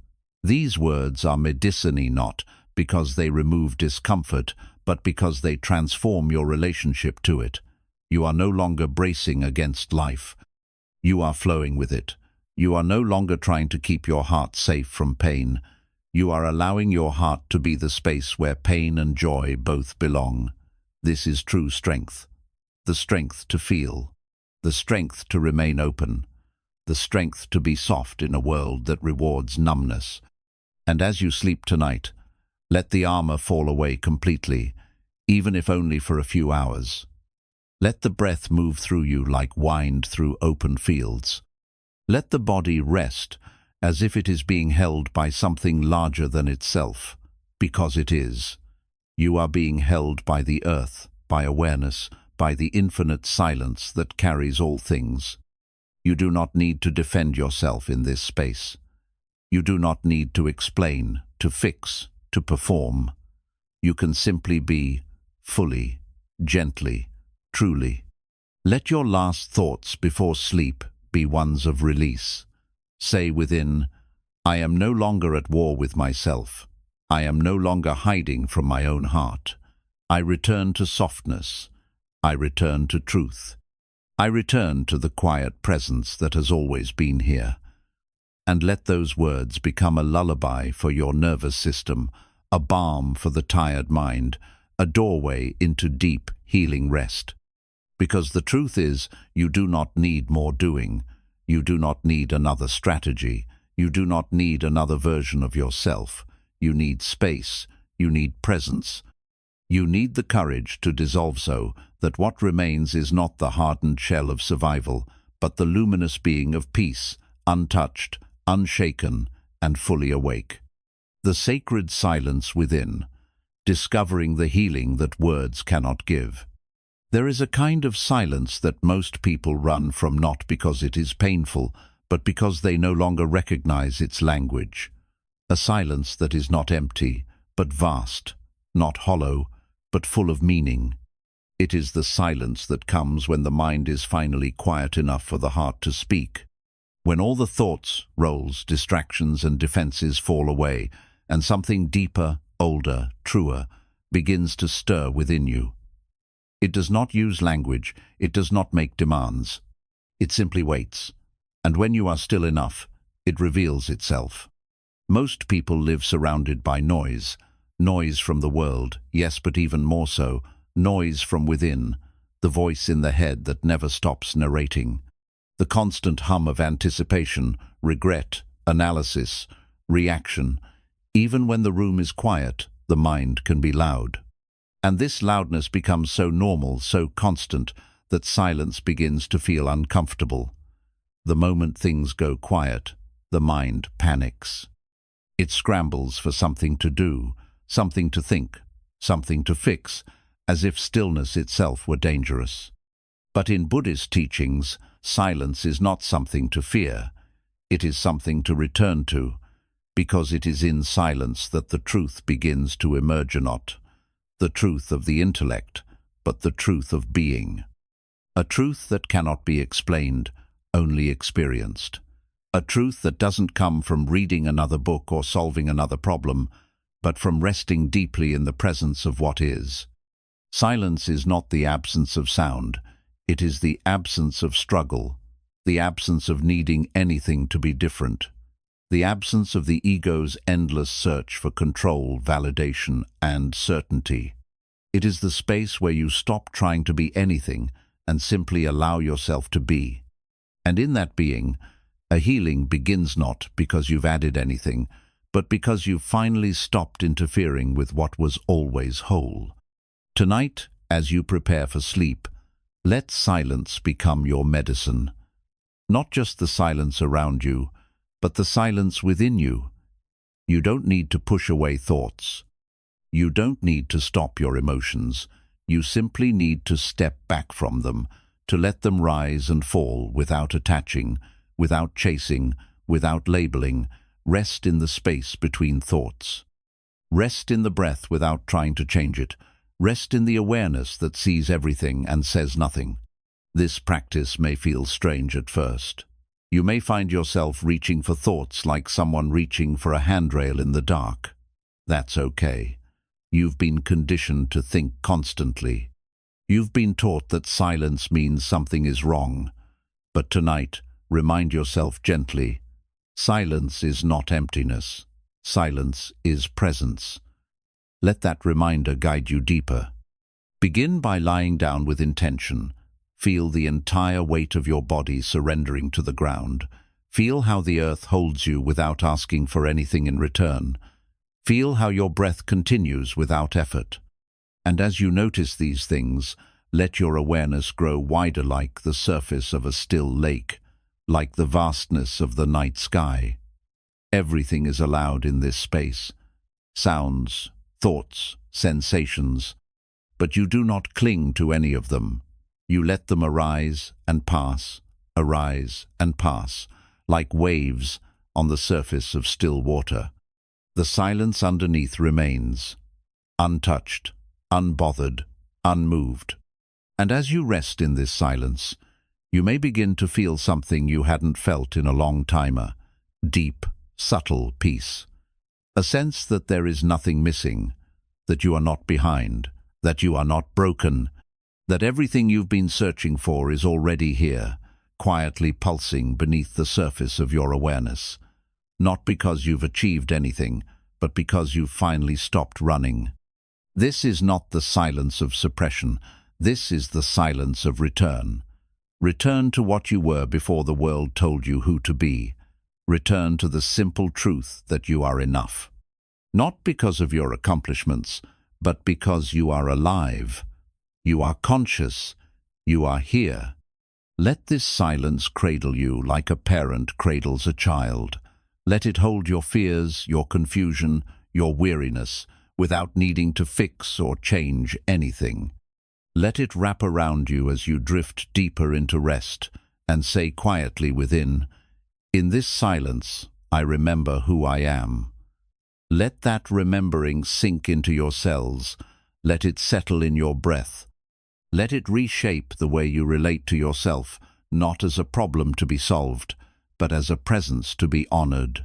These words are medicine not because they remove discomfort, but because they transform your relationship to it. You are no longer bracing against life. You are flowing with it. You are no longer trying to keep your heart safe from pain. You are allowing your heart to be the space where pain and joy both belong. This is true strength. The strength to feel. The strength to remain open. the strength to be soft in a world that rewards numbness. And as you sleep tonight, let the armor fall away completely, even if only for a few hours. Let the breath move through you like wind through open fields. Let the body rest as if it is being held by something larger than itself, because it is. You are being held by the earth, by awareness, by the infinite silence that carries all things. You do not need to defend yourself in this space. You do not need to explain, to fix, to perform. You can simply be, fully, gently, truly. Let your last thoughts before sleep be ones of release. Say within, I am no longer at war with myself. I am no longer hiding from my own heart. I return to softness. I return to truth. I return to the quiet presence that has always been here. And let those words become a lullaby for your nervous system, a balm for the tired mind, a doorway into deep, healing rest. Because the truth is, you do not need more doing. You do not need another strategy. You do not need another version of yourself. You need space. You need presence. You need the courage to dissolve so that what remains is not the hardened shell of survival, but the luminous being of peace, untouched, unshaken, and fully awake. The sacred silence within, discovering the healing that words cannot give. There is a kind of silence that most people run from, not because it is painful, but because they no longer recognize its language. A silence that is not empty, but vast, not hollow, but full of meaning. It is the silence that comes when the mind is finally quiet enough for the heart to speak. When all the thoughts, roles, distractions and defenses fall away, and something deeper, older, truer, begins to stir within you. It does not use language, it does not make demands. It simply waits. And when you are still enough, it reveals itself. Most people live surrounded by noise. Noise from the world, yes, but even more so, noise from within, the voice in the head that never stops narrating. The constant hum of anticipation, regret, analysis, reaction. Even when the room is quiet, the mind can be loud. And this loudness becomes so normal, so constant, that silence begins to feel uncomfortable. The moment things go quiet, the mind panics. It scrambles for something to do, something to think, something to fix, as if stillness itself were dangerous. But in Buddhist teachings, silence is not something to fear. It is something to return to, because it is in silence that the truth begins to emerge, not the truth of the intellect, but the truth of being. A truth that cannot be explained, only experienced. A truth that doesn't come from reading another book or solving another problem, but from resting deeply in the presence of what is. Silence is not the absence of sound, it is the absence of struggle, the absence of needing anything to be different, the absence of the ego's endless search for control, validation, and certainty. It is the space where you stop trying to be anything and simply allow yourself to be. And in that being, a healing begins not because you've added anything, but because you've finally stopped interfering with what was always whole. Tonight, as you prepare for sleep, let silence become your medicine. Not just the silence around you, but the silence within you. You don't need to push away thoughts. You don't need to stop your emotions. You simply need to step back from them, to let them rise and fall without attaching, without chasing, without labeling. Rest in the space between thoughts. Rest in the breath without trying to change it. Rest in the awareness that sees everything and says nothing. This practice may feel strange at first. You may find yourself reaching for thoughts like someone reaching for a handrail in the dark. That's okay. You've been conditioned to think constantly. You've been taught that silence means something is wrong. But tonight, remind yourself gently, silence is not emptiness. Silence is presence. Let that reminder guide you deeper. Begin by lying down with intention. Feel the entire weight of your body surrendering to the ground. Feel how the earth holds you without asking for anything in return. Feel how your breath continues without effort. And as you notice these things, let your awareness grow wider like the surface of a still lake, like the vastness of the night sky. Everything is allowed in this space. Sounds, thoughts, sensations. But you do not cling to any of them. You let them arise and pass, like waves on the surface of still water. The silence underneath remains, untouched, unbothered, unmoved. And as you rest in this silence, you may begin to feel something you hadn't felt in a long time, a deep, subtle peace. A sense that there is nothing missing, that you are not behind, that you are not broken, that everything you've been searching for is already here, quietly pulsing beneath the surface of your awareness. Not because you've achieved anything, but because you've finally stopped running. This is not the silence of suppression. This is the silence of return. Return to what you were before the world told you who to be. Return to the simple truth that you are enough. Not because of your accomplishments, but because you are alive. You are conscious. You are here. Let this silence cradle you like a parent cradles a child. Let it hold your fears, your confusion, your weariness, without needing to fix or change anything. Let it wrap around you as you drift deeper into rest and say quietly within, "In this silence, I remember who I am." Let that remembering sink into your cells. Let it settle in your breath. Let it reshape the way you relate to yourself, not as a problem to be solved, but as a presence to be honored.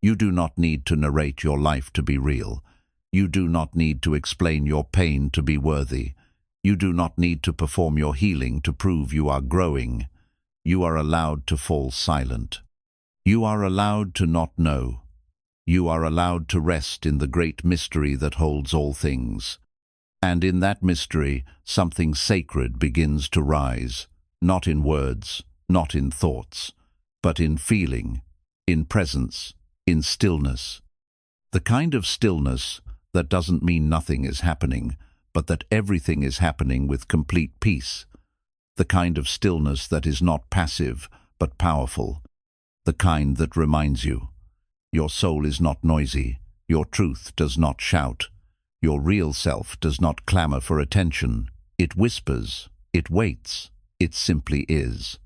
You do not need to narrate your life to be real. You do not need to explain your pain to be worthy. You do not need to perform your healing to prove you are growing. You are allowed to fall silent. You are allowed to not know. You are allowed to rest in the great mystery that holds all things. And in that mystery, something sacred begins to rise, not in words, not in thoughts, but in feeling, in presence, in stillness. The kind of stillness that doesn't mean nothing is happening, but that everything is happening with complete peace. The kind of stillness that is not passive, but powerful. The kind that reminds you, your soul is not noisy, your truth does not shout, your real self does not clamor for attention. It whispers, it waits, it simply is.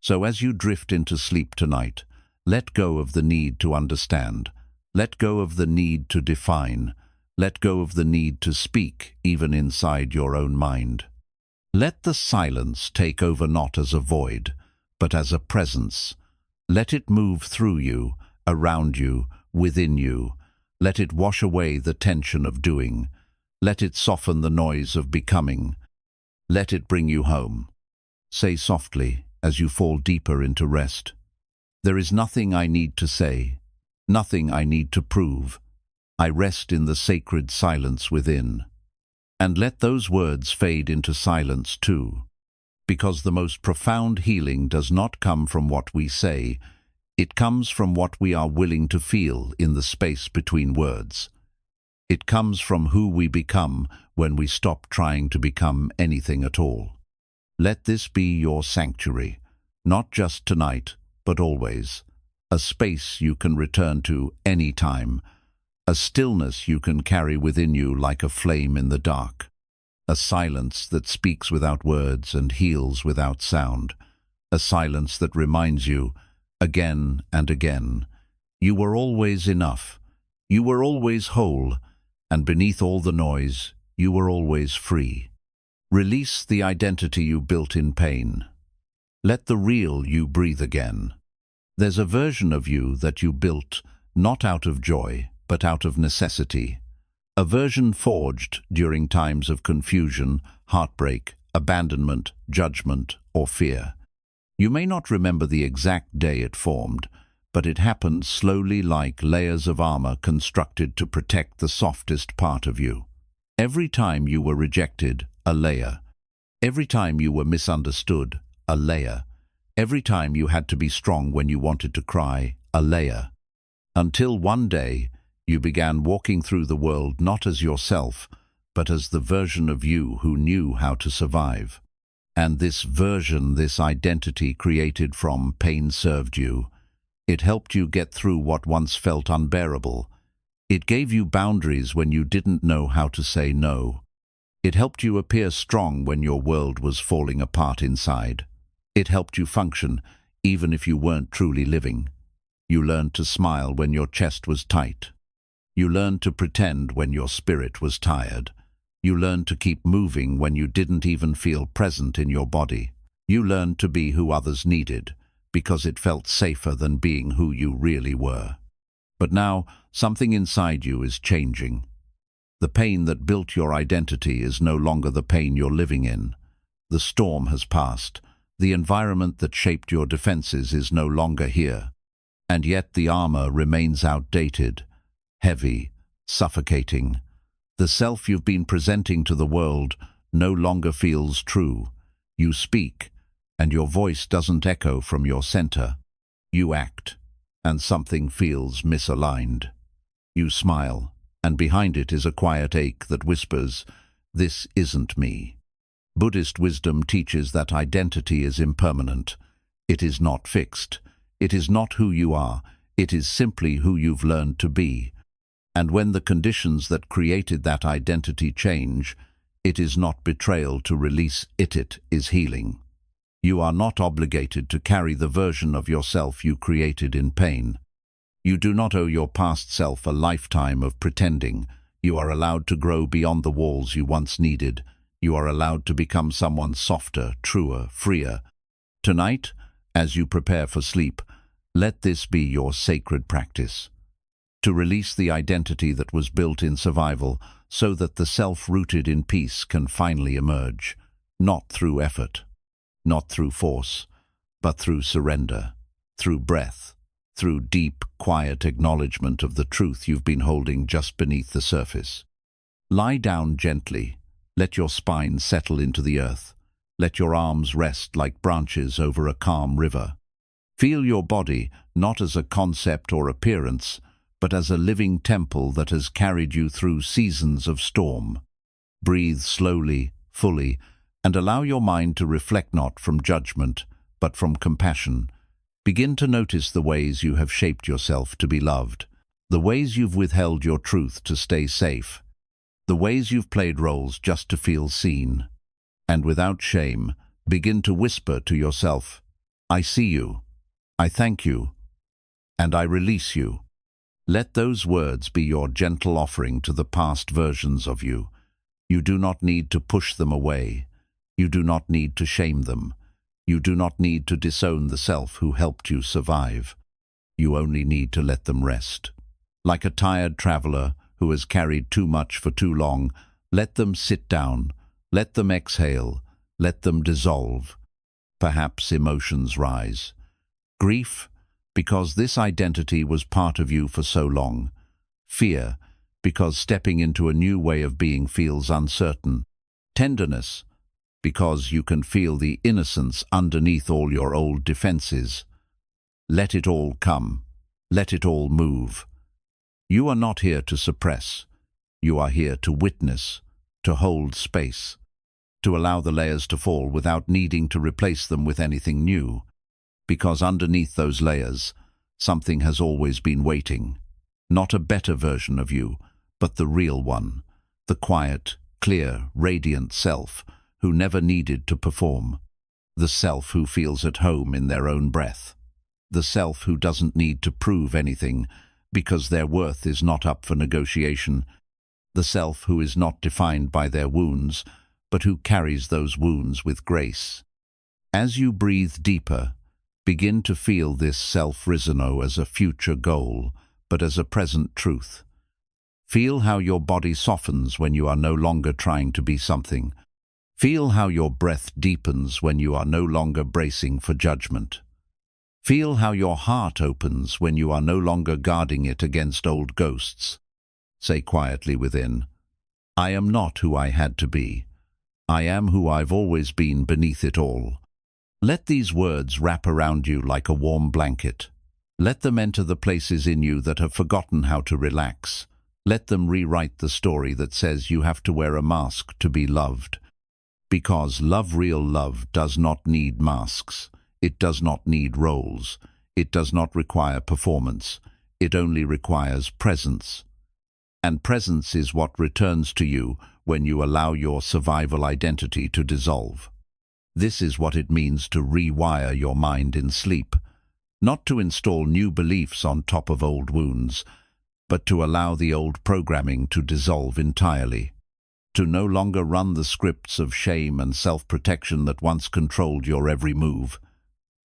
So as you drift into sleep tonight, let go of the need to understand. Let go of the need to define. Let go of the need to speak, even inside your own mind. Let the silence take over not as a void, but as a presence. Let it move through you, around you, within you. Let it wash away the tension of doing. Let it soften the noise of becoming. Let it bring you home. Say softly, as you fall deeper into rest, "There is nothing I need to say, nothing I need to prove. I rest in the sacred silence within." And let those words fade into silence too, because the most profound healing does not come from what we say, it comes from what we are willing to feel in the space between words. It comes from who we become when we stop trying to become anything at all. Let this be your sanctuary, not just tonight, but always. A space you can return to any time. A stillness you can carry within you like a flame in the dark. A silence that speaks without words and heals without sound. A silence that reminds you, again and again, you were always enough. You were always whole, and beneath all the noise, you were always free. Release the identity you built in pain. Let the real you breathe again. There's a version of you that you built not out of joy, but out of necessity. A version forged during times of confusion, heartbreak, abandonment, judgment, or fear. You may not remember the exact day it formed, but it happened slowly like layers of armor constructed to protect the softest part of you. Every time you were rejected, a layer. Every time you were misunderstood, a layer. Every time you had to be strong when you wanted to cry, a layer. Until one day, you began walking through the world not as yourself, but as the version of you who knew how to survive. And this version, this identity created from pain served you. It helped you get through what once felt unbearable. It gave you boundaries when you didn't know how to say no. It helped you appear strong when your world was falling apart inside. It helped you function, even if you weren't truly living. You learned to smile when your chest was tight. You learned to pretend when your spirit was tired. You learned to keep moving when you didn't even feel present in your body. You learned to be who others needed, because it felt safer than being who you really were. But now, something inside you is changing. The pain that built your identity is no longer the pain you're living in. The storm has passed. The environment that shaped your defenses is no longer here. And yet the armor remains outdated, heavy, suffocating. The self you've been presenting to the world no longer feels true. You speak, and your voice doesn't echo from your center. You act, and something feels misaligned. You smile, and behind it is a quiet ache that whispers, "This isn't me." Buddhist wisdom teaches that identity is impermanent. It is not fixed. It is not who you are. It is simply who you've learned to be. And when the conditions that created that identity change, it is not betrayal to release it, it is healing. You are not obligated to carry the version of yourself you created in pain. You do not owe your past self a lifetime of pretending. You are allowed to grow beyond the walls you once needed. You are allowed to become someone softer, truer, freer. Tonight, as you prepare for sleep, let this be your sacred practice. To release the identity that was built in survival so that the self rooted in peace can finally emerge, not through effort, not through force, but through surrender, through breath, through deep, quiet acknowledgement of the truth you've been holding just beneath the surface. Lie down gently. Let your spine settle into the earth. Let your arms rest like branches over a calm river. Feel your body not as a concept or appearance, but as a living temple that has carried you through seasons of storm. Breathe slowly, fully, and allow your mind to reflect not from judgment, but from compassion. Begin to notice the ways you have shaped yourself to be loved, the ways you've withheld your truth to stay safe, the ways you've played roles just to feel seen. And without shame, begin to whisper to yourself, "I see you, I thank you, and I release you." Let those words be your gentle offering to the past versions of you. You do not need to push them away. You do not need to shame them. You do not need to disown the self who helped you survive. You only need to let them rest. Like a tired traveler who has carried too much for too long, let them sit down, let them exhale, let them dissolve. Perhaps emotions rise. Grief, because this identity was part of you for so long. Fear, because stepping into a new way of being feels uncertain. Tenderness, because you can feel the innocence underneath all your old defenses. Let it all come. Let it all move. You are not here to suppress. You are here to witness, to hold space, to allow the layers to fall without needing to replace them with anything new. Because underneath those layers, something has always been waiting. Not a better version of you, but the real one. The quiet, clear, radiant self who never needed to perform. The self who feels at home in their own breath. The self who doesn't need to prove anything because their worth is not up for negotiation. The self who is not defined by their wounds, but who carries those wounds with grace. As you breathe deeper, begin to feel this self-risen as a future goal, but as a present truth. Feel how your body softens when you are no longer trying to be something. Feel how your breath deepens when you are no longer bracing for judgment. Feel how your heart opens when you are no longer guarding it against old ghosts. Say quietly within, "I am not who I had to be. I am who I've always been beneath it all. Let these words wrap around you like a warm blanket. Let them enter the places in you that have forgotten how to relax. Let them rewrite the story that says you have to wear a mask to be loved. Because real love does not need masks. It does not need roles. It does not require performance. It only requires presence. And presence is what returns to you when you allow your survival identity to dissolve. This is what it means to rewire your mind in sleep. Not to install new beliefs on top of old wounds, but to allow the old programming to dissolve entirely. To no longer run the scripts of shame and self-protection that once controlled your every move.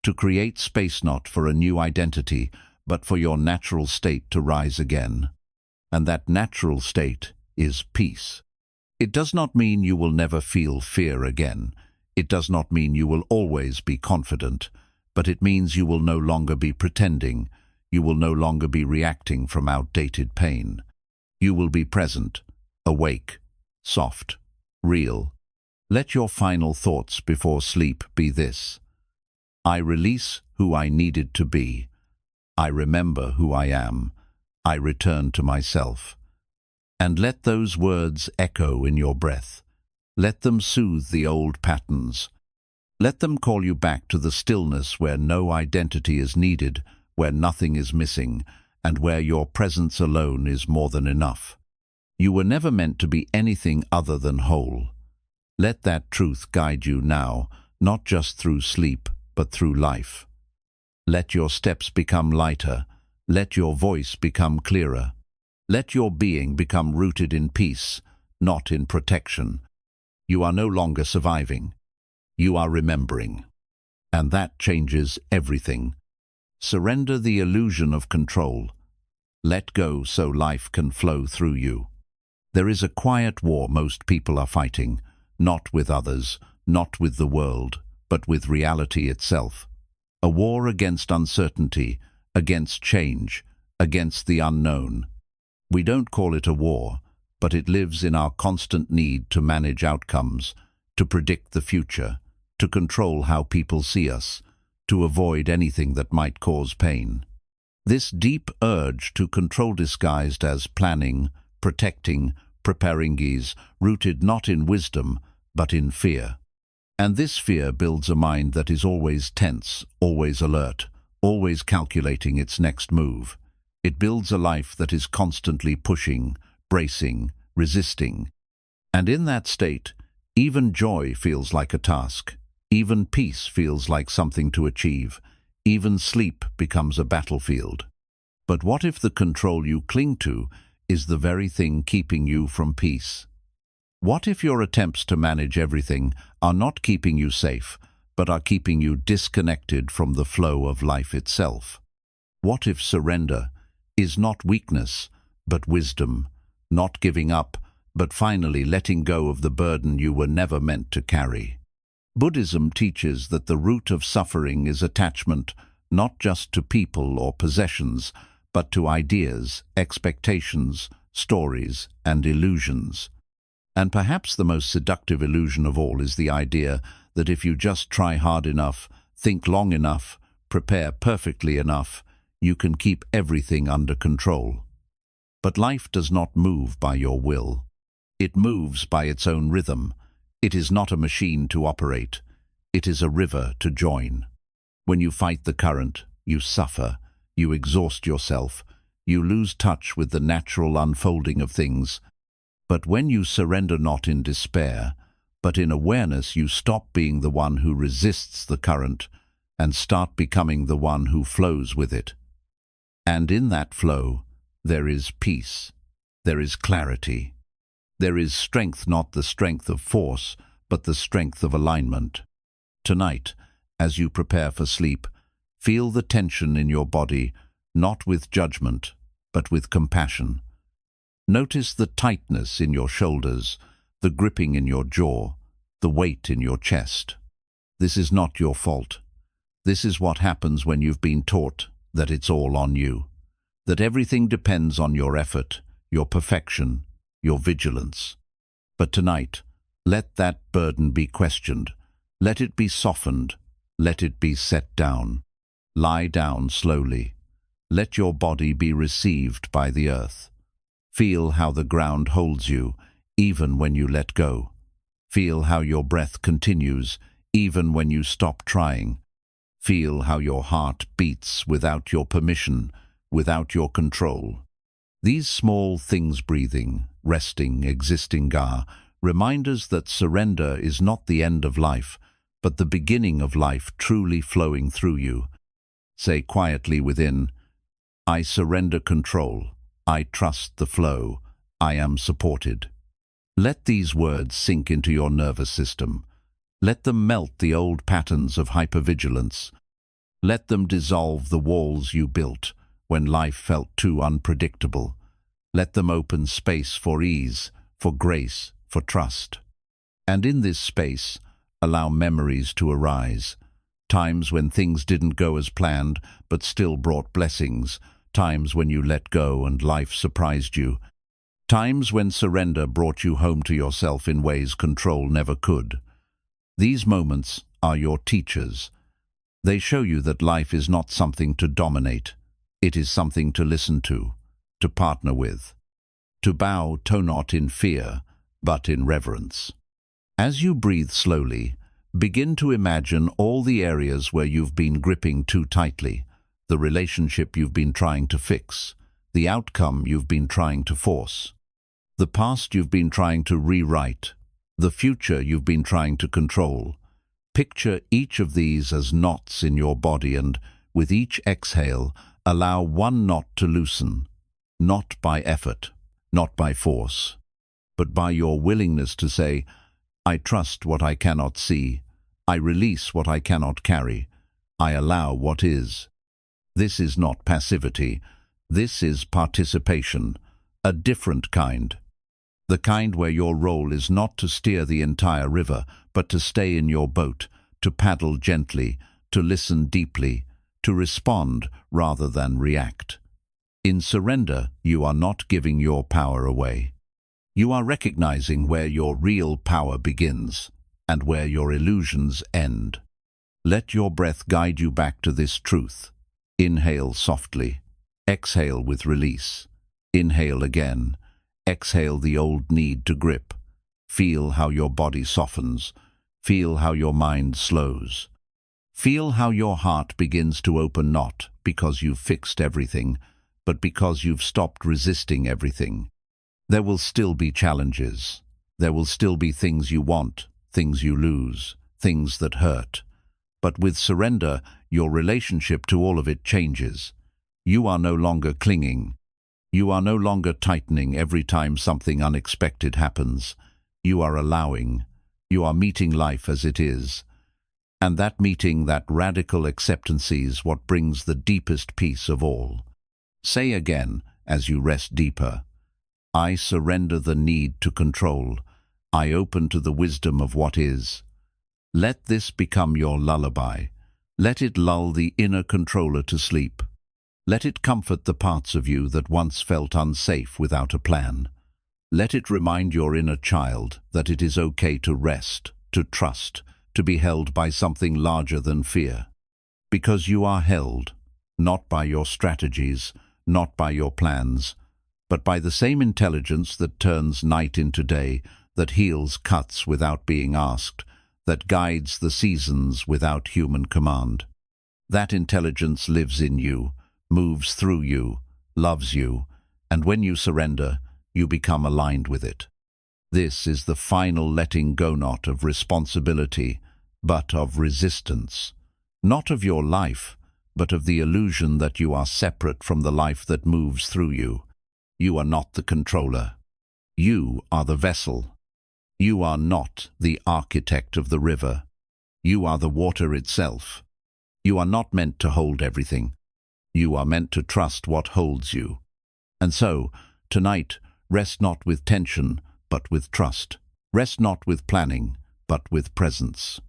To create space not for a new identity, but for your natural state to rise again. And that natural state is peace. It does not mean you will never feel fear again. It does not mean you will always be confident, but it means you will no longer be pretending. You will no longer be reacting from outdated pain. You will be present, awake, soft, real. Let your final thoughts before sleep be this: I release who I needed to be. I remember who I am. I return to myself. And let those words echo in your breath. Let them soothe the old patterns. Let them call you back to the stillness where no identity is needed, where nothing is missing, and where your presence alone is more than enough. You were never meant to be anything other than whole. Let that truth guide you now, not just through sleep, but through life. Let your steps become lighter. Let your voice become clearer. Let your being become rooted in peace, not in protection. You are no longer surviving. You are remembering. And that changes everything. Surrender the illusion of control. Let go so life can flow through you. There is a quiet war most people are fighting, not with others, not with the world, but with reality itself. A war against uncertainty, against change, against the unknown. We don't call it a war, but it lives in our constant need to manage outcomes, to predict the future, to control how people see us, to avoid anything that might cause pain. This deep urge to control disguised as planning, protecting, preparing is rooted not in wisdom, but in fear. And this fear builds a mind that is always tense, always alert, always calculating its next move. It builds a life that is constantly pushing, bracing, resisting. And in that state, even joy feels like a task. Even peace feels like something to achieve. Even sleep becomes a battlefield. But what if the control you cling to is the very thing keeping you from peace? What if your attempts to manage everything are not keeping you safe, but are keeping you disconnected from the flow of life itself? What if surrender is not weakness, but wisdom, not giving up, but finally letting go of the burden you were never meant to carry? Buddhism teaches that the root of suffering is attachment, not just to people or possessions, but to ideas, expectations, stories, and illusions. And perhaps the most seductive illusion of all is the idea that if you just try hard enough, think long enough, prepare perfectly enough, you can keep everything under control. But life does not move by your will. It moves by its own rhythm. It is not a machine to operate. It is a river to join. When you fight the current, you suffer, you exhaust yourself, you lose touch with the natural unfolding of things. But when you surrender not in despair, but in awareness, you stop being the one who resists the current and start becoming the one who flows with it. And in that flow, there is peace, there is clarity, there is strength, not the strength of force, but the strength of alignment. Tonight, as you prepare for sleep, feel the tension in your body, not with judgment, but with compassion. Notice the tightness in your shoulders, the gripping in your jaw, the weight in your chest. This is not your fault. This is what happens when you've been taught that it's all on you, that everything depends on your effort, your perfection, your vigilance. But tonight, Let that burden be questioned. Let it be softened. Let it be set down. Lie down slowly. Let your body be received by the earth. Feel how the ground holds you, even when you let go. Feel how your breath continues, even when you stop trying. Feel how your heart beats without your permission, without your control. These small things, breathing, resting, existing, remind us that surrender is not the end of life, but the beginning of life truly flowing through you. Say quietly within, I surrender control. I trust the flow. I am supported. Let these words sink into your nervous system. Let them melt the old patterns of hypervigilance. Let them dissolve the walls you built when life felt too unpredictable. Let them open space for ease, for grace, for trust. And in this space, allow memories to arise. Times when things didn't go as planned, but still brought blessings. Times when you let go and life surprised you. Times when surrender brought you home to yourself in ways control never could. These moments are your teachers. They show you that life is not something to dominate. It is something to listen to partner with, to bow to not in fear, but in reverence. As you breathe slowly, begin to imagine all the areas where you've been gripping too tightly, the relationship you've been trying to fix, the outcome you've been trying to force, the past you've been trying to rewrite, the future you've been trying to control. Picture each of these as knots in your body, and with each exhale, allow one knot to loosen, not by effort, not by force, but by your willingness to say, I trust what I cannot see, I release what I cannot carry, I allow what is. This is not passivity, this is participation, a different kind. The kind where your role is not to steer the entire river, but to stay in your boat, to paddle gently, to listen deeply, to respond rather than react. In surrender, you are not giving your power away. You are recognizing where your real power begins and where your illusions end. Let your breath guide you back to this truth. Inhale softly. Exhale with release. Inhale again. Exhale the old need to grip. Feel how your body softens. Feel how your mind slows. Feel how your heart begins to open, not because you've fixed everything, but because you've stopped resisting everything. There will still be challenges. There will still be things you want, things you lose, things that hurt. But with surrender, your relationship to all of it changes. You are no longer clinging. You are no longer tightening every time something unexpected happens. You are allowing. You are meeting life as it is. And that meeting, that radical acceptance, is what brings the deepest peace of all. Say again, as you rest deeper, I surrender the need to control. I open to the wisdom of what is. Let this become your lullaby. Let it lull the inner controller to sleep. Let it comfort the parts of you that once felt unsafe without a plan. Let it remind your inner child that it is okay to rest, to trust, to be held by something larger than fear. Because you are held, not by your strategies, not by your plans, but by the same intelligence that turns night into day, that heals cuts without being asked, that guides the seasons without human command. That intelligence lives in you, moves through you, loves you, and when you surrender, you become aligned with it. This is the final letting go, not of responsibility, but of resistance. Not of your life, but of the illusion that you are separate from the life that moves through you. You are not the controller. You are the vessel. You are not the architect of the river. You are the water itself. You are not meant to hold everything. You are meant to trust what holds you. And so, tonight, rest not with tension, but with trust. Rest not with planning, but with presence.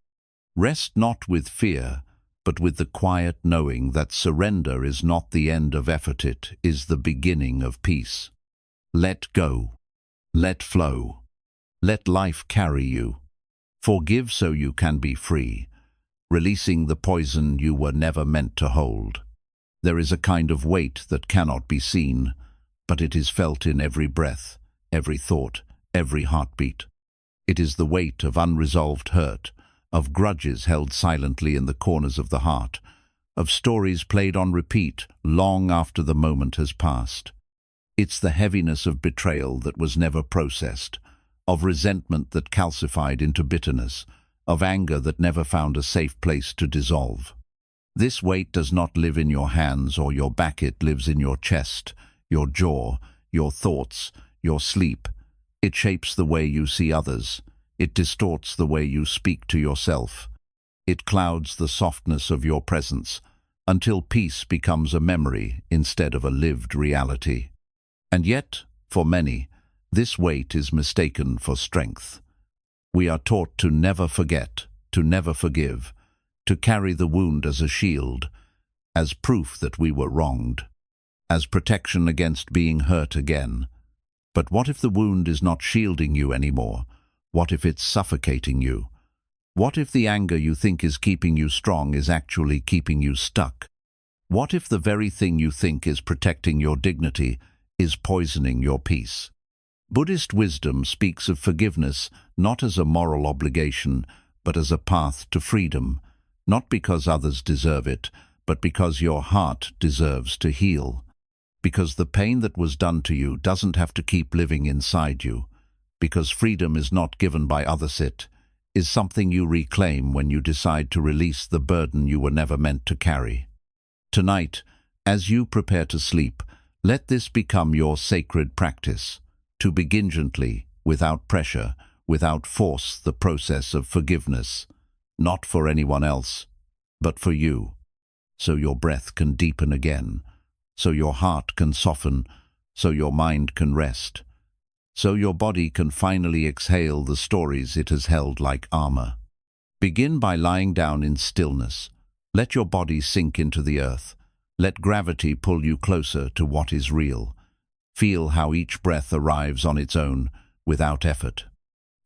Rest not with fear, but with the quiet knowing that surrender is not the end of effort, it is the beginning of peace. Let go. Let flow. Let life carry you. Forgive so you can be free, releasing the poison you were never meant to hold. There is a kind of weight that cannot be seen, but it is felt in every breath, every thought, every heartbeat. It is the weight of unresolved hurt, of grudges held silently in the corners of the heart, of stories played on repeat long after the moment has passed. It's the heaviness of betrayal that was never processed, of resentment that calcified into bitterness, of anger that never found a safe place to dissolve. This weight does not live in your hands or your back, it lives in your chest, your jaw, your thoughts, your sleep. It shapes the way you see others. It distorts the way you speak to yourself. It clouds the softness of your presence, until peace becomes a memory instead of a lived reality. And yet, for many, this weight is mistaken for strength. We are taught to never forget, to never forgive, to carry the wound as a shield, as proof that we were wronged, as protection against being hurt again. But what if the wound is not shielding you anymore? What if it's suffocating you? What if the anger you think is keeping you strong is actually keeping you stuck? What if the very thing you think is protecting your dignity is poisoning your peace? Buddhist wisdom speaks of forgiveness not as a moral obligation, but as a path to freedom, not because others deserve it, but because your heart deserves to heal. Because the pain that was done to you doesn't have to keep living inside you. Because freedom is not given by others, it is something you reclaim when you decide to release the burden you were never meant to carry. Tonight, as you prepare to sleep, let this become your sacred practice, to begin gently, without pressure, without force, the process of forgiveness, not for anyone else, but for you, so your breath can deepen again, so your heart can soften, so your mind can rest, so your body can finally exhale the stories it has held like armor. Begin by lying down in stillness. Let your body sink into the earth. Let gravity pull you closer to what is real. Feel how each breath arrives on its own, without effort.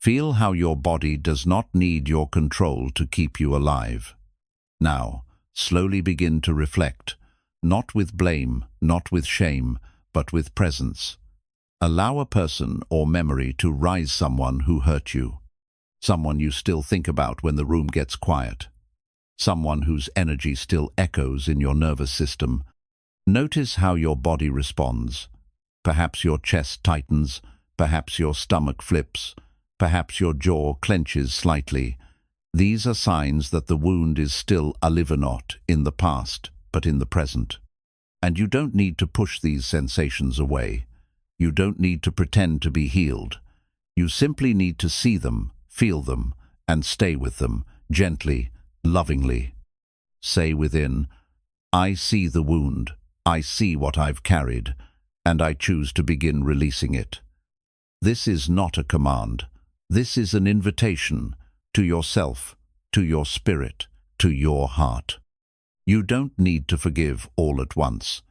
Feel how your body does not need your control to keep you alive. Now, slowly begin to reflect, not with blame, not with shame, but with presence. Allow a person or memory to rise, someone who hurt you, someone you still think about when the room gets quiet, someone whose energy still echoes in your nervous system. Notice how your body responds. Perhaps your chest tightens, perhaps your stomach flips, perhaps your jaw clenches slightly. These are signs that the wound is still alive, not in the past, but in the present. And you don't need to push these sensations away. You don't need to pretend to be healed. You simply need to see them, feel them, and stay with them, gently, lovingly. Say within, I see the wound, I see what I've carried, and I choose to begin releasing it. This is not a command. This is an invitation to yourself, to your spirit, to your heart. You don't need to forgive all at once.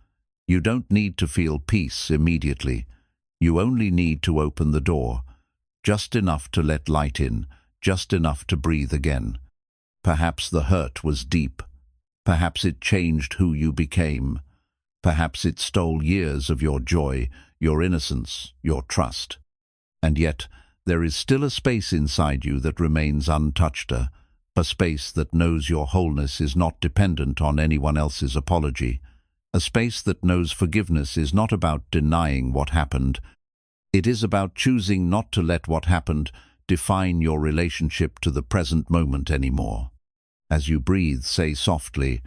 You don't need to feel peace immediately. You only need to open the door, just enough to let light in, just enough to breathe again. Perhaps the hurt was deep. Perhaps it changed who you became. Perhaps it stole years of your joy, your innocence, your trust. And yet, there is still a space inside you that remains untouched, a space that knows your wholeness is not dependent on anyone else's apology. A space that knows forgiveness is not about denying what happened. It is about choosing not to let what happened define your relationship to the present moment anymore. As you breathe, say softly,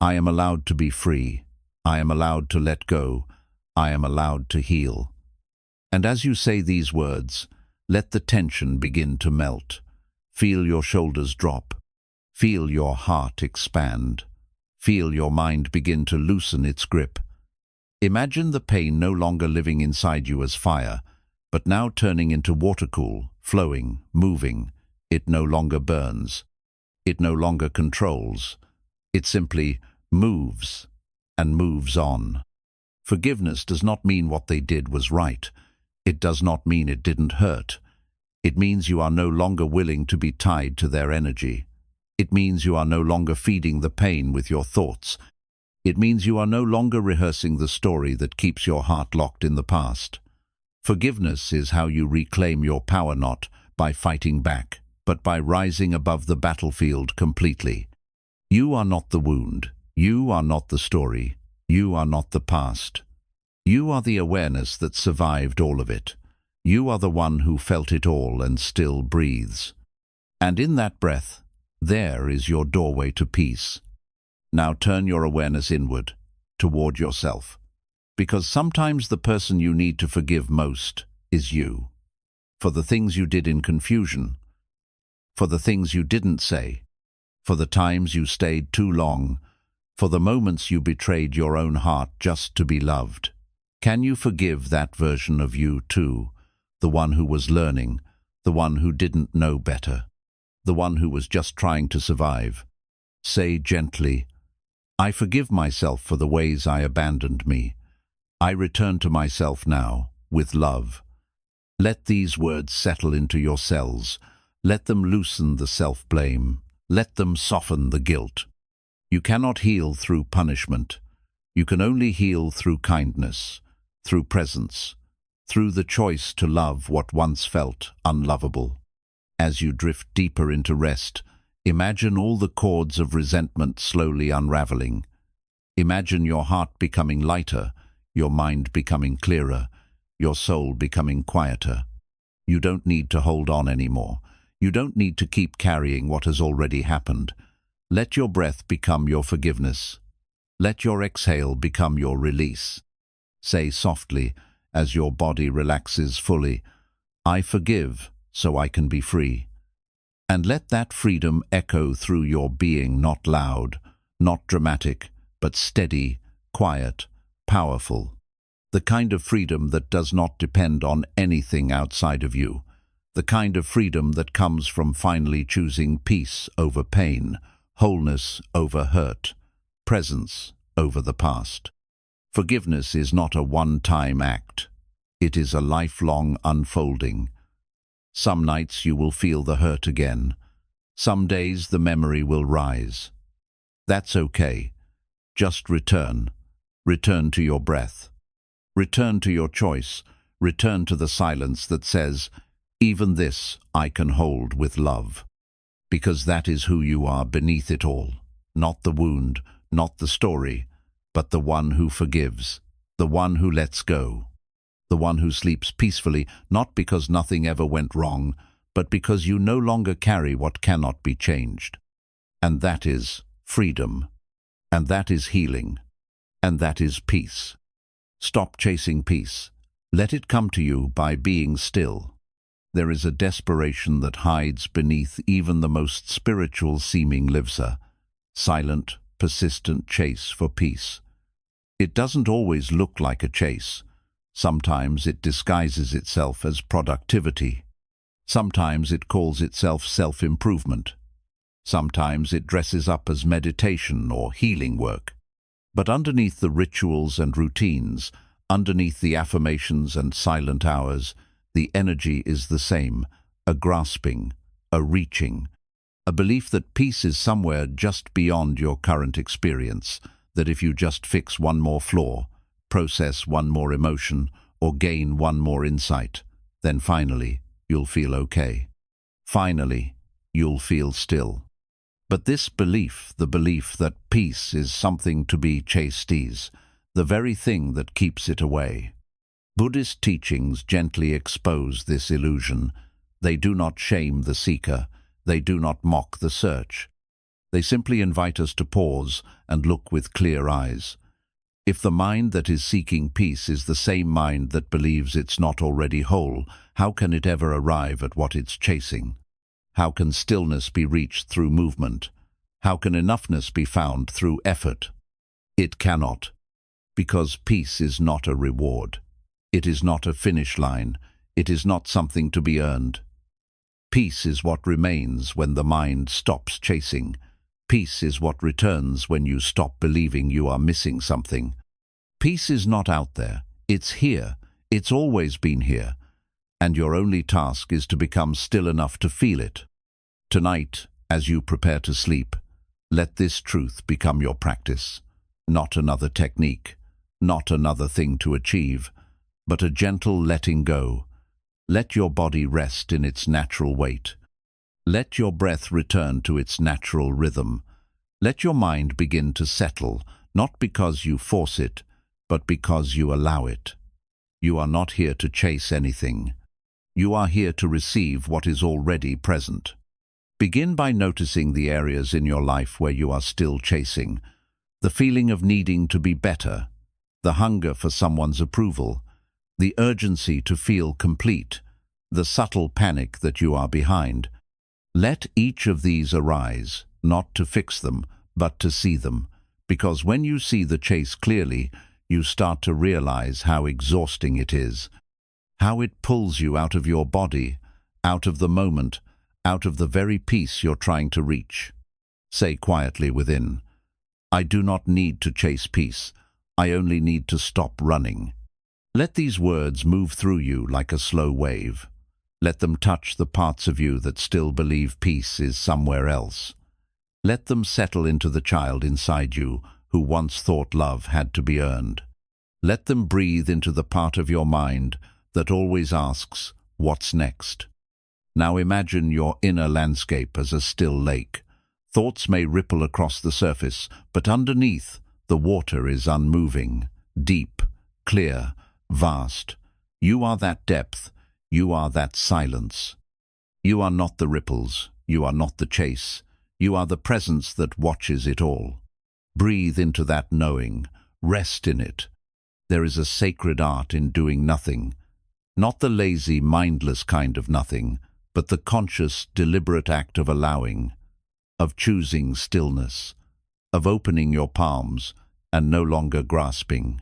I am allowed to be free. I am allowed to let go. I am allowed to heal. And as you say these words, let the tension begin to melt. Feel your shoulders drop. Feel your heart expand. Feel your mind begin to loosen its grip. Imagine the pain no longer living inside you as fire, but now turning into water-cool, flowing, moving. It no longer burns. It no longer controls. It simply moves and moves on. Forgiveness does not mean what they did was right. It does not mean it didn't hurt. It means you are no longer willing to be tied to their energy. It means you are no longer feeding the pain with your thoughts. It means you are no longer rehearsing the story that keeps your heart locked in the past. Forgiveness is how you reclaim your power, not by fighting back, but by rising above the battlefield completely. You are not the wound. You are not the story. You are not the past. You are the awareness that survived all of it. You are the one who felt it all and still breathes. And in that breath, there is your doorway to peace. Now turn your awareness inward, toward yourself, because sometimes the person you need to forgive most is you. For the things you did in confusion, for the things you didn't say, for the times you stayed too long, for the moments you betrayed your own heart just to be loved. Can you forgive that version of you too, the one who was learning, the one who didn't know better, the one who was just trying to survive? Say gently, I forgive myself for the ways I abandoned me. I return to myself now, with love. Let these words settle into your cells. Let them loosen the self-blame. Let them soften the guilt. You cannot heal through punishment. You can only heal through kindness, through presence, through the choice to love what once felt unlovable. As you drift deeper into rest, imagine all the cords of resentment slowly unraveling. Imagine your heart becoming lighter, your mind becoming clearer, your soul becoming quieter. You don't need to hold on anymore. You don't need to keep carrying what has already happened. Let your breath become your forgiveness. Let your exhale become your release. Say softly, as your body relaxes fully, I forgive so I can be free. And let that freedom echo through your being, not loud, not dramatic, but steady, quiet, powerful. The kind of freedom that does not depend on anything outside of you. The kind of freedom that comes from finally choosing peace over pain, wholeness over hurt, presence over the past. Forgiveness is not a one-time act. It is a lifelong unfolding. Some nights you will feel the hurt again. Some days the memory will rise. That's okay. Just return. Return to your breath. Return to your choice. Return to the silence that says, even this I can hold with love. Because that is who you are beneath it all. Not the wound, not the story, but the one who forgives, the one who lets go. The one who sleeps peacefully, not because nothing ever went wrong, but because you no longer carry what cannot be changed. And that is freedom. And that is healing. And that is peace. Stop chasing peace. Let it come to you by being still. There is a desperation that hides beneath even the most spiritual seeming lives, a silent, persistent chase for peace. It doesn't always look like a chase. Sometimes it disguises itself as productivity. Sometimes it calls itself self-improvement. Sometimes it dresses up as meditation or healing work. But underneath the rituals and routines, underneath the affirmations and silent hours, the energy is the same, a grasping, a reaching, a belief that peace is somewhere just beyond your current experience, that if you just fix one more flaw, process one more emotion, or gain one more insight, then finally you'll feel okay. Finally, you'll feel still. But this belief, the belief that peace is something to be chased, is the very thing that keeps it away. Buddhist teachings gently expose this illusion. They do not shame the seeker. They do not mock the search. They simply invite us to pause and look with clear eyes. If the mind that is seeking peace is the same mind that believes it's not already whole, how can it ever arrive at what it's chasing? How can stillness be reached through movement? How can enoughness be found through effort? It cannot, because peace is not a reward. It is not a finish line. It is not something to be earned. Peace is what remains when the mind stops chasing. Peace is what returns when you stop believing you are missing something. Peace is not out there. It's here. It's always been here. and your only task is to become still enough to feel it. Tonight, as you prepare to sleep, let this truth become your practice, not another technique, not another thing to achieve, but a gentle letting go. Let your body rest in its natural weight. Let your breath return to its natural rhythm. Let your mind begin to settle, not because you force it, but because you allow it. You are not here to chase anything. You are here to receive what is already present. Begin by noticing the areas in your life where you are still chasing, the feeling of needing to be better, the hunger for someone's approval, the urgency to feel complete, the subtle panic that you are behind. Let each of these arise, not to fix them, but to see them, because when you see the chase clearly, you start to realize how exhausting it is, how it pulls you out of your body, out of the moment, out of the very peace you're trying to reach. Say quietly within, I do not need to chase peace, I only need to stop running. Let these words move through you like a slow wave. Let them touch the parts of you that still believe peace is somewhere else. Let them settle into the child inside you who once thought love had to be earned. Let them breathe into the part of your mind that always asks, what's next? Now imagine your inner landscape as a still lake. Thoughts may ripple across the surface, but underneath, the water is unmoving, deep, clear, vast. You are that depth. You are that silence. You are not the ripples. You are not the chase. You are the presence that watches it all. Breathe into that knowing. Rest in it. There is a sacred art in doing nothing. Not the lazy, mindless kind of nothing, but the conscious, deliberate act of allowing, of choosing stillness, of opening your palms and no longer grasping.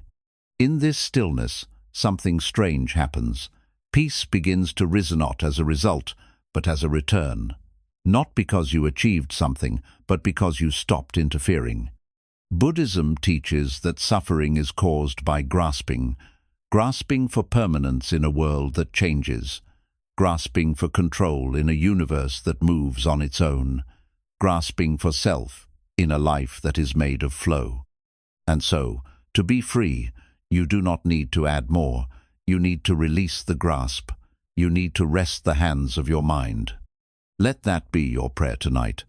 In this stillness, something strange happens. Peace begins to resonate as a result, but as a return. Not because you achieved something, but because you stopped interfering. Buddhism teaches that suffering is caused by grasping for permanence in a world that changes, grasping for control in a universe that moves on its own, grasping for self in a life that is made of flow. And so, to be free, you do not need to add more. You need to release the grasp. You need to rest the hands of your mind. Let that be your prayer tonight.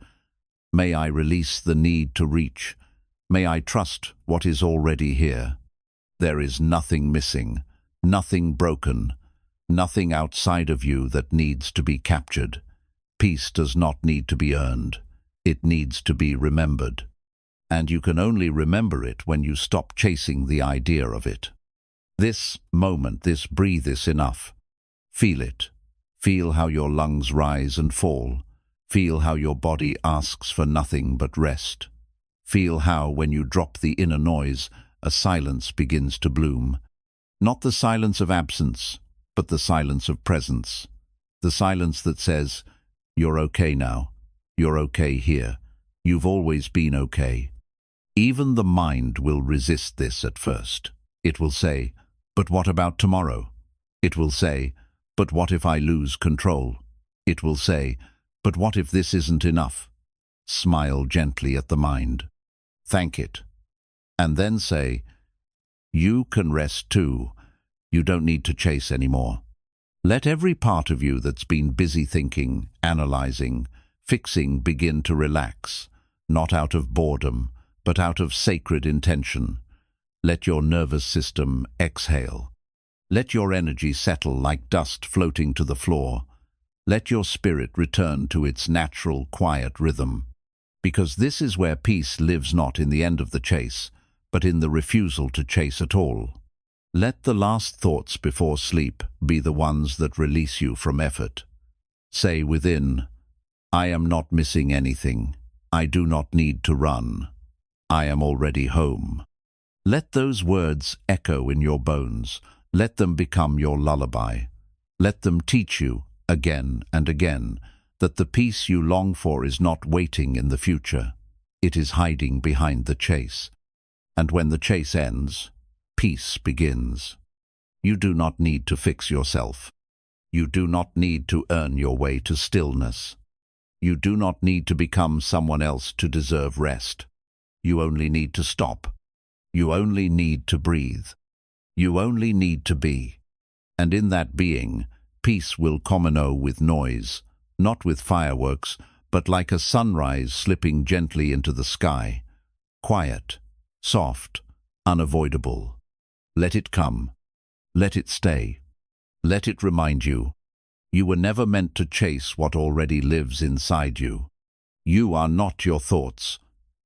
May I release the need to reach. May I trust what is already here. There is nothing missing, nothing broken, nothing outside of you that needs to be captured. Peace does not need to be earned. It needs to be remembered. And you can only remember it when you stop chasing the idea of it. This moment, this breath is enough. Feel it. Feel how your lungs rise and fall. Feel how your body asks for nothing but rest. Feel how, when you drop the inner noise, a silence begins to bloom. Not the silence of absence, but the silence of presence. The silence that says, you're okay now. You're okay here. You've always been okay. Even the mind will resist this at first. It will say, but what about tomorrow? It will say, but what if I lose control? It will say, but what if this isn't enough? Smile gently at the mind. Thank it. And then say, you can rest too. You don't need to chase anymore. Let every part of you that's been busy thinking, analyzing, fixing begin to relax, not out of boredom, but out of sacred intention. Let your nervous system exhale. Let your energy settle like dust floating to the floor. Let your spirit return to its natural, quiet rhythm. Because this is where peace lives, not in the end of the chase, but in the refusal to chase at all. Let the last thoughts before sleep be the ones that release you from effort. Say within, I am not missing anything. I do not need to run. I am already home. Let those words echo in your bones. Let them become your lullaby. Let them teach you, again and again, that the peace you long for is not waiting in the future. It is hiding behind the chase. And when the chase ends, peace begins. You do not need to fix yourself. You do not need to earn your way to stillness. You do not need to become someone else to deserve rest. You only need to stop. You only need to breathe. You only need to be. And in that being, peace will commune with noise, not with fireworks, but like a sunrise slipping gently into the sky. Quiet, soft, unavoidable. Let it come. Let it stay. Let it remind you. You were never meant to chase what already lives inside you. You are not your thoughts.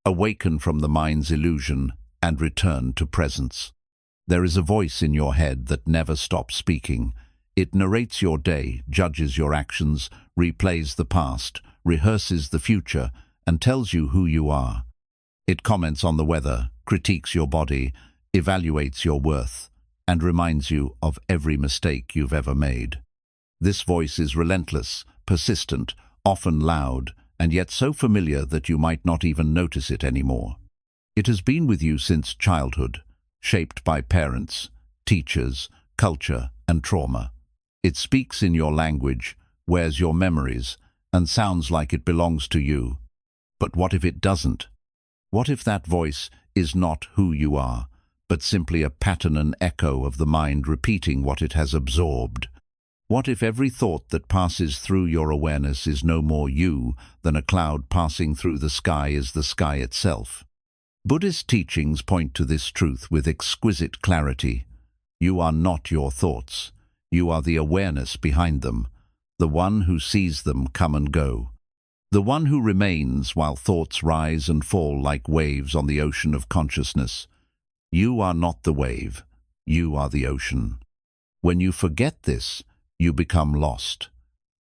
Awaken from the mind's illusion and return to presence. There is a voice in your head that never stops speaking. It narrates your day, judges your actions, replays the past, rehearses the future, and tells you who you are. It comments on the weather, critiques your body, evaluates your worth, and reminds you of every mistake you've ever made. This voice is relentless, persistent, often loud, and yet so familiar that you might not even notice it anymore. It has been with you since childhood, shaped by parents, teachers, culture, and trauma. It speaks in your language, wears your memories, and sounds like it belongs to you. But what if it doesn't? What if that voice is not who you are, but simply a pattern and echo of the mind repeating what it has absorbed? What if every thought that passes through your awareness is no more you than a cloud passing through the sky is the sky itself? Buddhist teachings point to this truth with exquisite clarity. You are not your thoughts. You are the awareness behind them, the one who sees them come and go, the one who remains while thoughts rise and fall like waves on the ocean of consciousness. You are not the wave. You are the ocean. When you forget this, you become lost.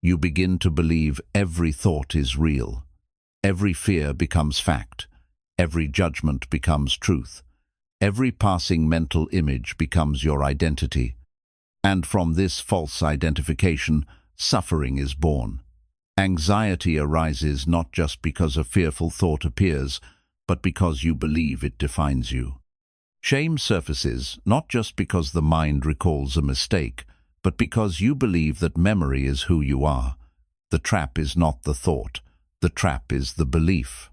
You begin to believe every thought is real. Every fear becomes fact. Every judgment becomes truth. Every passing mental image becomes your identity. And from this false identification, suffering is born. Anxiety arises not just because a fearful thought appears, but because you believe it defines you. Shame surfaces not just because the mind recalls a mistake, but because you believe that memory is who you are. The trap is not the thought. The trap is the belief.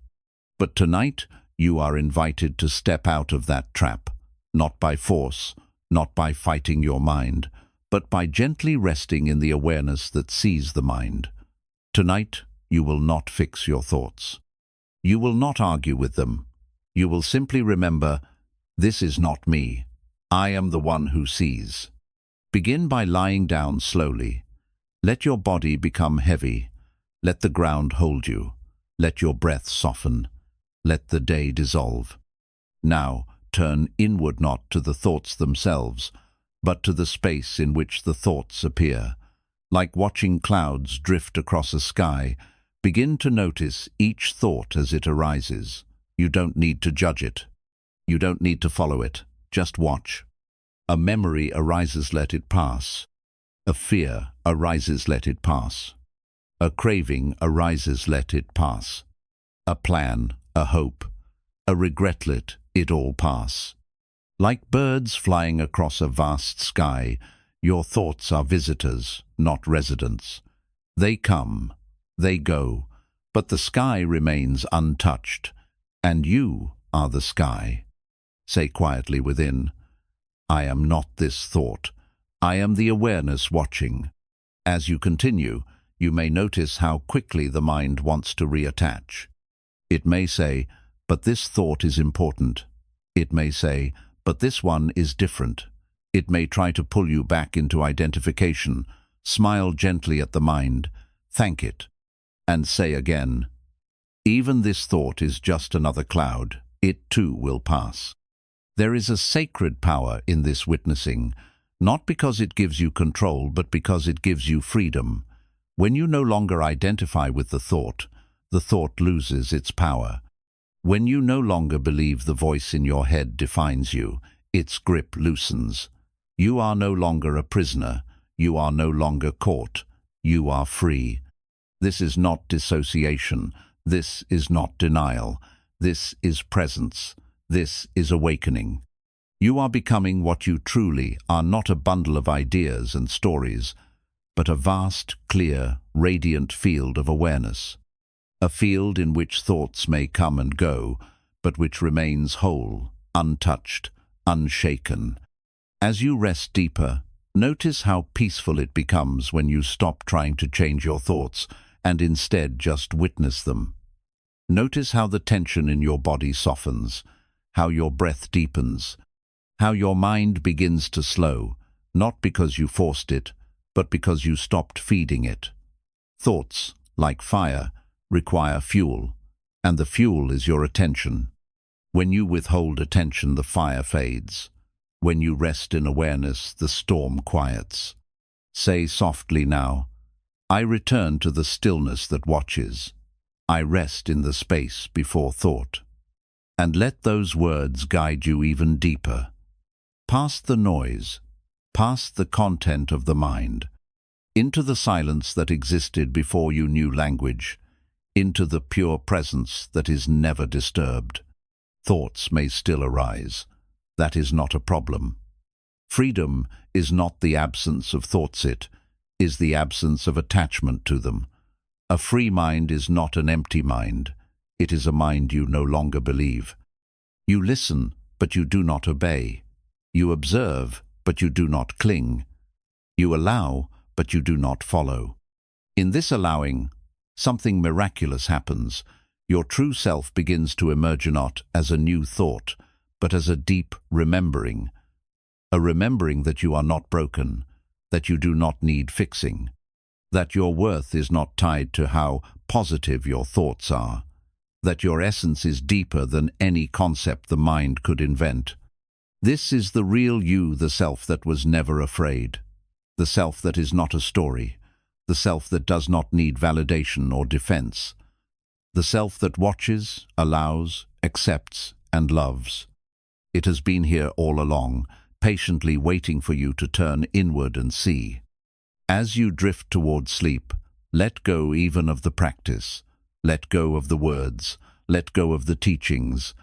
But tonight, you are invited to step out of that trap, not by force, not by fighting your mind, but by gently resting in the awareness that sees the mind. Tonight, you will not fix your thoughts. You will not argue with them. You will simply remember, this is not me. I am the one who sees. Begin by lying down slowly. Let your body become heavy. Let the ground hold you. Let your breath soften. Let the day dissolve. Now, turn inward not to the thoughts themselves, but to the space in which the thoughts appear. Like watching clouds drift across a sky, begin to notice each thought as it arises. You don't need to judge it. You don't need to follow it. Just watch. A memory arises, let it pass. A fear arises, let it pass. A craving arises, let it pass. A plan, a hope, a regret, let it all pass. Like birds flying across a vast sky, your thoughts are visitors, not residents. They come, they go, but the sky remains untouched, and you are the sky. Say quietly within, I am not this thought. I am the awareness watching. As you continue, you may notice how quickly the mind wants to reattach. It may say, but this thought is important. It may say, but this one is different. It may try to pull you back into identification. Smile gently at the mind, thank it, and say again, even this thought is just another cloud. It too will pass. There is a sacred power in this witnessing, not because it gives you control, but because it gives you freedom. When you no longer identify with the thought loses its power. When you no longer believe the voice in your head defines you, its grip loosens. You are no longer a prisoner. You are no longer caught. You are free. This is not dissociation. This is not denial. This is presence. This is awakening. You are becoming what you truly are, not a bundle of ideas and stories, but a vast, clear, radiant field of awareness. A field in which thoughts may come and go, but which remains whole, untouched, unshaken. As you rest deeper, notice how peaceful it becomes when you stop trying to change your thoughts and instead just witness them. Notice how the tension in your body softens, how your breath deepens, how your mind begins to slow, not because you forced it, but because you stopped feeding it. Thoughts, like fire, require fuel, and the fuel is your attention. When you withhold attention, the fire fades. When you rest in awareness, the storm quiets. Say softly now, I return to the stillness that watches. I rest in the space before thought. And let those words guide you even deeper. Past the noise, past the content of the mind, into the silence that existed before you knew language, into the pure presence that is never disturbed. Thoughts may still arise. That is not a problem. Freedom is not the absence of thoughts, it is the absence of attachment to them. A free mind is not an empty mind. It is a mind you no longer believe. You listen, but you do not obey. You observe, but you do not cling. You allow, but you do not follow. In this allowing, something miraculous happens. Your true self begins to emerge not as a new thought, but as a deep remembering. A remembering that you are not broken, that you do not need fixing, that your worth is not tied to how positive your thoughts are, that your essence is deeper than any concept the mind could invent. This is the real you, the self that was never afraid, the self that is not a story, the self that does not need validation or defense, the self that watches, allows, accepts, and loves. It has been here all along, patiently waiting for you to turn inward and see. As you drift toward sleep, let go even of the practice. Let go of the words. Let go of the teachings.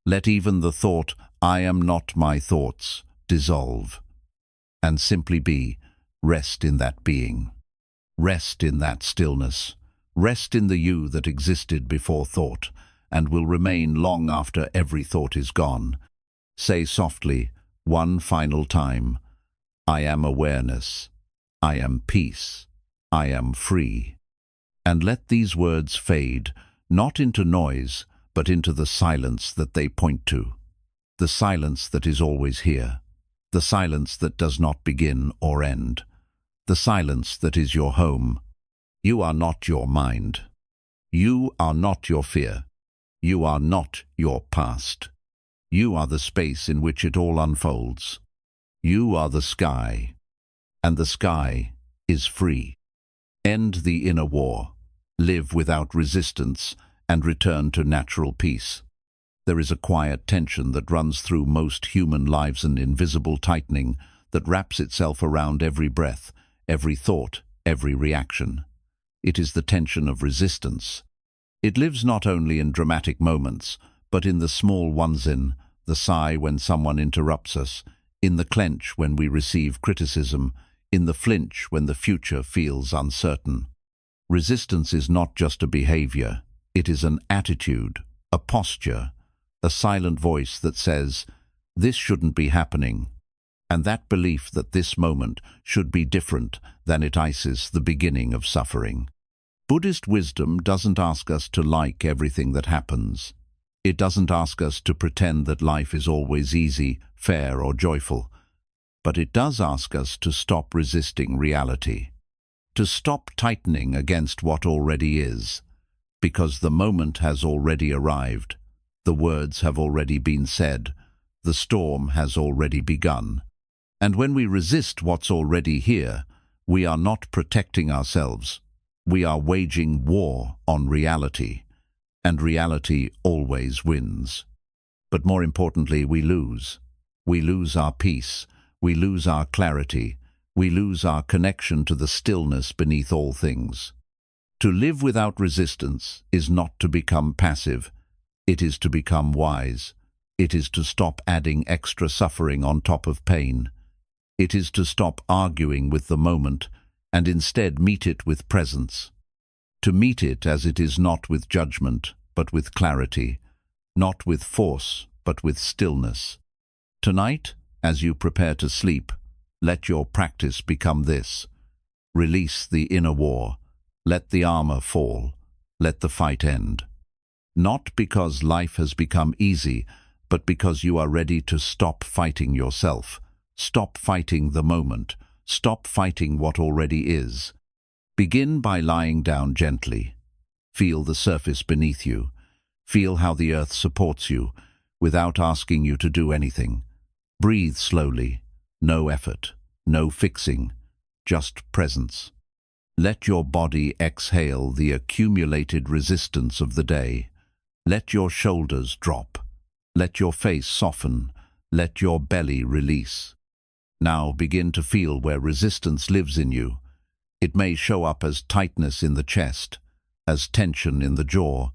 Let even the thought, I am not my thoughts, dissolve. And simply be. Rest in that being. Rest in that stillness. Rest in the you that existed before thought, and will remain long after every thought is gone. Say softly, one final time, I am awareness. I am peace. I am free. And let these words fade, not into noise, but into the silence that they point to. The silence that is always here. The silence that does not begin or end. The silence that is your home. You are not your mind. You are not your fear. You are not your past. You are the space in which it all unfolds. You are the sky, and the sky is free. End the inner war, live without resistance, and return to natural peace. There is a quiet tension that runs through most human lives, an invisible tightening that wraps itself around every breath, every thought, every reaction. It is the tension of resistance. It lives not only in dramatic moments, but in the small ones, in the sigh when someone interrupts us, in the clench when we receive criticism, in the flinch when the future feels uncertain. Resistance is not just a behavior, it is an attitude, a posture, a silent voice that says, this shouldn't be happening. And that belief that this moment should be different than it is the beginning of suffering. Buddhist wisdom doesn't ask us to like everything that happens. It doesn't ask us to pretend that life is always easy, fair, or joyful. But it does ask us to stop resisting reality, to stop tightening against what already is, because the moment has already arrived, the words have already been said, the storm has already begun. And when we resist what's already here, we are not protecting ourselves. We are waging war on reality, and reality always wins. But more importantly, we lose. We lose our peace. We lose our clarity. We lose our connection to the stillness beneath all things. To live without resistance is not to become passive. It is to become wise. It is to stop adding extra suffering on top of pain. It is to stop arguing with the moment and instead meet it with presence. To meet it as it is, not with judgment, but with clarity, not with force, but with stillness. Tonight, as you prepare to sleep, let your practice become this. Release the inner war. Let the armor fall. Let the fight end. Not because life has become easy, but because you are ready to stop fighting yourself. Stop fighting the moment. Stop fighting what already is. Begin by lying down gently. Feel the surface beneath you. Feel how the earth supports you, without asking you to do anything. Breathe slowly. No effort. No fixing. Just presence. Let your body exhale the accumulated resistance of the day. Let your shoulders drop. Let your face soften. Let your belly release. Now begin to feel where resistance lives in you. It may show up as tightness in the chest, as tension in the jaw,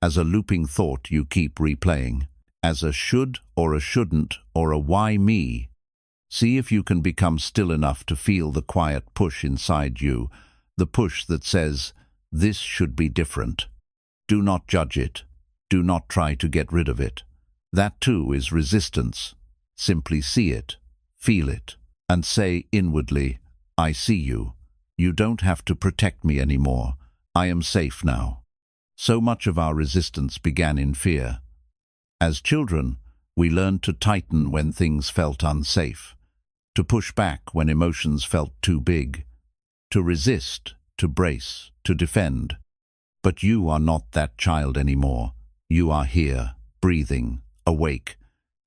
as a looping thought you keep replaying, as a should or a shouldn't or a why me. See if you can become still enough to feel the quiet push inside you, the push that says, this should be different. Do not judge it. Do not try to get rid of it. That too is resistance. Simply see it, feel it, and say inwardly, I see you. You don't have to protect me anymore. I am safe now. So much of our resistance began in fear. As children, we learned to tighten when things felt unsafe, to push back when emotions felt too big, to resist, to brace, to defend. But you are not that child anymore. You are here, breathing, awake,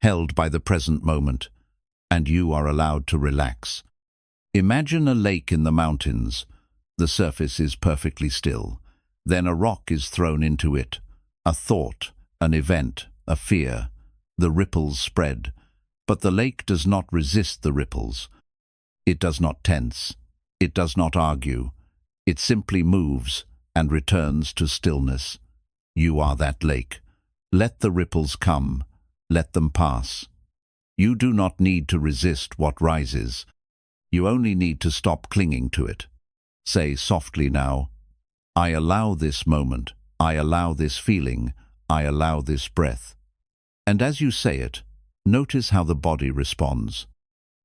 held by the present moment, and you are allowed to relax. Imagine a lake in the mountains. The surface is perfectly still. Then a rock is thrown into it, a thought, an event, a fear. The ripples spread, but the lake does not resist the ripples. It does not tense. It does not argue. It simply moves and returns to stillness. You are that lake. Let the ripples come. Let them pass. You do not need to resist what rises. You only need to stop clinging to it. Say softly now, I allow this moment. I allow this feeling. I allow this breath. And as you say it, notice how the body responds.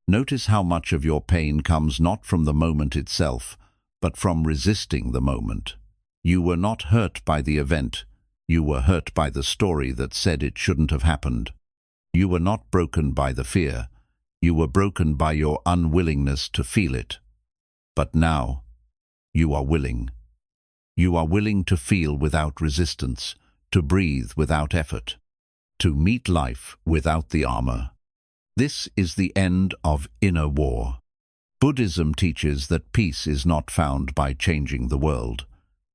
Notice how much of your pain comes not from the moment itself, but from resisting the moment. You were not hurt by the event. You were hurt by the story that said it shouldn't have happened. You were not broken by the fear. You were broken by your unwillingness to feel it. But now, you are willing. You are willing to feel without resistance, to breathe without effort, to meet life without the armor. This is the end of inner war. Buddhism teaches that peace is not found by changing the world.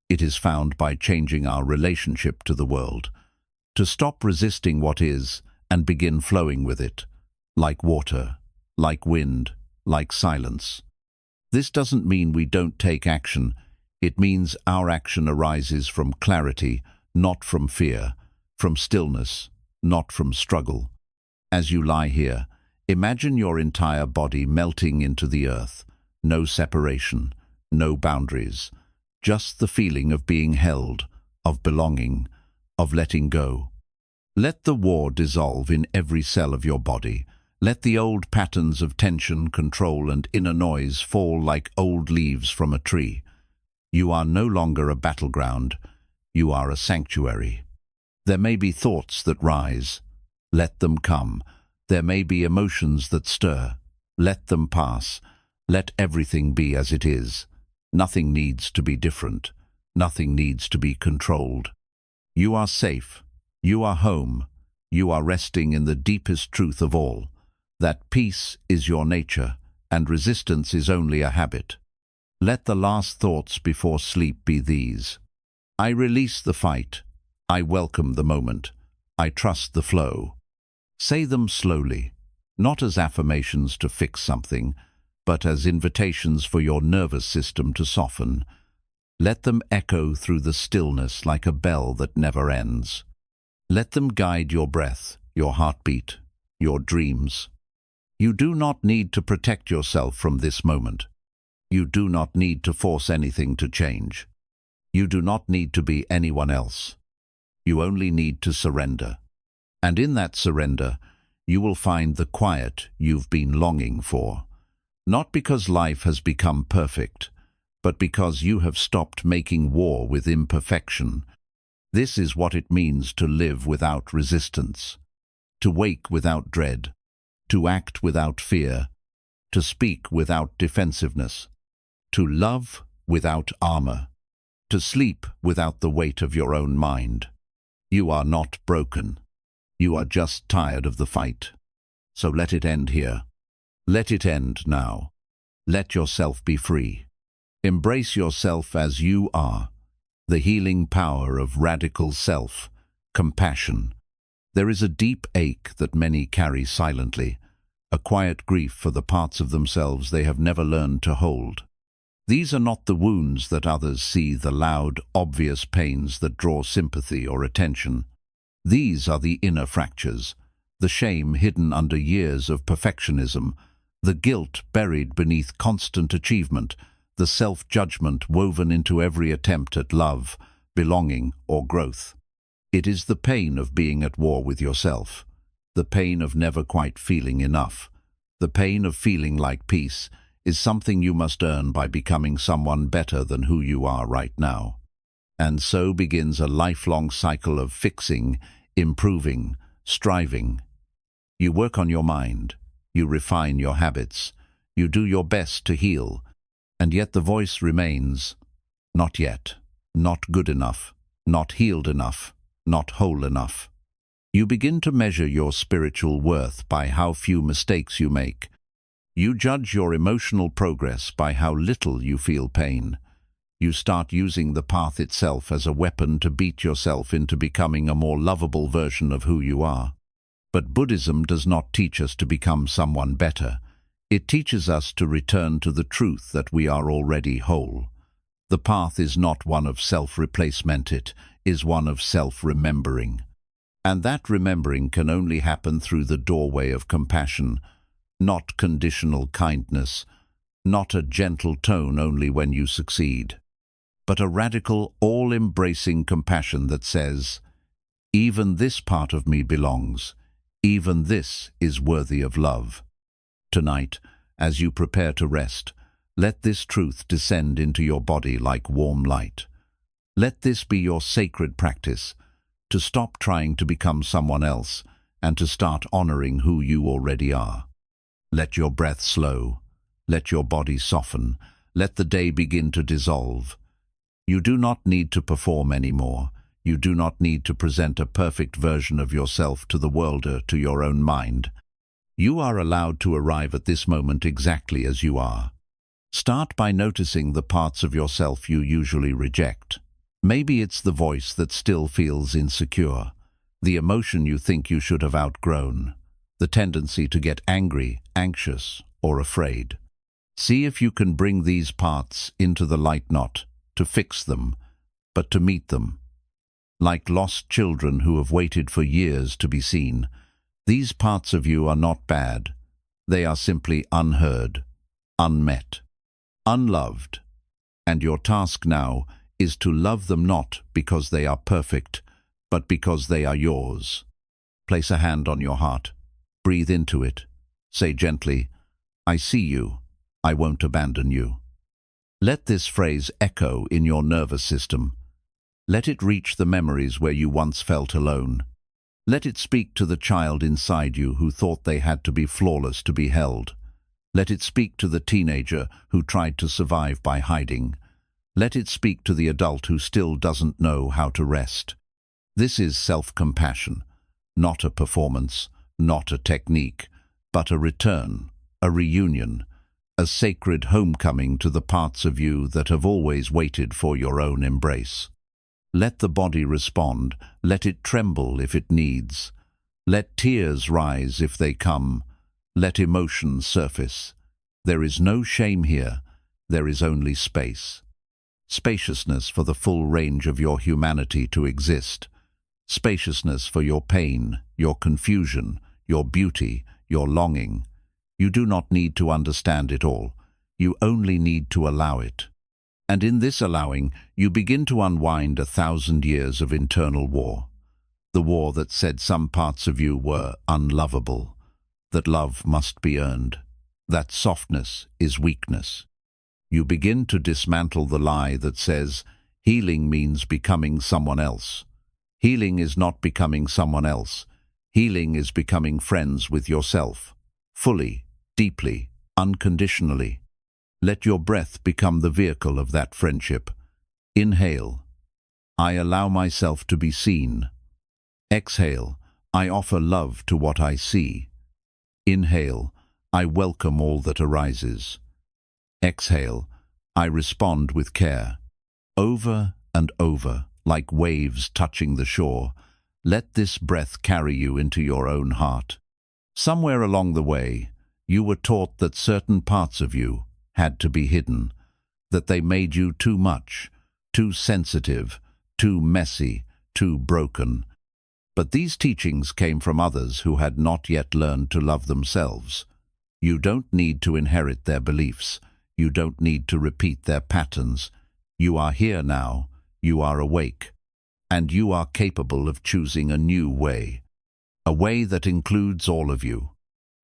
It is found by changing our relationship to the world. To stop resisting what is and begin flowing with it, like water, like wind, like silence. This doesn't mean we don't take action. It means our action arises from clarity, not from fear, from stillness, not from struggle. As you lie here, imagine your entire body melting into the earth. No separation, no boundaries, just the feeling of being held, of belonging, of letting go. Let the war dissolve in every cell of your body. Let the old patterns of tension, control, and inner noise fall like old leaves from a tree. You are no longer a battleground. You are a sanctuary. There may be thoughts that rise. Let them come. There may be emotions that stir. Let them pass. Let everything be as it is. Nothing needs to be different. Nothing needs to be controlled. You are safe. You are home. You are resting in the deepest truth of all, that peace is your nature and resistance is only a habit. Let the last thoughts before sleep be these. I release the fight. I welcome the moment. I trust the flow. Say them slowly, not as affirmations to fix something, but as invitations for your nervous system to soften. Let them echo through the stillness like a bell that never ends. Let them guide your breath, your heartbeat, your dreams. You do not need to protect yourself from this moment. You do not need to force anything to change. You do not need to be anyone else. You only need to surrender. And in that surrender, you will find the quiet you've been longing for. Not because life has become perfect, but because you have stopped making war with imperfection. This is what it means to live without resistance, to wake without dread, to act without fear, to speak without defensiveness, to love without armor, to sleep without the weight of your own mind. You are not broken. You are just tired of the fight. So let it end here. Let it end now. Let yourself be free. Embrace yourself as you are. The healing power of radical self-compassion. There is a deep ache that many carry silently, a quiet grief for the parts of themselves they have never learned to hold. These are not the wounds that others see, the loud, obvious pains that draw sympathy or attention. These are the inner fractures, the shame hidden under years of perfectionism, the guilt buried beneath constant achievement, the self-judgment woven into every attempt at love, belonging, or growth. It is the pain of being at war with yourself, the pain of never quite feeling enough, the pain of feeling like peace is something you must earn by becoming someone better than who you are right now. And so begins a lifelong cycle of fixing, improving, striving. You work on your mind, you refine your habits, you do your best to heal, and yet the voice remains, not yet, not good enough, not healed enough, not whole enough. You begin to measure your spiritual worth by how few mistakes you make. You judge your emotional progress by how little you feel pain. You start using the path itself as a weapon to beat yourself into becoming a more lovable version of who you are. But Buddhism does not teach us to become someone better. It teaches us to return to the truth that we are already whole. The path is not one of self-replacement, it is one of self-remembering. And that remembering can only happen through the doorway of compassion, not conditional kindness, not a gentle tone only when you succeed, but a radical, all-embracing compassion that says, even this part of me belongs, even this is worthy of love. Tonight, as you prepare to rest, let this truth descend into your body like warm light. Let this be your sacred practice, to stop trying to become someone else and to start honoring who you already are. Let your breath slow. Let your body soften. Let the day begin to dissolve. You do not need to perform anymore. You do not need to present a perfect version of yourself to the world or to your own mind. You are allowed to arrive at this moment exactly as you are. Start by noticing the parts of yourself you usually reject. Maybe it's the voice that still feels insecure, the emotion you think you should have outgrown, the tendency to get angry, anxious, or afraid. See if you can bring these parts into the light, not to fix them, but to meet them. Like lost children who have waited for years to be seen, these parts of you are not bad. They are simply unheard, unmet, unloved. And your task now is to love them not because they are perfect, but because they are yours. Place a hand on your heart. Breathe into it. Say gently, I see you. I won't abandon you. Let this phrase echo in your nervous system. Let it reach the memories where you once felt alone. Let it speak to the child inside you who thought they had to be flawless to be held. Let it speak to the teenager who tried to survive by hiding. Let it speak to the adult who still doesn't know how to rest. This is self-compassion, not a performance, not a technique, but a return, a reunion, a sacred homecoming to the parts of you that have always waited for your own embrace. Let the body respond, let it tremble if it needs. Let tears rise if they come, let emotions surface. There is no shame here, there is only space. Spaciousness for the full range of your humanity to exist. Spaciousness for your pain, your confusion, your beauty, your longing. You do not need to understand it all. You only need to allow it. And in this allowing, you begin to unwind 1,000 years of internal war. The war that said some parts of you were unlovable, that love must be earned, that softness is weakness. You begin to dismantle the lie that says healing means becoming someone else. Healing is not becoming someone else. Healing is becoming friends with yourself, fully, deeply, unconditionally. Let your breath become the vehicle of that friendship. Inhale. I allow myself to be seen. Exhale. I offer love to what I see. Inhale. I welcome all that arises. Exhale. I respond with care. Over and over, like waves touching the shore, let this breath carry you into your own heart. Somewhere along the way, you were taught that certain parts of you had to be hidden, that they made you too much, too sensitive, too messy, too broken. But these teachings came from others who had not yet learned to love themselves. You don't need to inherit their beliefs. You don't need to repeat their patterns. You are here now. You are awake. And you are capable of choosing a new way. A way that includes all of you.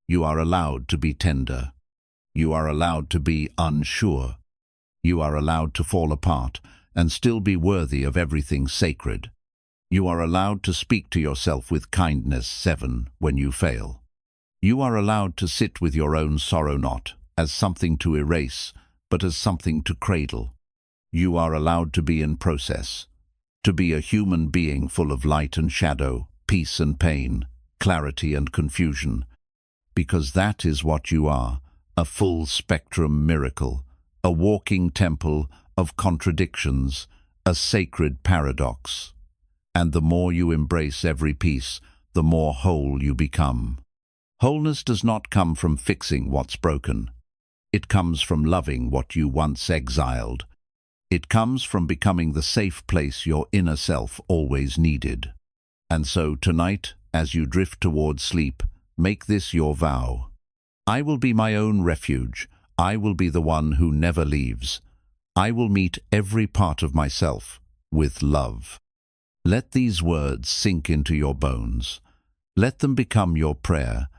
You are allowed to be tender. You are allowed to be unsure. You are allowed to fall apart and still be worthy of everything sacred. You are allowed to speak to yourself with kindness 7 when you fail. You are allowed to sit with your own sorrow not as something to erase, but as something to cradle. You are allowed to be in process, to be a human being full of light and shadow, peace and pain, clarity and confusion, because that is what you are, a full-spectrum miracle, a walking temple of contradictions, a sacred paradox. And the more you embrace every piece, the more whole you become. Wholeness does not come from fixing what's broken. It comes from loving what you once exiled. It comes from becoming the safe place your inner self always needed. And so tonight, as you drift towards sleep, make this your vow. I will be my own refuge. I will be the one who never leaves. I will meet every part of myself with love. Let these words sink into your bones. Let them become your prayer.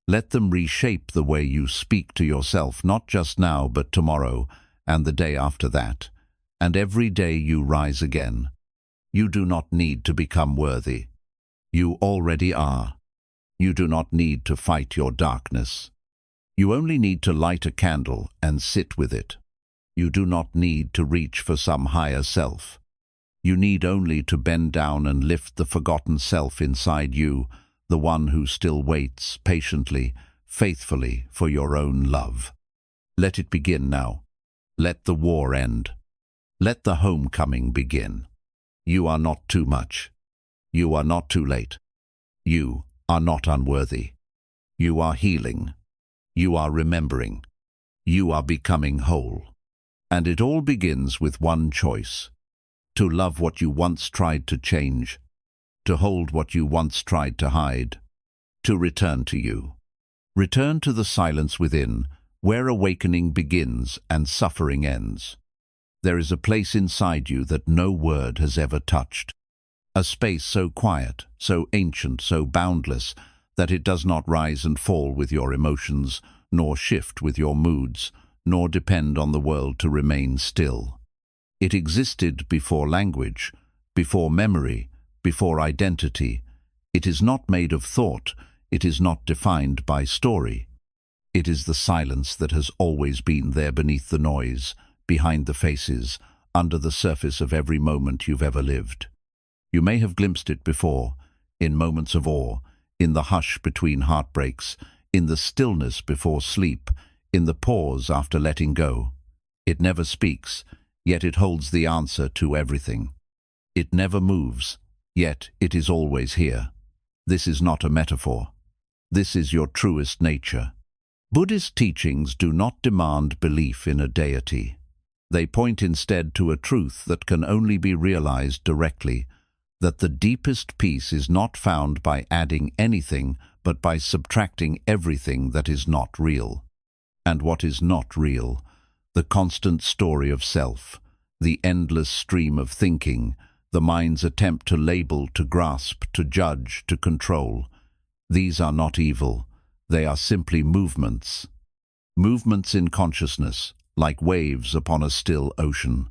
Let them reshape the way you speak to yourself, not just now, but tomorrow, and the day after that, and every day you rise again. You do not need to become worthy. You already are. You do not need to fight your darkness. You only need to light a candle and sit with it. You do not need to reach for some higher self. You need only to bend down and lift the forgotten self inside you, the one who still waits patiently, faithfully for your own love. Let it begin now. Let the war end. Let the homecoming begin. You are not too much. You are not too late. You are not unworthy. You are healing. You are remembering. You are becoming whole. And it all begins with one choice: to love what you once tried to change, to hold what you once tried to hide, to return to you. Return to the silence within, where awakening begins and suffering ends. There is a place inside you that no word has ever touched. A space so quiet, so ancient, so boundless, that it does not rise and fall with your emotions, nor shift with your moods, nor depend on the world to remain still. It existed before language, before memory, before identity. It is not made of thought. It is not defined by story. It is the silence that has always been there beneath the noise, behind the faces, under the surface of every moment you've ever lived. You may have glimpsed it before, in moments of awe, in the hush between heartbreaks, in the stillness before sleep, in the pause after letting go. It never speaks, yet it holds the answer to everything. It never moves, yet it is always here. This is not a metaphor. This is your truest nature. Buddhist teachings do not demand belief in a deity. They point instead to a truth that can only be realized directly, that the deepest peace is not found by adding anything, but by subtracting everything that is not real. And what is not real, The constant story of self, the endless stream of thinking, the mind's attempt to label, to grasp, to judge, to control. These are not evil, they are simply movements. Movements in consciousness, like waves upon a still ocean.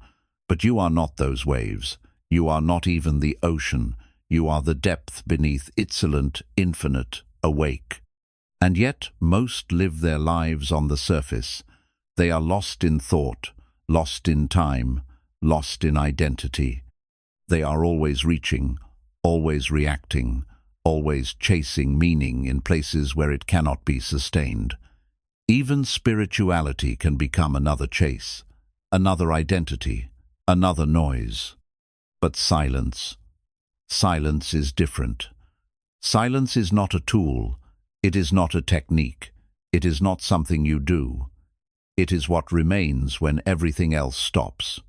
But you are not those waves. You are not even the ocean. You are the depth beneath, excellent, infinite, awake. And yet most live their lives on the surface. They are lost in thought, lost in time, lost in identity. They are always reaching, always reacting, always chasing meaning in places where it cannot be sustained. Even spirituality can become another chase, another identity, another noise. But silence is different. Silence is not a tool, it is not a technique, it is not something you do. It is what remains when everything else stops.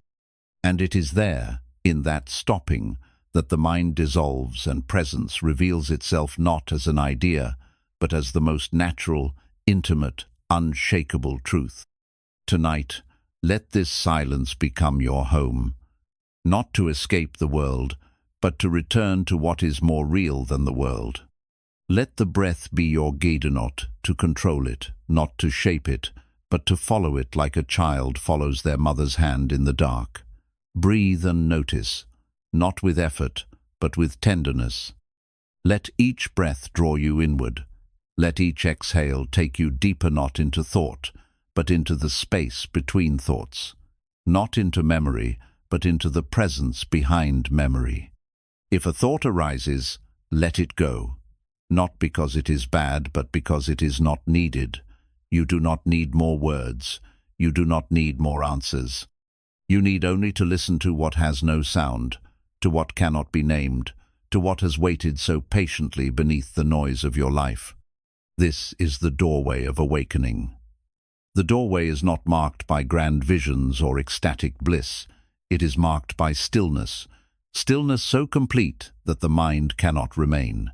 And it is there, in that stopping, that the mind dissolves and presence reveals itself not as an idea, but as the most natural, intimate, unshakable truth. Tonight, let this silence become your home, not to escape the world, but to return to what is more real than the world. Let the breath be your guidenote, to control it, not to shape it, but to follow it like a child follows their mother's hand in the dark. Breathe and notice, not with effort, but with tenderness. Let each breath draw you inward. Let each exhale take you deeper, not into thought, but into the space between thoughts. Not into memory, but into the presence behind memory. If a thought arises, let it go. Not because it is bad, but because it is not needed. You do not need more words. You do not need more answers. You need only to listen to what has no sound, to what cannot be named, to what has waited so patiently beneath the noise of your life. This is the doorway of awakening. The doorway is not marked by grand visions or ecstatic bliss. It is marked by stillness, stillness so complete that the mind cannot remain.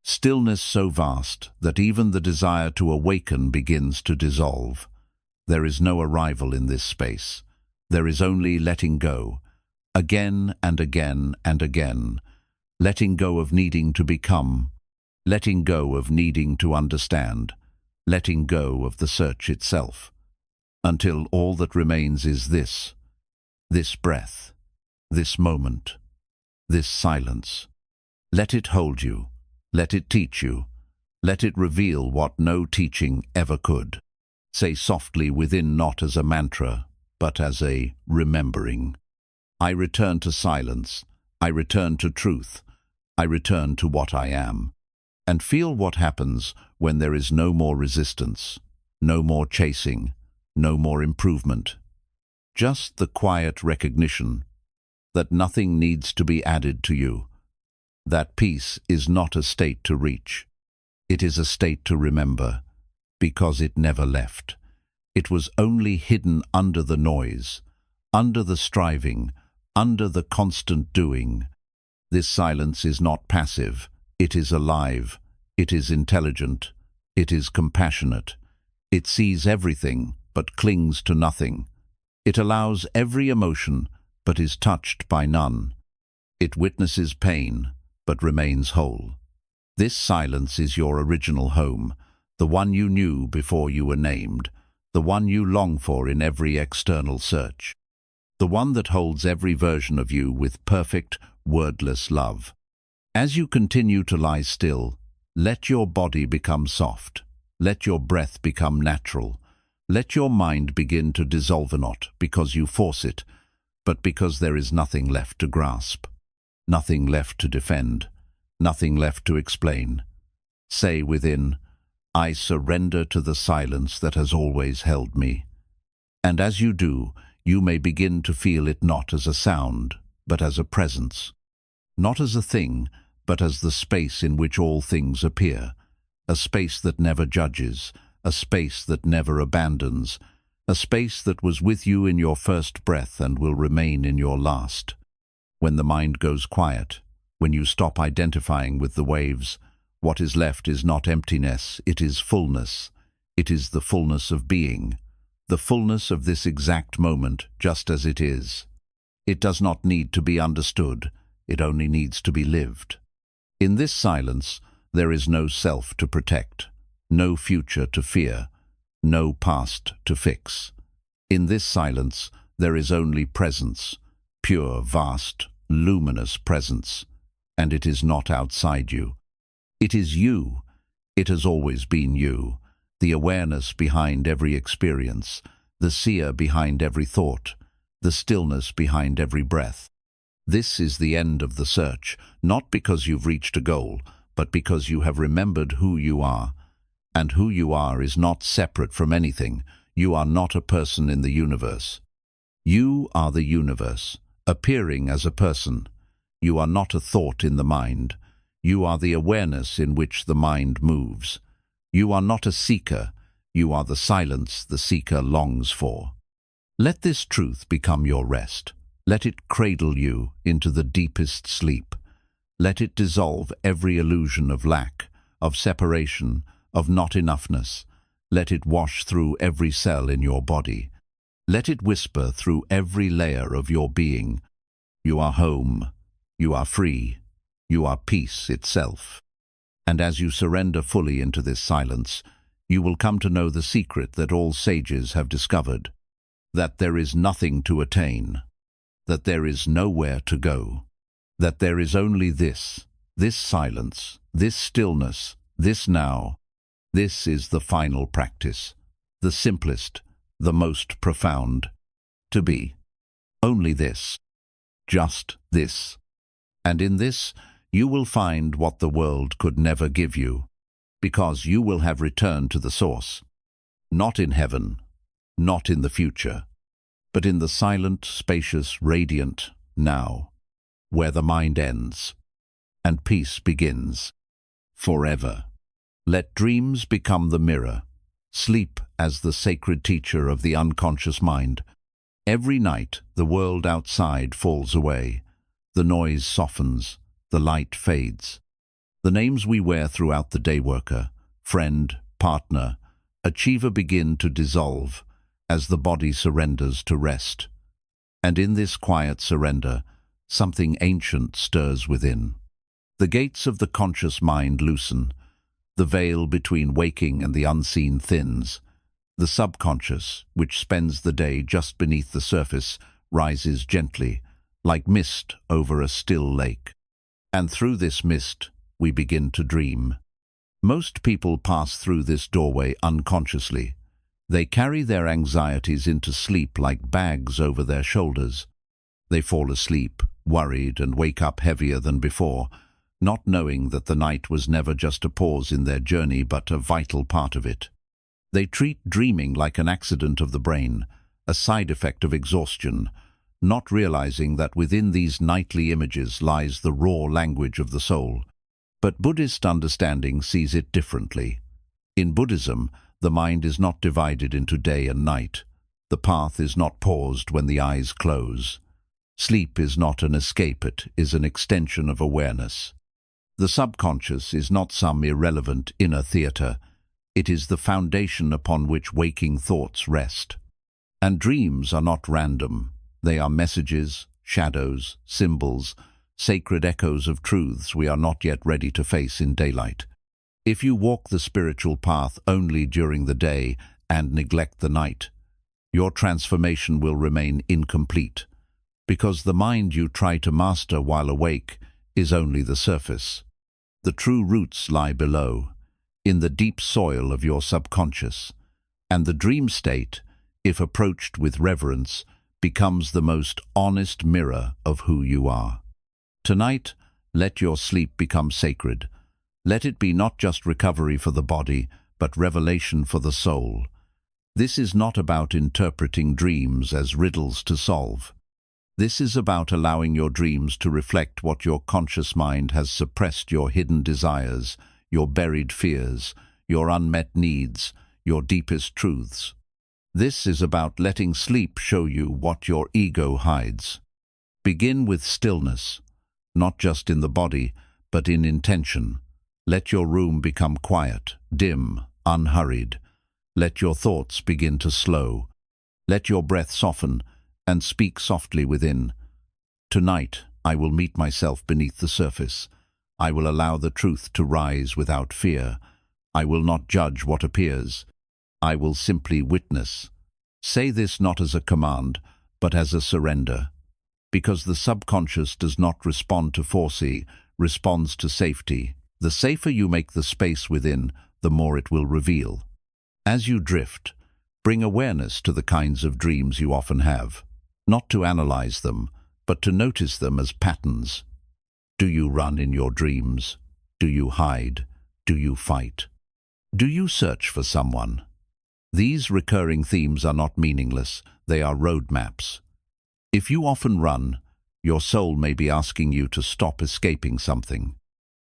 Stillness so vast that even the desire to awaken begins to dissolve. There is no arrival in this space. There is only letting go, again and again and again, letting go of needing to become, letting go of needing to understand, letting go of the search itself, until all that remains is this breath, this moment, this silence. Let it hold you. Let it teach you. Let it reveal what no teaching ever could. Say softly within, not as a mantra, but as a remembering. I return to silence. I return to truth. I return to what I am. And feel what happens when there is no more resistance, no more chasing, no more improvement. Just the quiet recognition that nothing needs to be added to you. That peace is not a state to reach. It is a state to remember, because it never left. It was only hidden under the noise, under the striving, under the constant doing. This silence is not passive. It is alive. It is intelligent. It is compassionate. It sees everything, but clings to nothing. It allows every emotion, but is touched by none. It witnesses pain, but remains whole. This silence is your original home, the one you knew before you were named, the one you long for in every external search, the one that holds every version of you with perfect, wordless love. As you continue to lie still, let your body become soft, let your breath become natural, let your mind begin to dissolve, not because you force it, but because there is nothing left to grasp. Nothing left to defend, nothing left to explain. Say within, I surrender to the silence that has always held me. And as you do, you may begin to feel it not as a sound, but as a presence. Not as a thing, but as the space in which all things appear. A space that never judges, a space that never abandons, a space that was with you in your first breath and will remain in your last. When the mind goes quiet, when you stop identifying with the waves, what is left is not emptiness, it is fullness. It is the fullness of being. the fullness of this exact moment just as it is. It does not need to be understood, it only needs to be lived. In this silence, there is no self to protect, no future to fear, no past to fix. In this silence, there is only presence, pure, vast, luminous presence, and it is not outside you. It is you. It has always been you, the awareness behind every experience, the seer behind every thought, the stillness behind every breath. This is the end of the search, not because you've reached a goal, but because you have remembered who you are. And who you are is not separate from anything. You are not a person in the universe. You are the universe, appearing as a person. You are not a thought in the mind. You are the awareness in which the mind moves. You are not a seeker. You are the silence the seeker longs for. Let this truth become your rest. Let it cradle you into the deepest sleep. Let it dissolve every illusion of lack, of separation, of not enoughness. Let it wash through every cell in your body. Let it whisper through every layer of your being. You are home. You are free. You are peace itself. And as you surrender fully into this silence, you will come to know the secret that all sages have discovered, that there is nothing to attain, that there is nowhere to go, that there is only this silence, this stillness, this now. This is the final practice, the simplest, the most profound. To be. Only this. Just this. And in this, you will find what the world could never give you, because you will have returned to the source. Not in heaven, not in the future, but in the silent, spacious, radiant now, where the mind ends and peace begins forever. Let dreams become the mirror, sleep as the sacred teacher of the unconscious mind. Every night the world outside falls away, the noise softens, the light fades. The names we wear throughout the day, worker, friend, partner, achiever, begin to dissolve as the body surrenders to rest. And in this quiet surrender, something ancient stirs within. The gates of the conscious mind loosen. The veil between waking and the unseen thins. The subconscious, which spends the day just beneath the surface, rises gently, like mist over a still lake. And through this mist, we begin to dream. Most people pass through this doorway unconsciously. They carry their anxieties into sleep like bags over their shoulders. They fall asleep, worried, and wake up heavier than before, not knowing that the night was never just a pause in their journey but a vital part of it. They treat dreaming like an accident of the brain, a side effect of exhaustion, not realizing that within these nightly images lies the raw language of the soul. But Buddhist understanding sees it differently. In Buddhism, the mind is not divided into day and night. The path is not paused when the eyes close. Sleep is not an escape, it is an extension of awareness. The subconscious is not some irrelevant inner theater. It is the foundation upon which waking thoughts rest. And dreams are not random. They are messages, shadows, symbols, sacred echoes of truths we are not yet ready to face in daylight. If you walk the spiritual path only during the day and neglect the night, your transformation will remain incomplete, because the mind you try to master while awake is only the surface. The true roots lie below, in the deep soil of your subconscious, and the dream state, if approached with reverence, becomes the most honest mirror of who you are. Tonight, let your sleep become sacred. Let it be not just recovery for the body, but revelation for the soul. This is not about interpreting dreams as riddles to solve. This is about allowing your dreams to reflect what your conscious mind has suppressed, your hidden desires, your buried fears, your unmet needs, your deepest truths. This is about letting sleep show you what your ego hides. Begin with stillness, not just in the body, but in intention. Let your room become quiet, dim, unhurried. Let your thoughts begin to slow. Let your breath soften and speak softly within. Tonight, I will meet myself beneath the surface. I will allow the truth to rise without fear. I will not judge what appears. I will simply witness. Say this not as a command, but as a surrender. Because the subconscious does not respond to force, responds to safety. The safer you make the space within, the more it will reveal. As you drift, bring awareness to the kinds of dreams you often have. Not to analyze them, but to notice them as patterns. Do you run in your dreams? Do you hide? Do you fight? Do you search for someone? These recurring themes are not meaningless, they are roadmaps. If you often run, your soul may be asking you to stop escaping something.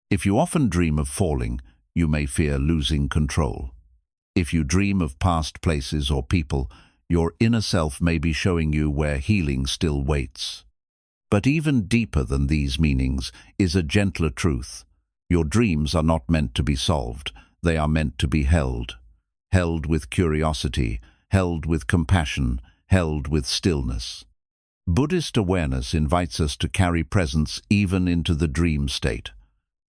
If you often dream of falling, you may fear losing control. If you dream of past places or people, your inner self may be showing you where healing still waits. But even deeper than these meanings is a gentler truth. Your dreams are not meant to be solved, they are meant to be held. Held with curiosity, held with compassion, held with stillness. Buddhist awareness invites us to carry presence even into the dream state.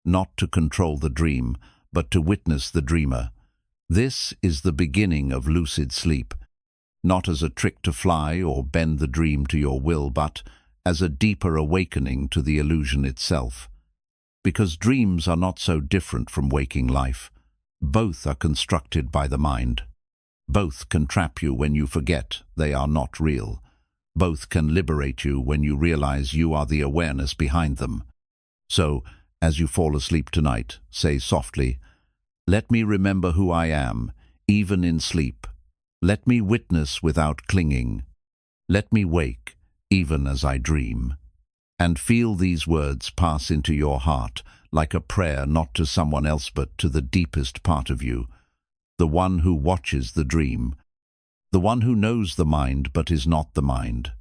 Not to control the dream, but to witness the dreamer. This is the beginning of lucid sleep, not as a trick to fly or bend the dream to your will, but as a deeper awakening to the illusion itself. Because dreams are not so different from waking life. Both are constructed by the mind. Both can trap you when you forget they are not real. Both can liberate you when you realize you are the awareness behind them. So, as you fall asleep tonight, say softly, "Let me remember who I am, even in sleep. Let me witness without clinging. Let me wake, even as I dream." And feel these words pass into your heart, like a prayer not to someone else but to the deepest part of you, the one who watches the dream, the one who knows the mind but is not the mind,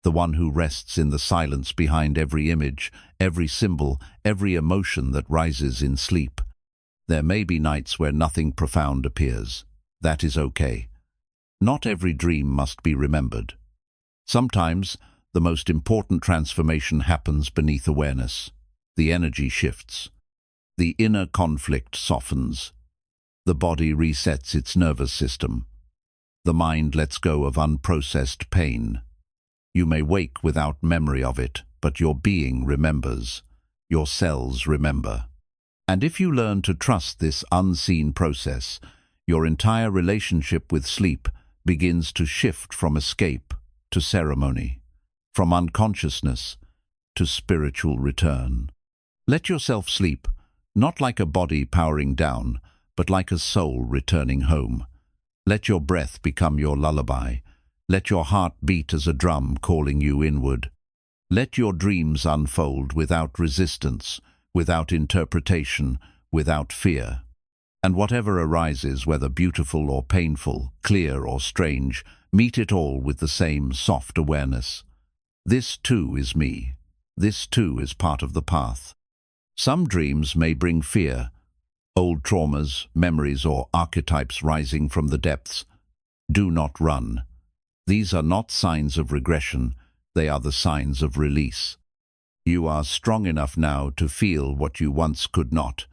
the one who rests in the silence behind every image, every symbol, every emotion that rises in sleep. There may be nights where nothing profound appears. That is okay. Not every dream must be remembered. Sometimes, the most important transformation happens beneath awareness. The energy shifts. The inner conflict softens. The body resets its nervous system. The mind lets go of unprocessed pain. You may wake without memory of it, but your being remembers. Your cells remember. And if you learn to trust this unseen process, your entire relationship with sleep begins to shift from escape to ceremony, from unconsciousness to spiritual return. Let yourself sleep, not like a body powering down, but like a soul returning home. Let your breath become your lullaby. Let your heart beat as a drum calling you inward. Let your dreams unfold without resistance, without interpretation, without fear. And whatever arises, whether beautiful or painful, clear or strange, meet it all with the same soft awareness. This too is me. This too is part of the path. Some dreams may bring fear, old traumas, memories or archetypes rising from the depths. Do not run. These are not signs of regression, they are the signs of release. You are strong enough now to feel what you once could not.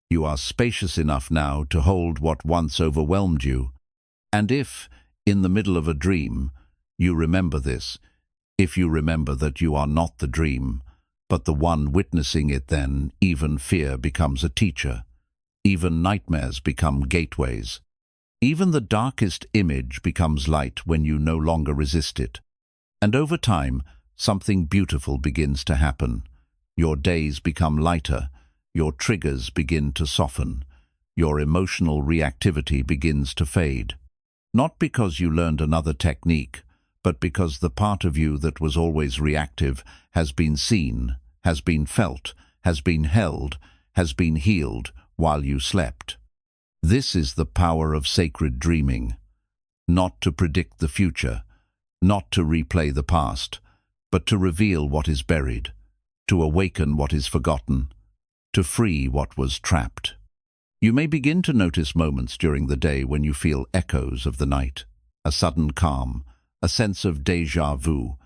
You are spacious enough now to hold what once overwhelmed you. And if, in the middle of a dream, you remember this, if you remember that you are not the dream, but the one witnessing it, then even fear becomes a teacher. Even nightmares become gateways. Even the darkest image becomes light when you no longer resist it. And over time, something beautiful begins to happen. Your days become lighter, your triggers begin to soften, your emotional reactivity begins to fade. Not because you learned another technique, but because the part of you that was always reactive has been seen, has been felt, has been held, has been healed while you slept. This is the power of sacred dreaming. Not to predict the future, not to replay the past, but to reveal what is buried, to awaken what is forgotten, to free what was trapped. You may begin to notice moments during the day when you feel echoes of the night, a sudden calm, a sense of déjà vu,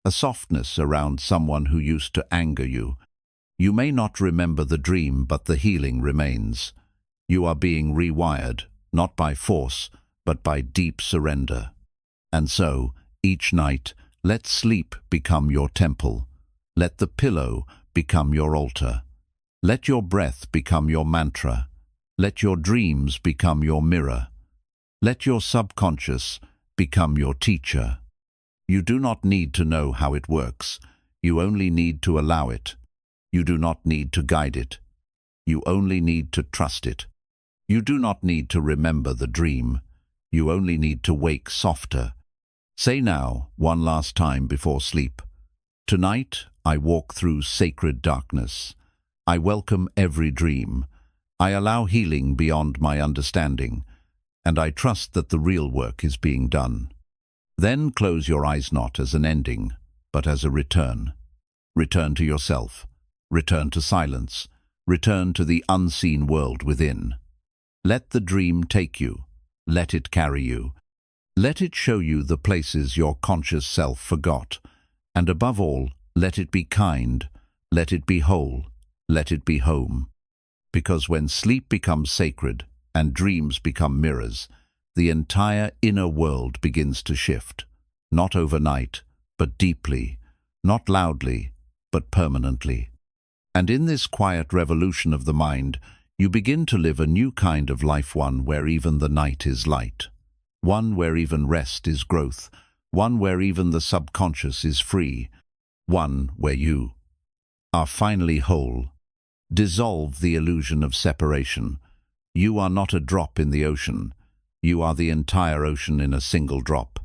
a softness around someone who used to anger you. You may not remember the dream, but the healing remains. You are being rewired, not by force, but by deep surrender. And so, each night, let sleep become your temple. Let the pillow become your altar. Let your breath become your mantra. Let your dreams become your mirror. Let your subconscious become your teacher. You do not need to know how it works. You only need to allow it. You do not need to guide it. You only need to trust it. You do not need to remember the dream. You only need to wake softer. Say now, one last time before sleep, "Tonight I walk through sacred darkness. I welcome every dream. I allow healing beyond my understanding, and I trust that the real work is being done." Then close your eyes, not as an ending, but as a return. Return to yourself. Return to silence. Return to the unseen world within. Let the dream take you. Let it carry you. Let it show you the places your conscious self forgot. And above all, let it be kind. Let it be whole. Let it be home. Because when sleep becomes sacred and dreams become mirrors, the entire inner world begins to shift. Not overnight, but deeply. Not loudly, but permanently. And in this quiet revolution of the mind, you begin to live a new kind of life, one where even the night is light. One where even rest is growth. One where even the subconscious is free. One where you are finally whole. Dissolve the illusion of separation. You are not a drop in the ocean. You are the entire ocean in a single drop.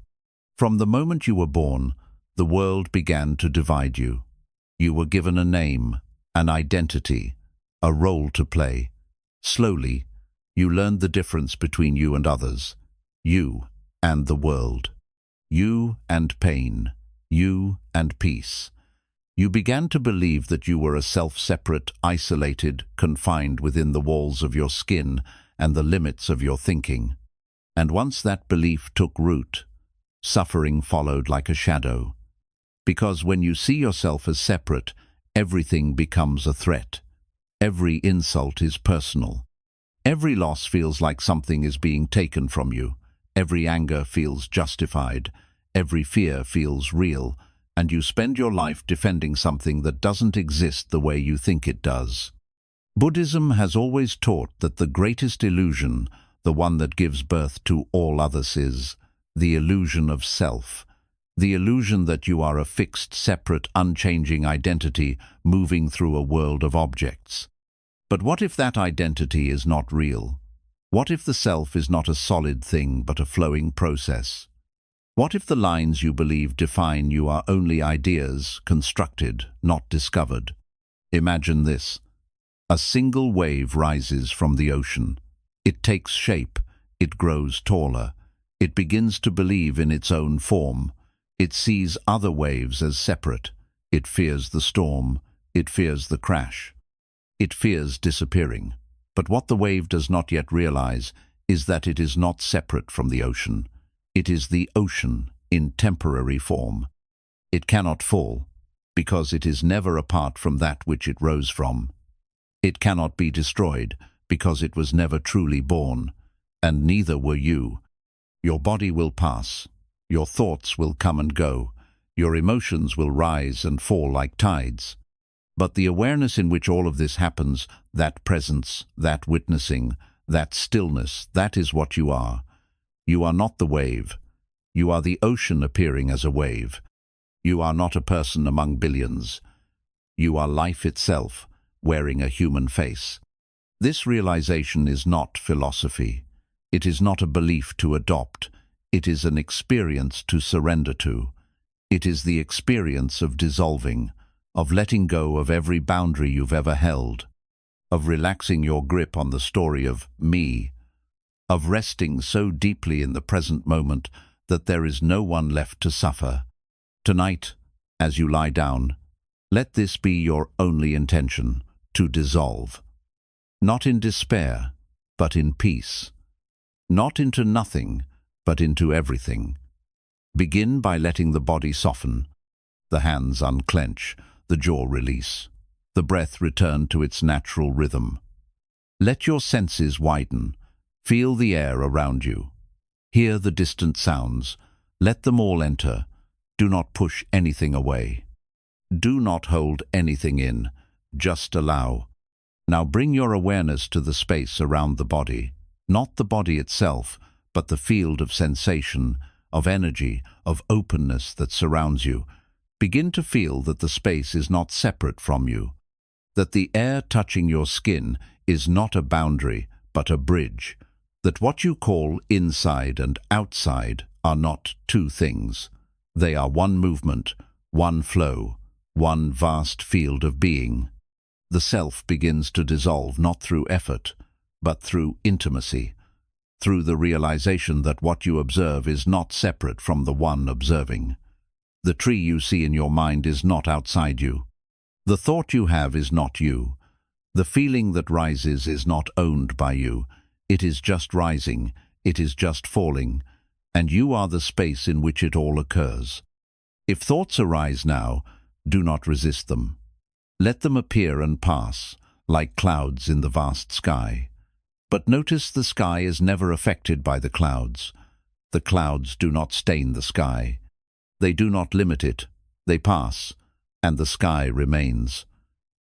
From the moment you were born, the world began to divide you. You were given a name, an identity, a role to play. Slowly, you learned the difference between you and others, you and the world, you and pain, you and peace. You began to believe that you were a self-separate, isolated, confined within the walls of your skin and the limits of your thinking. And once that belief took root, suffering followed like a shadow. Because when you see yourself as separate, everything becomes a threat. Every insult is personal. Every loss feels like something is being taken from you. Every anger feels justified. Every fear feels real. And you spend your life defending something that doesn't exist the way you think it does. Buddhism has always taught that the greatest illusion, the one that gives birth to all others, is the illusion of self. The illusion that you are a fixed, separate, unchanging identity moving through a world of objects. But what if that identity is not real? What if the self is not a solid thing but a flowing process? What if the lines you believe define you are only ideas, constructed, not discovered? Imagine this. A single wave rises from the ocean. It takes shape. It grows taller. It begins to believe in its own form. It sees other waves as separate. It fears the storm. It fears the crash. It fears disappearing. But what the wave does not yet realize is that it is not separate from the ocean. It is the ocean in temporary form. It cannot fall, because it is never apart from that which it rose from. It cannot be destroyed, because it was never truly born, and neither were you. Your body will pass. Your thoughts will come and go. Your emotions will rise and fall like tides. But the awareness in which all of this happens, that presence, that witnessing, that stillness, that is what you are. You are not the wave. You are the ocean appearing as a wave. You are not a person among billions. You are life itself, wearing a human face. This realization is not philosophy. It is not a belief to adopt. It is an experience to surrender to. It is the experience of dissolving, of letting go of every boundary you've ever held, of relaxing your grip on the story of me, of resting so deeply in the present moment that there is no one left to suffer. Tonight, as you lie down, let this be your only intention, to dissolve. Not in despair, but in peace. Not into nothing, but into everything. Begin by letting the body soften, the hands unclench, the jaw release, the breath return to its natural rhythm. Let your senses widen. Feel the air around you. Hear the distant sounds. Let them all enter. Do not push anything away. Do not hold anything in. Just allow. Now bring your awareness to the space around the body. Not the body itself, but the field of sensation, of energy, of openness that surrounds you. Begin to feel that the space is not separate from you, that the air touching your skin is not a boundary, but a bridge, that what you call inside and outside are not two things. They are one movement, one flow, one vast field of being. The self begins to dissolve not through effort, but through intimacy, through the realization that what you observe is not separate from the one observing. The tree you see in your mind is not outside you. The thought you have is not you. The feeling that rises is not owned by you. It is just rising, it is just falling, and you are the space in which it all occurs. If thoughts arise now, do not resist them. Let them appear and pass, like clouds in the vast sky. But notice the sky is never affected by the clouds. The clouds do not stain the sky. They do not limit it. They pass, and the sky remains.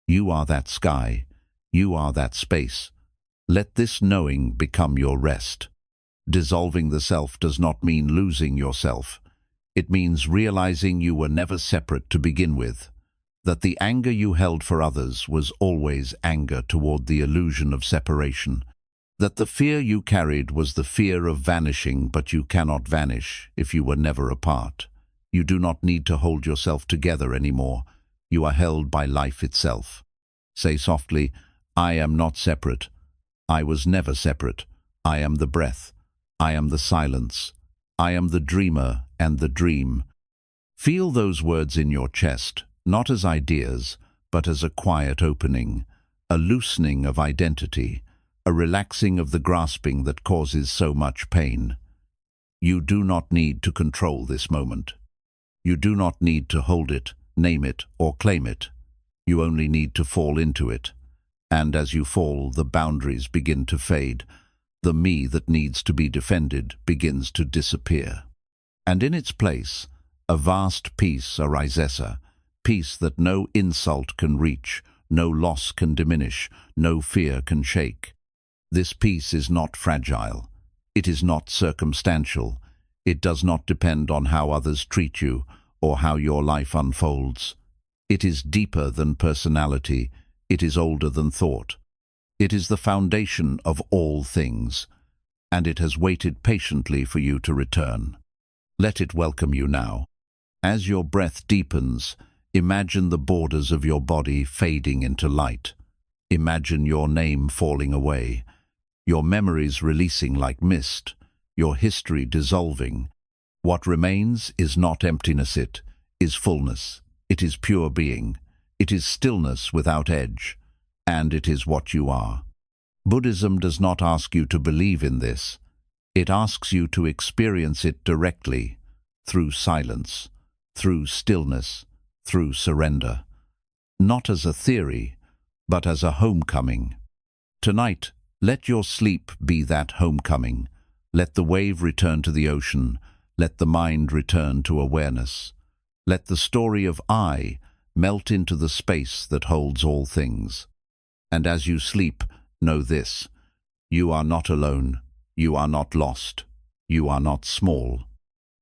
You are that sky. You are that space. Let this knowing become your rest. Dissolving the self does not mean losing yourself. It means realizing you were never separate to begin with, that the anger you held for others was always anger toward the illusion of separation, that the fear you carried was the fear of vanishing, but you cannot vanish if you were never apart. You do not need to hold yourself together anymore. You are held by life itself. Say softly, I am not separate. I was never separate. I am the breath. I am the silence. I am the dreamer and the dream. Feel those words in your chest, not as ideas, but as a quiet opening, a loosening of identity, a relaxing of the grasping that causes so much pain. You do not need to control this moment. You do not need to hold it, name it, or claim it. You only need to fall into it. And as you fall, the boundaries begin to fade. The me that needs to be defended begins to disappear. And in its place, a vast peace arises, peace that no insult can reach, no loss can diminish, no fear can shake. This peace is not fragile. It is not circumstantial. It does not depend on how others treat you or how your life unfolds. It is deeper than personality. It is older than thought. It is the foundation of all things, and it has waited patiently for you to return. Let it welcome you now. As your breath deepens, imagine the borders of your body fading into light. Imagine your name falling away, your memories releasing like mist, your history dissolving. What remains is not emptiness, it is fullness. It is pure being. It is stillness without edge, and it is what you are. Buddhism does not ask you to believe in this. It asks you to experience it directly, through silence, through stillness, through surrender. Not as a theory, but as a homecoming. Tonight, let your sleep be that homecoming. Let the wave return to the ocean. Let the mind return to awareness. Let the story of I melt into the space that holds all things. And as you sleep, know this: you are not alone. You are not lost. You are not small.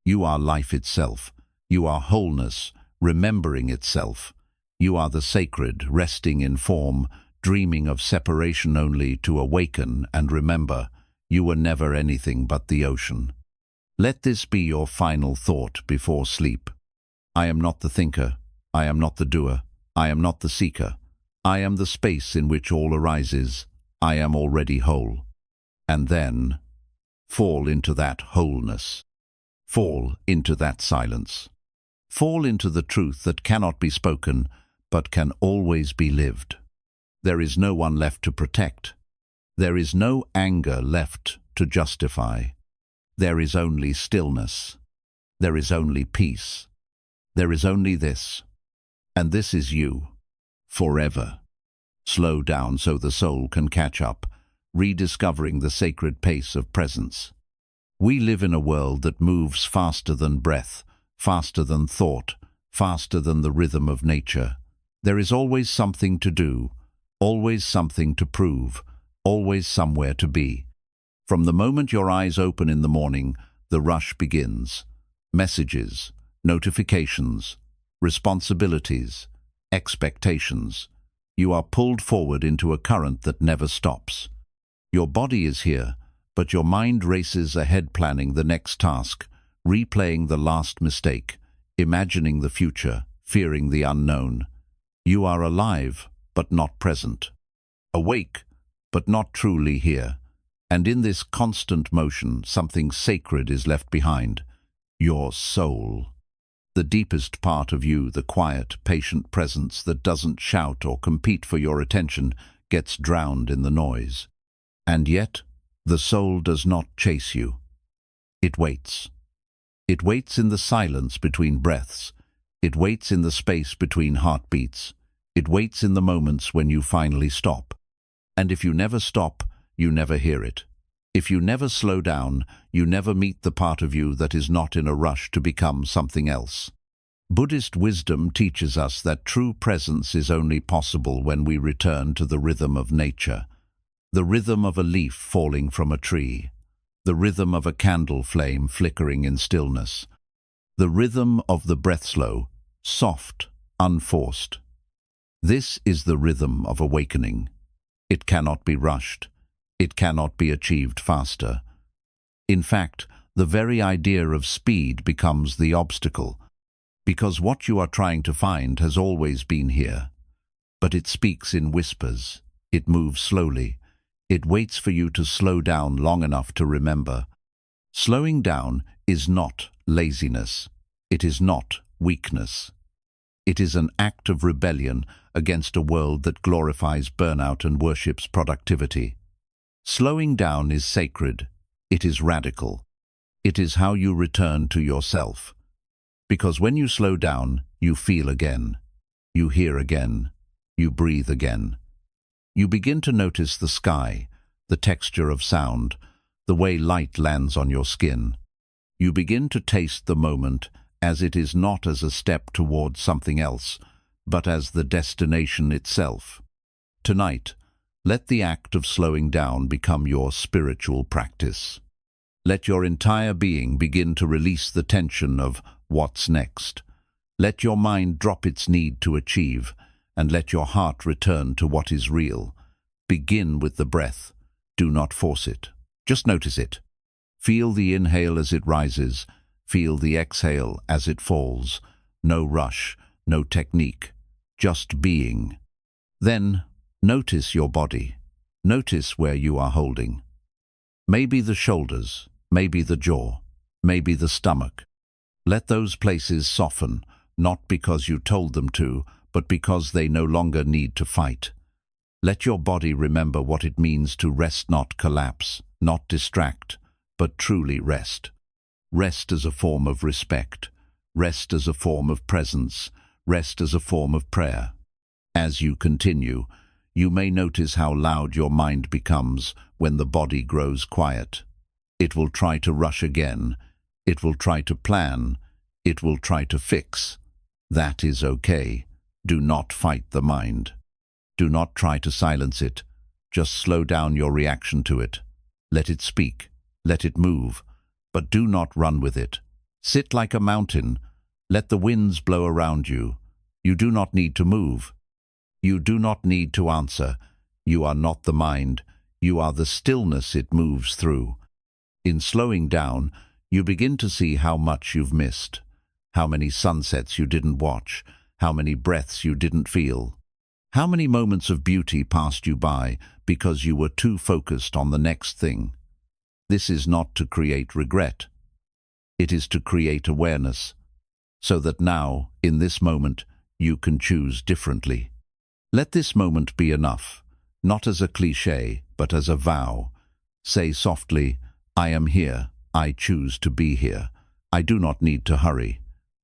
You are life itself. You are wholeness, remembering itself. You are the sacred, resting in form, dreaming of separation only to awaken and remember you were never anything but the ocean. Let this be your final thought before sleep. I am not the thinker. I am not the doer. I am not the seeker. I am the space in which all arises. I am already whole. And then, fall into that wholeness. Fall into that silence. Fall into the truth that cannot be spoken, but can always be lived. There is no one left to protect. There is no anger left to justify. There is only stillness. There is only peace. There is only this. And this is you. Forever. Slow down so the soul can catch up, rediscovering the sacred pace of presence. We live in a world that moves faster than breath, faster than thought, faster than the rhythm of nature. There is always something to do, always something to prove, always somewhere to be. From the moment your eyes open in the morning, the rush begins. Messages, notifications, responsibilities, expectations. You are pulled forward into a current that never stops. Your body is here, but your mind races ahead, planning the next task, replaying the last mistake, imagining the future, fearing the unknown. You are alive, but not present. Awake, but not truly here. And in this constant motion, something sacred is left behind. Your soul. The deepest part of you, the quiet, patient presence that doesn't shout or compete for your attention, gets drowned in the noise. And yet, the soul does not chase you. It waits. It waits in the silence between breaths. It waits in the space between heartbeats. It waits in the moments when you finally stop. And if you never stop, you never hear it. If you never slow down, you never meet the part of you that is not in a rush to become something else. Buddhist wisdom teaches us that true presence is only possible when we return to the rhythm of nature. The rhythm of a leaf falling from a tree. The rhythm of a candle flame flickering in stillness. The rhythm of the breath, slow, soft, unforced. This is the rhythm of awakening. It cannot be rushed. It cannot be achieved faster. In fact, the very idea of speed becomes the obstacle, because what you are trying to find has always been here. But it speaks in whispers. It moves slowly. It waits for you to slow down long enough to remember. Slowing down is not laziness. It is not weakness. It is an act of rebellion against a world that glorifies burnout and worships productivity. Slowing down is sacred. It is radical. It is how you return to yourself. Because when you slow down, you feel again. You hear again. You breathe again. You begin to notice the sky, the texture of sound, the way light lands on your skin. You begin to taste the moment as it is, not as a step towards something else, but as the destination itself. Tonight, let the act of slowing down become your spiritual practice. Let your entire being begin to release the tension of what's next. Let your mind drop its need to achieve, and let your heart return to what is real. Begin with the breath. Do not force it. Just notice it. Feel the inhale as it rises. Feel the exhale as it falls. No rush, no technique, just being. Then, notice your body. Notice where you are holding. Maybe the shoulders, maybe the jaw, maybe the stomach. Let those places soften, not because you told them to, but because they no longer need to fight. Let your body remember what it means to rest, not collapse, not distract, but truly rest. Rest as a form of respect. Rest as a form of presence. Rest as a form of prayer. As you continue, you may notice how loud your mind becomes when the body grows quiet. It will try to rush again. It will try to plan. It will try to fix. That is okay. Do not fight the mind. Do not try to silence it. Just slow down your reaction to it. Let it speak. Let it move. But do not run with it. Sit like a mountain. Let the winds blow around you. You do not need to move. You do not need to answer. You are not the mind. You are the stillness it moves through. In slowing down, you begin to see how much you've missed. How many sunsets you didn't watch. How many breaths you didn't feel. How many moments of beauty passed you by because you were too focused on the next thing. This is not to create regret. It is to create awareness, so that now, in this moment, you can choose differently. Let this moment be enough, not as a cliché, but as a vow. Say softly, I am here, I choose to be here. I do not need to hurry.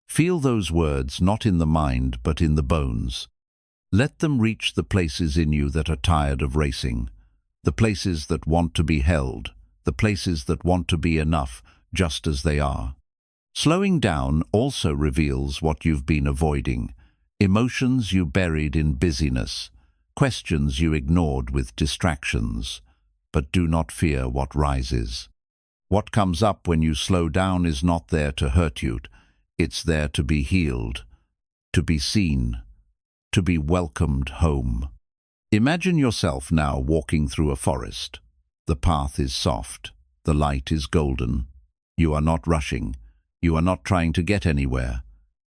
Feel those words not in the mind but in the bones. Let them reach the places in you that are tired of racing, the places that want to be held, the places that want to be enough just as they are. Slowing down also reveals what you've been avoiding, emotions you buried in busyness, questions you ignored with distractions. But do not fear what rises. What comes up when you slow down is not there to hurt you. It's there to be healed, to be seen, to be welcomed home. Imagine yourself now walking through a forest. The path is soft, the light is golden. You are not rushing, you are not trying to get anywhere.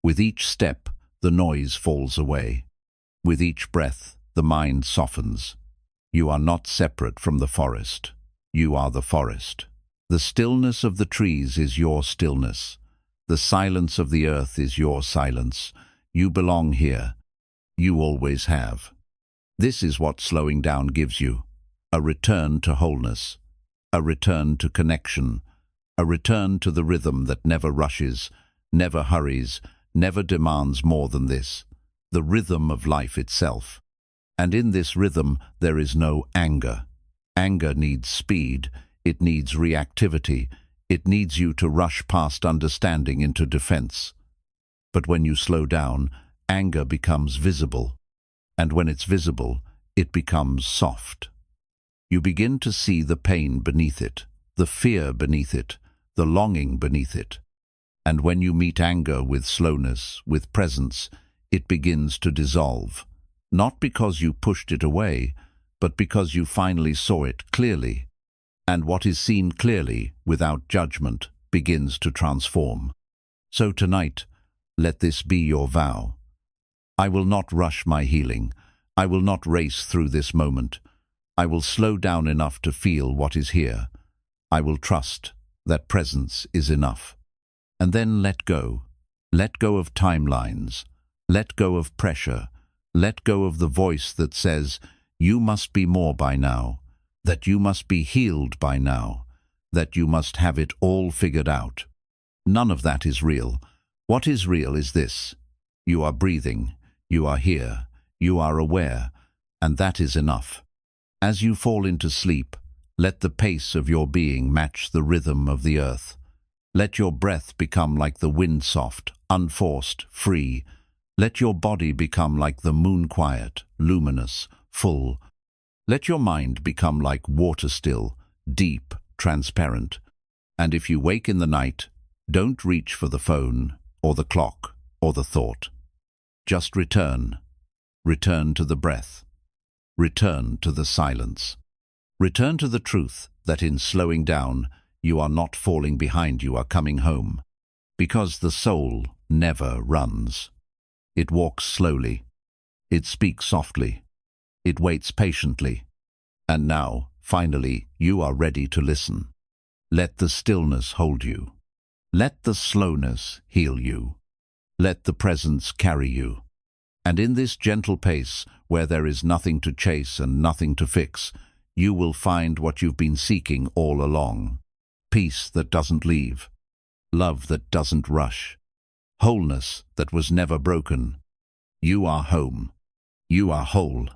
With each step, the noise falls away. With each breath, the mind softens. You are not separate from the forest. You are the forest. The stillness of the trees is your stillness. The silence of the earth is your silence. You belong here. You always have. This is what slowing down gives you. A return to wholeness. A return to connection. A return to the rhythm that never rushes, never hurries, never demands more than this. The rhythm of life itself. And in this rhythm there is no anger. Anger needs speed, it needs reactivity, it needs you to rush past understanding into defense. But when you slow down, anger becomes visible. And when it's visible, it becomes soft. You begin to see the pain beneath it, the fear beneath it, the longing beneath it. And when you meet anger with slowness, with presence, it begins to dissolve. Not because you pushed it away, but because you finally saw it clearly. And what is seen clearly, without judgment, begins to transform. So tonight, let this be your vow. I will not rush my healing. I will not race through this moment. I will slow down enough to feel what is here. I will trust that presence is enough. And then let go. Let go of timelines. Let go of pressure. Let go of the voice that says, you must be more by now, that you must be healed by now, that you must have it all figured out. None of that is real. What is real is this. You are breathing, you are here, you are aware, and that is enough. As you fall into sleep, let the pace of your being match the rhythm of the earth. Let your breath become like the wind, soft, unforced, free. Let your body become like the moon, quiet, luminous, full. Let your mind become like water, still, deep, transparent. And if you wake in the night, don't reach for the phone, or the clock, or the thought. Just return. Return to the breath. Return to the silence. Return to the truth that in slowing down, you are not falling behind, you are coming home. Because the soul never runs. It walks slowly. It speaks softly. It waits patiently. And now, finally, you are ready to listen. Let the stillness hold you. Let the slowness heal you. Let the presence carry you. And in this gentle pace, where there is nothing to chase and nothing to fix, you will find what you've been seeking all along. Peace that doesn't leave. Love that doesn't rush. Wholeness that was never broken. You are home. You are whole.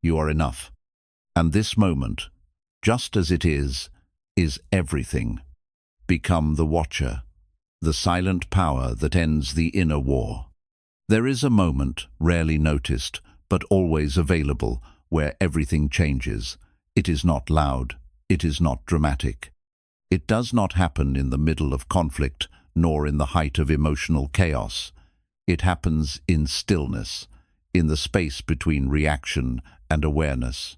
You are enough. And this moment, just as it is everything. Become the watcher, the silent power that ends the inner war. There is a moment, rarely noticed, but always available, where everything changes. It is not loud. It is not dramatic. It does not happen in the middle of conflict, nor in the height of emotional chaos. It happens in stillness, in the space between reaction and awareness.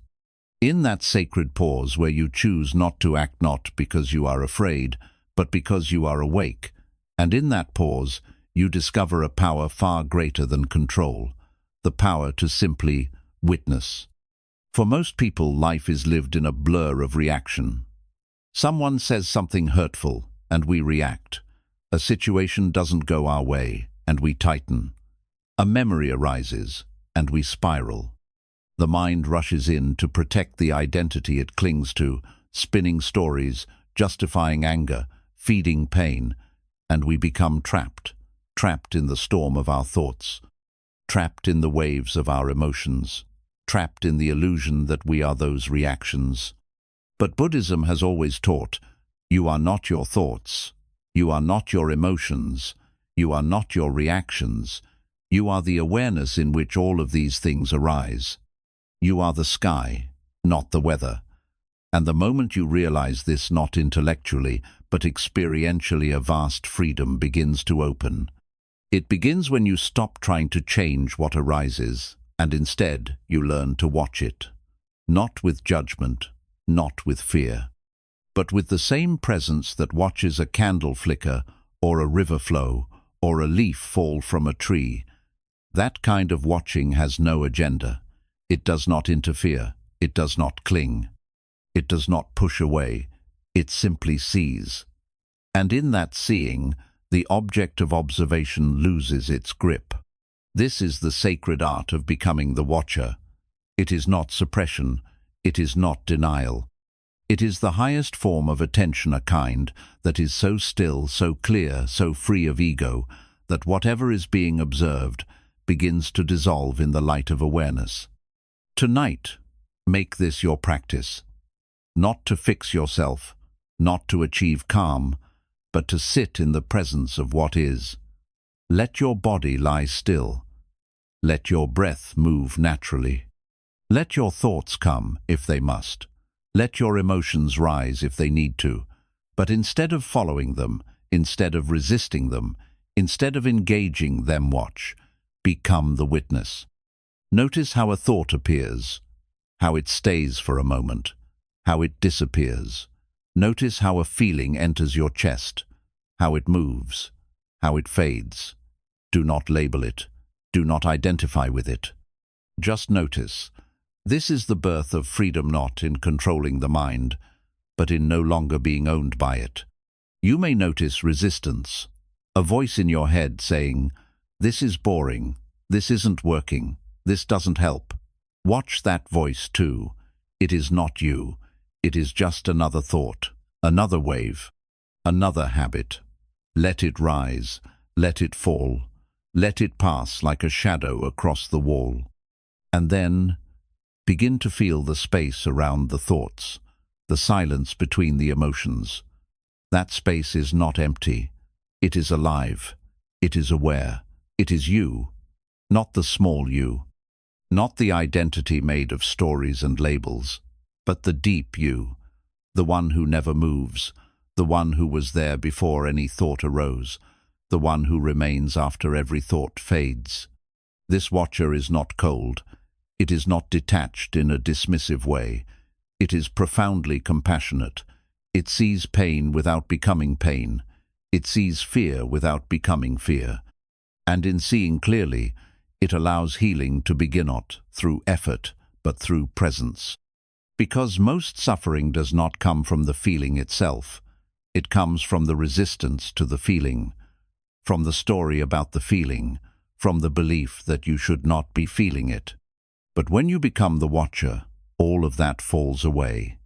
In that sacred pause where you choose not to act, not because you are afraid, but because you are awake. And in that pause, you discover a power far greater than control, the power to simply witness. For most people, life is lived in a blur of reaction. Someone says something hurtful, and we react. A situation doesn't go our way, and we tighten. A memory arises, and we spiral. The mind rushes in to protect the identity it clings to, spinning stories, justifying anger, feeding pain. and we become trapped, trapped in the storm of our thoughts, trapped in the waves of our emotions, trapped in the illusion that we are those reactions. But Buddhism has always taught, you are not your thoughts, you are not your emotions, you are not your reactions, you are the awareness in which all of these things arise. You are the sky, not the weather. And the moment you realize this not intellectually, but experientially, a vast freedom begins to open. It begins when you stop trying to change what arises, and instead you learn to watch it. Not with judgment, not with fear, but with the same presence that watches a candle flicker, or a river flow, or a leaf fall from a tree. That kind of watching has no agenda. It does not interfere. It does not cling. It does not push away. It simply sees. And in that seeing, the object of observation loses its grip. This is the sacred art of becoming the watcher. It is not suppression. It is not denial. It is the highest form of attention, a kind that is so still, so clear, so free of ego, that whatever is being observed begins to dissolve in the light of awareness. Tonight, make this your practice. Not to fix yourself, not to achieve calm, but to sit in the presence of what is. Let your body lie still. Let your breath move naturally. Let your thoughts come, if they must. Let your emotions rise if they need to. But instead of following them, instead of resisting them, instead of engaging them, watch. Become the witness. Notice how a thought appears, how it stays for a moment, how it disappears. Notice how a feeling enters your chest, how it moves, how it fades. Do not label it. Do not identify with it. Just notice. This is the birth of freedom, not in controlling the mind, but in no longer being owned by it. You may notice resistance, a voice in your head saying, "This is boring, this isn't working, this doesn't help." Watch that voice too. It is not you. It is just another thought, another wave, another habit. Let it rise, let it fall, let it pass like a shadow across the wall. And then begin to feel the space around the thoughts, the silence between the emotions. That space is not empty. It is alive. It is aware. It is you, not the small you, not the identity made of stories and labels, but the deep you, the one who never moves, the one who was there before any thought arose, the one who remains after every thought fades. This watcher is not cold. It is not detached in a dismissive way. It is profoundly compassionate. It sees pain without becoming pain. It sees fear without becoming fear. And in seeing clearly, it allows healing to begin not through effort, but through presence. Because most suffering does not come from the feeling itself. It comes from the resistance to the feeling, from the story about the feeling, from the belief that you should not be feeling it. But when you become the watcher, all of that falls away.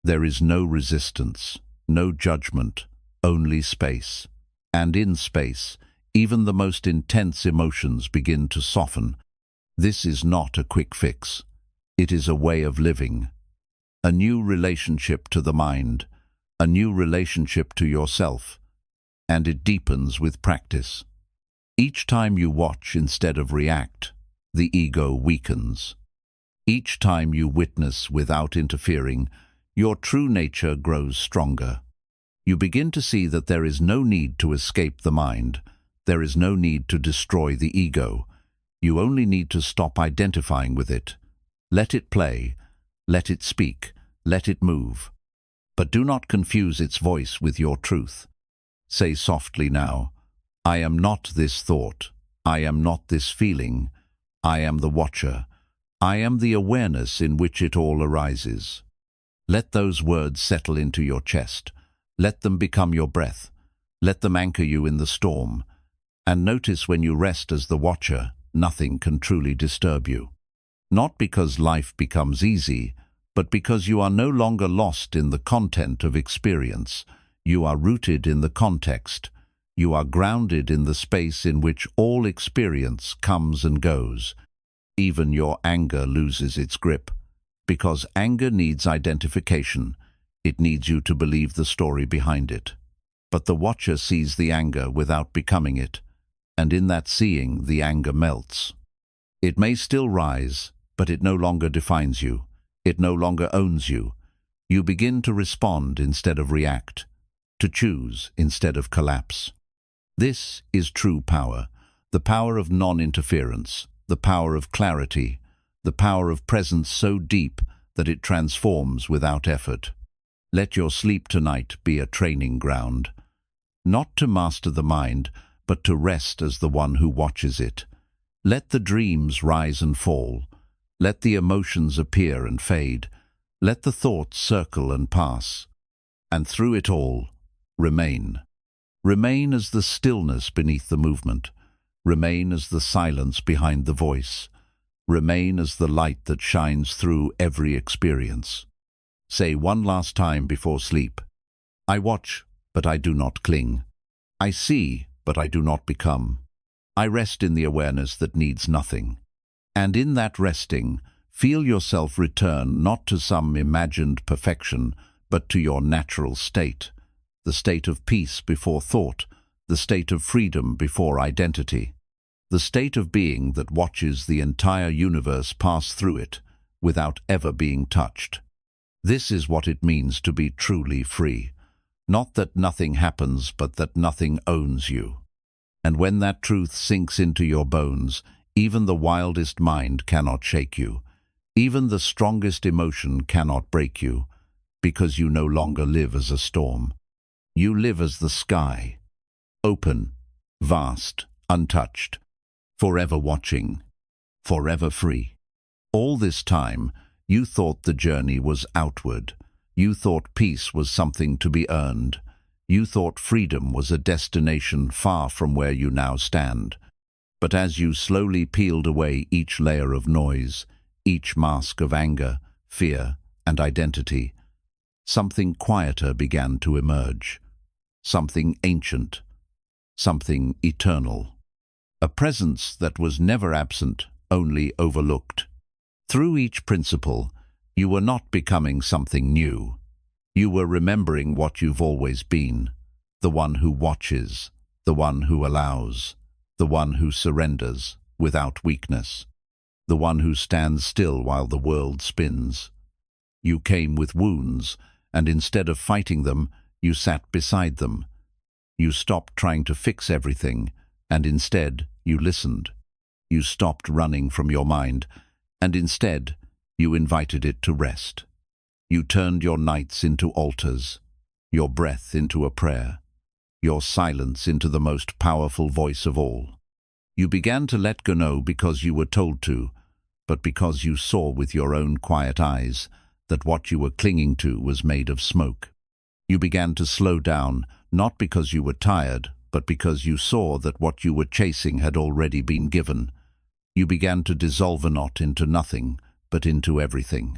There is no resistance, no judgment, only space. And in space, even the most intense emotions begin to soften. This is not a quick fix. It is a way of living. A new relationship to the mind, a new relationship to yourself, and it deepens with practice. Each time you watch instead of react, the ego weakens. Each time you witness without interfering, your true nature grows stronger. You begin to see that there is no need to escape the mind. There is no need to destroy the ego. You only need to stop identifying with it. Let it play. Let it speak. Let it move. But do not confuse its voice with your truth. Say softly now, "I am not this thought. I am not this feeling. I am the watcher. I am the awareness in which it all arises." Let those words settle into your chest. Let them become your breath. Let them anchor you in the storm. And notice when you rest as the watcher, nothing can truly disturb you. Not because life becomes easy, but because you are no longer lost in the content of experience. You are rooted in the context. You are grounded in the space in which all experience comes and goes. Even your anger loses its grip, because anger needs identification. It needs you to believe the story behind it. But the watcher sees the anger without becoming it, and in that seeing, the anger melts. It may still rise, but it no longer defines you. It no longer owns you. You begin to respond instead of react, to choose instead of collapse. This is true power, the power of non-interference, the power of clarity, the power of presence so deep that it transforms without effort. Let your sleep tonight be a training ground, not to master the mind, but to rest as the one who watches it. Let the dreams rise and fall. Let the emotions appear and fade. Let the thoughts circle and pass. And through it all, remain. Remain as the stillness beneath the movement. Remain as the silence behind the voice. Remain as the light that shines through every experience. Say one last time before sleep, I watch, but I do not cling. I see, but I do not become. I rest in the awareness that needs nothing. And in that resting, feel yourself return not to some imagined perfection, but to your natural state, the state of peace before thought, the state of freedom before identity, the state of being that watches the entire universe pass through it without ever being touched. This is what it means to be truly free. Not that nothing happens, but that nothing owns you. And when that truth sinks into your bones, even the wildest mind cannot shake you. Even the strongest emotion cannot break you, because you no longer live as a storm. You live as the sky, open, vast, untouched, forever watching, forever free. All this time, you thought the journey was outward. You thought peace was something to be earned. You thought freedom was a destination far from where you now stand. But as you slowly peeled away each layer of noise, each mask of anger, fear, and identity, something quieter began to emerge. Something ancient, something eternal. A presence that was never absent, only overlooked. Through each principle, you were not becoming something new. You were remembering what you've always been, the one who watches, the one who allows, the one who surrenders without weakness, the one who stands still while the world spins. You came with wounds, and instead of fighting them, you sat beside them. You stopped trying to fix everything, and instead you listened. You stopped running from your mind, and instead you invited it to rest. You turned your nights into altars, your breath into a prayer, your silence into the most powerful voice of all. You began to let go because you were told to, but because you saw with your own quiet eyes that what you were clinging to was made of smoke. You began to slow down, not because you were tired, but because you saw that what you were chasing had already been given. You began to dissolve a knot into nothing, but into everything.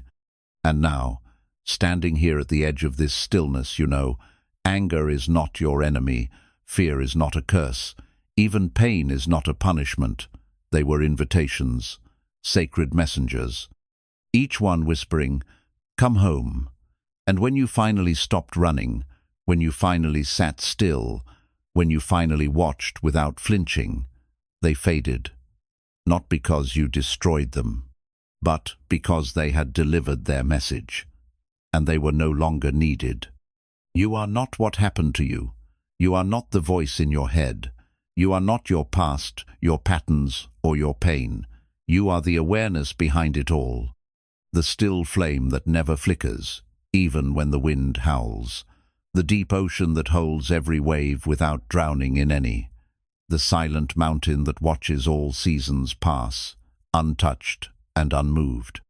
And now, standing here at the edge of this stillness, you know, anger is not your enemy, fear is not a curse, even pain is not a punishment. They were invitations, sacred messengers, each one whispering, "Come home." And when you finally stopped running, when you finally sat still, when you finally watched without flinching, they faded, not because you destroyed them, but because they had delivered their message, and they were no longer needed. You are not what happened to you. You are not the voice in your head. You are not your past, your patterns, or your pain. You are the awareness behind it all, the still flame that never flickers, even when the wind howls, the deep ocean that holds every wave without drowning in any, the silent mountain that watches all seasons pass, untouched and unmoved.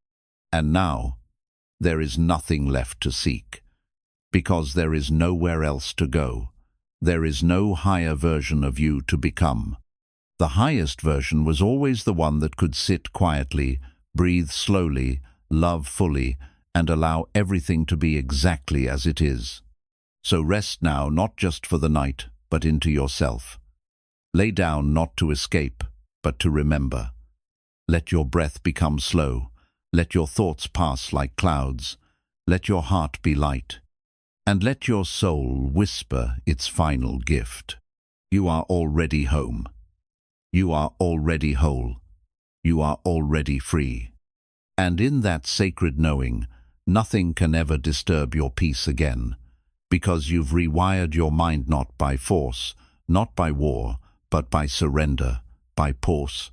And now, there is nothing left to seek, because there is nowhere else to go. There is no higher version of you to become. The highest version was always the one that could sit quietly, breathe slowly, love fully, and allow everything to be exactly as it is. So rest now, not just for the night, but into yourself. Lay down not to escape, but to remember. Let your breath become slow. Let your thoughts pass like clouds. Let your heart be light. And let your soul whisper its final gift. You are already home. You are already whole. You are already free. And in that sacred knowing, nothing can ever disturb your peace again, because you've rewired your mind not by force, not by war, but by surrender, by pause,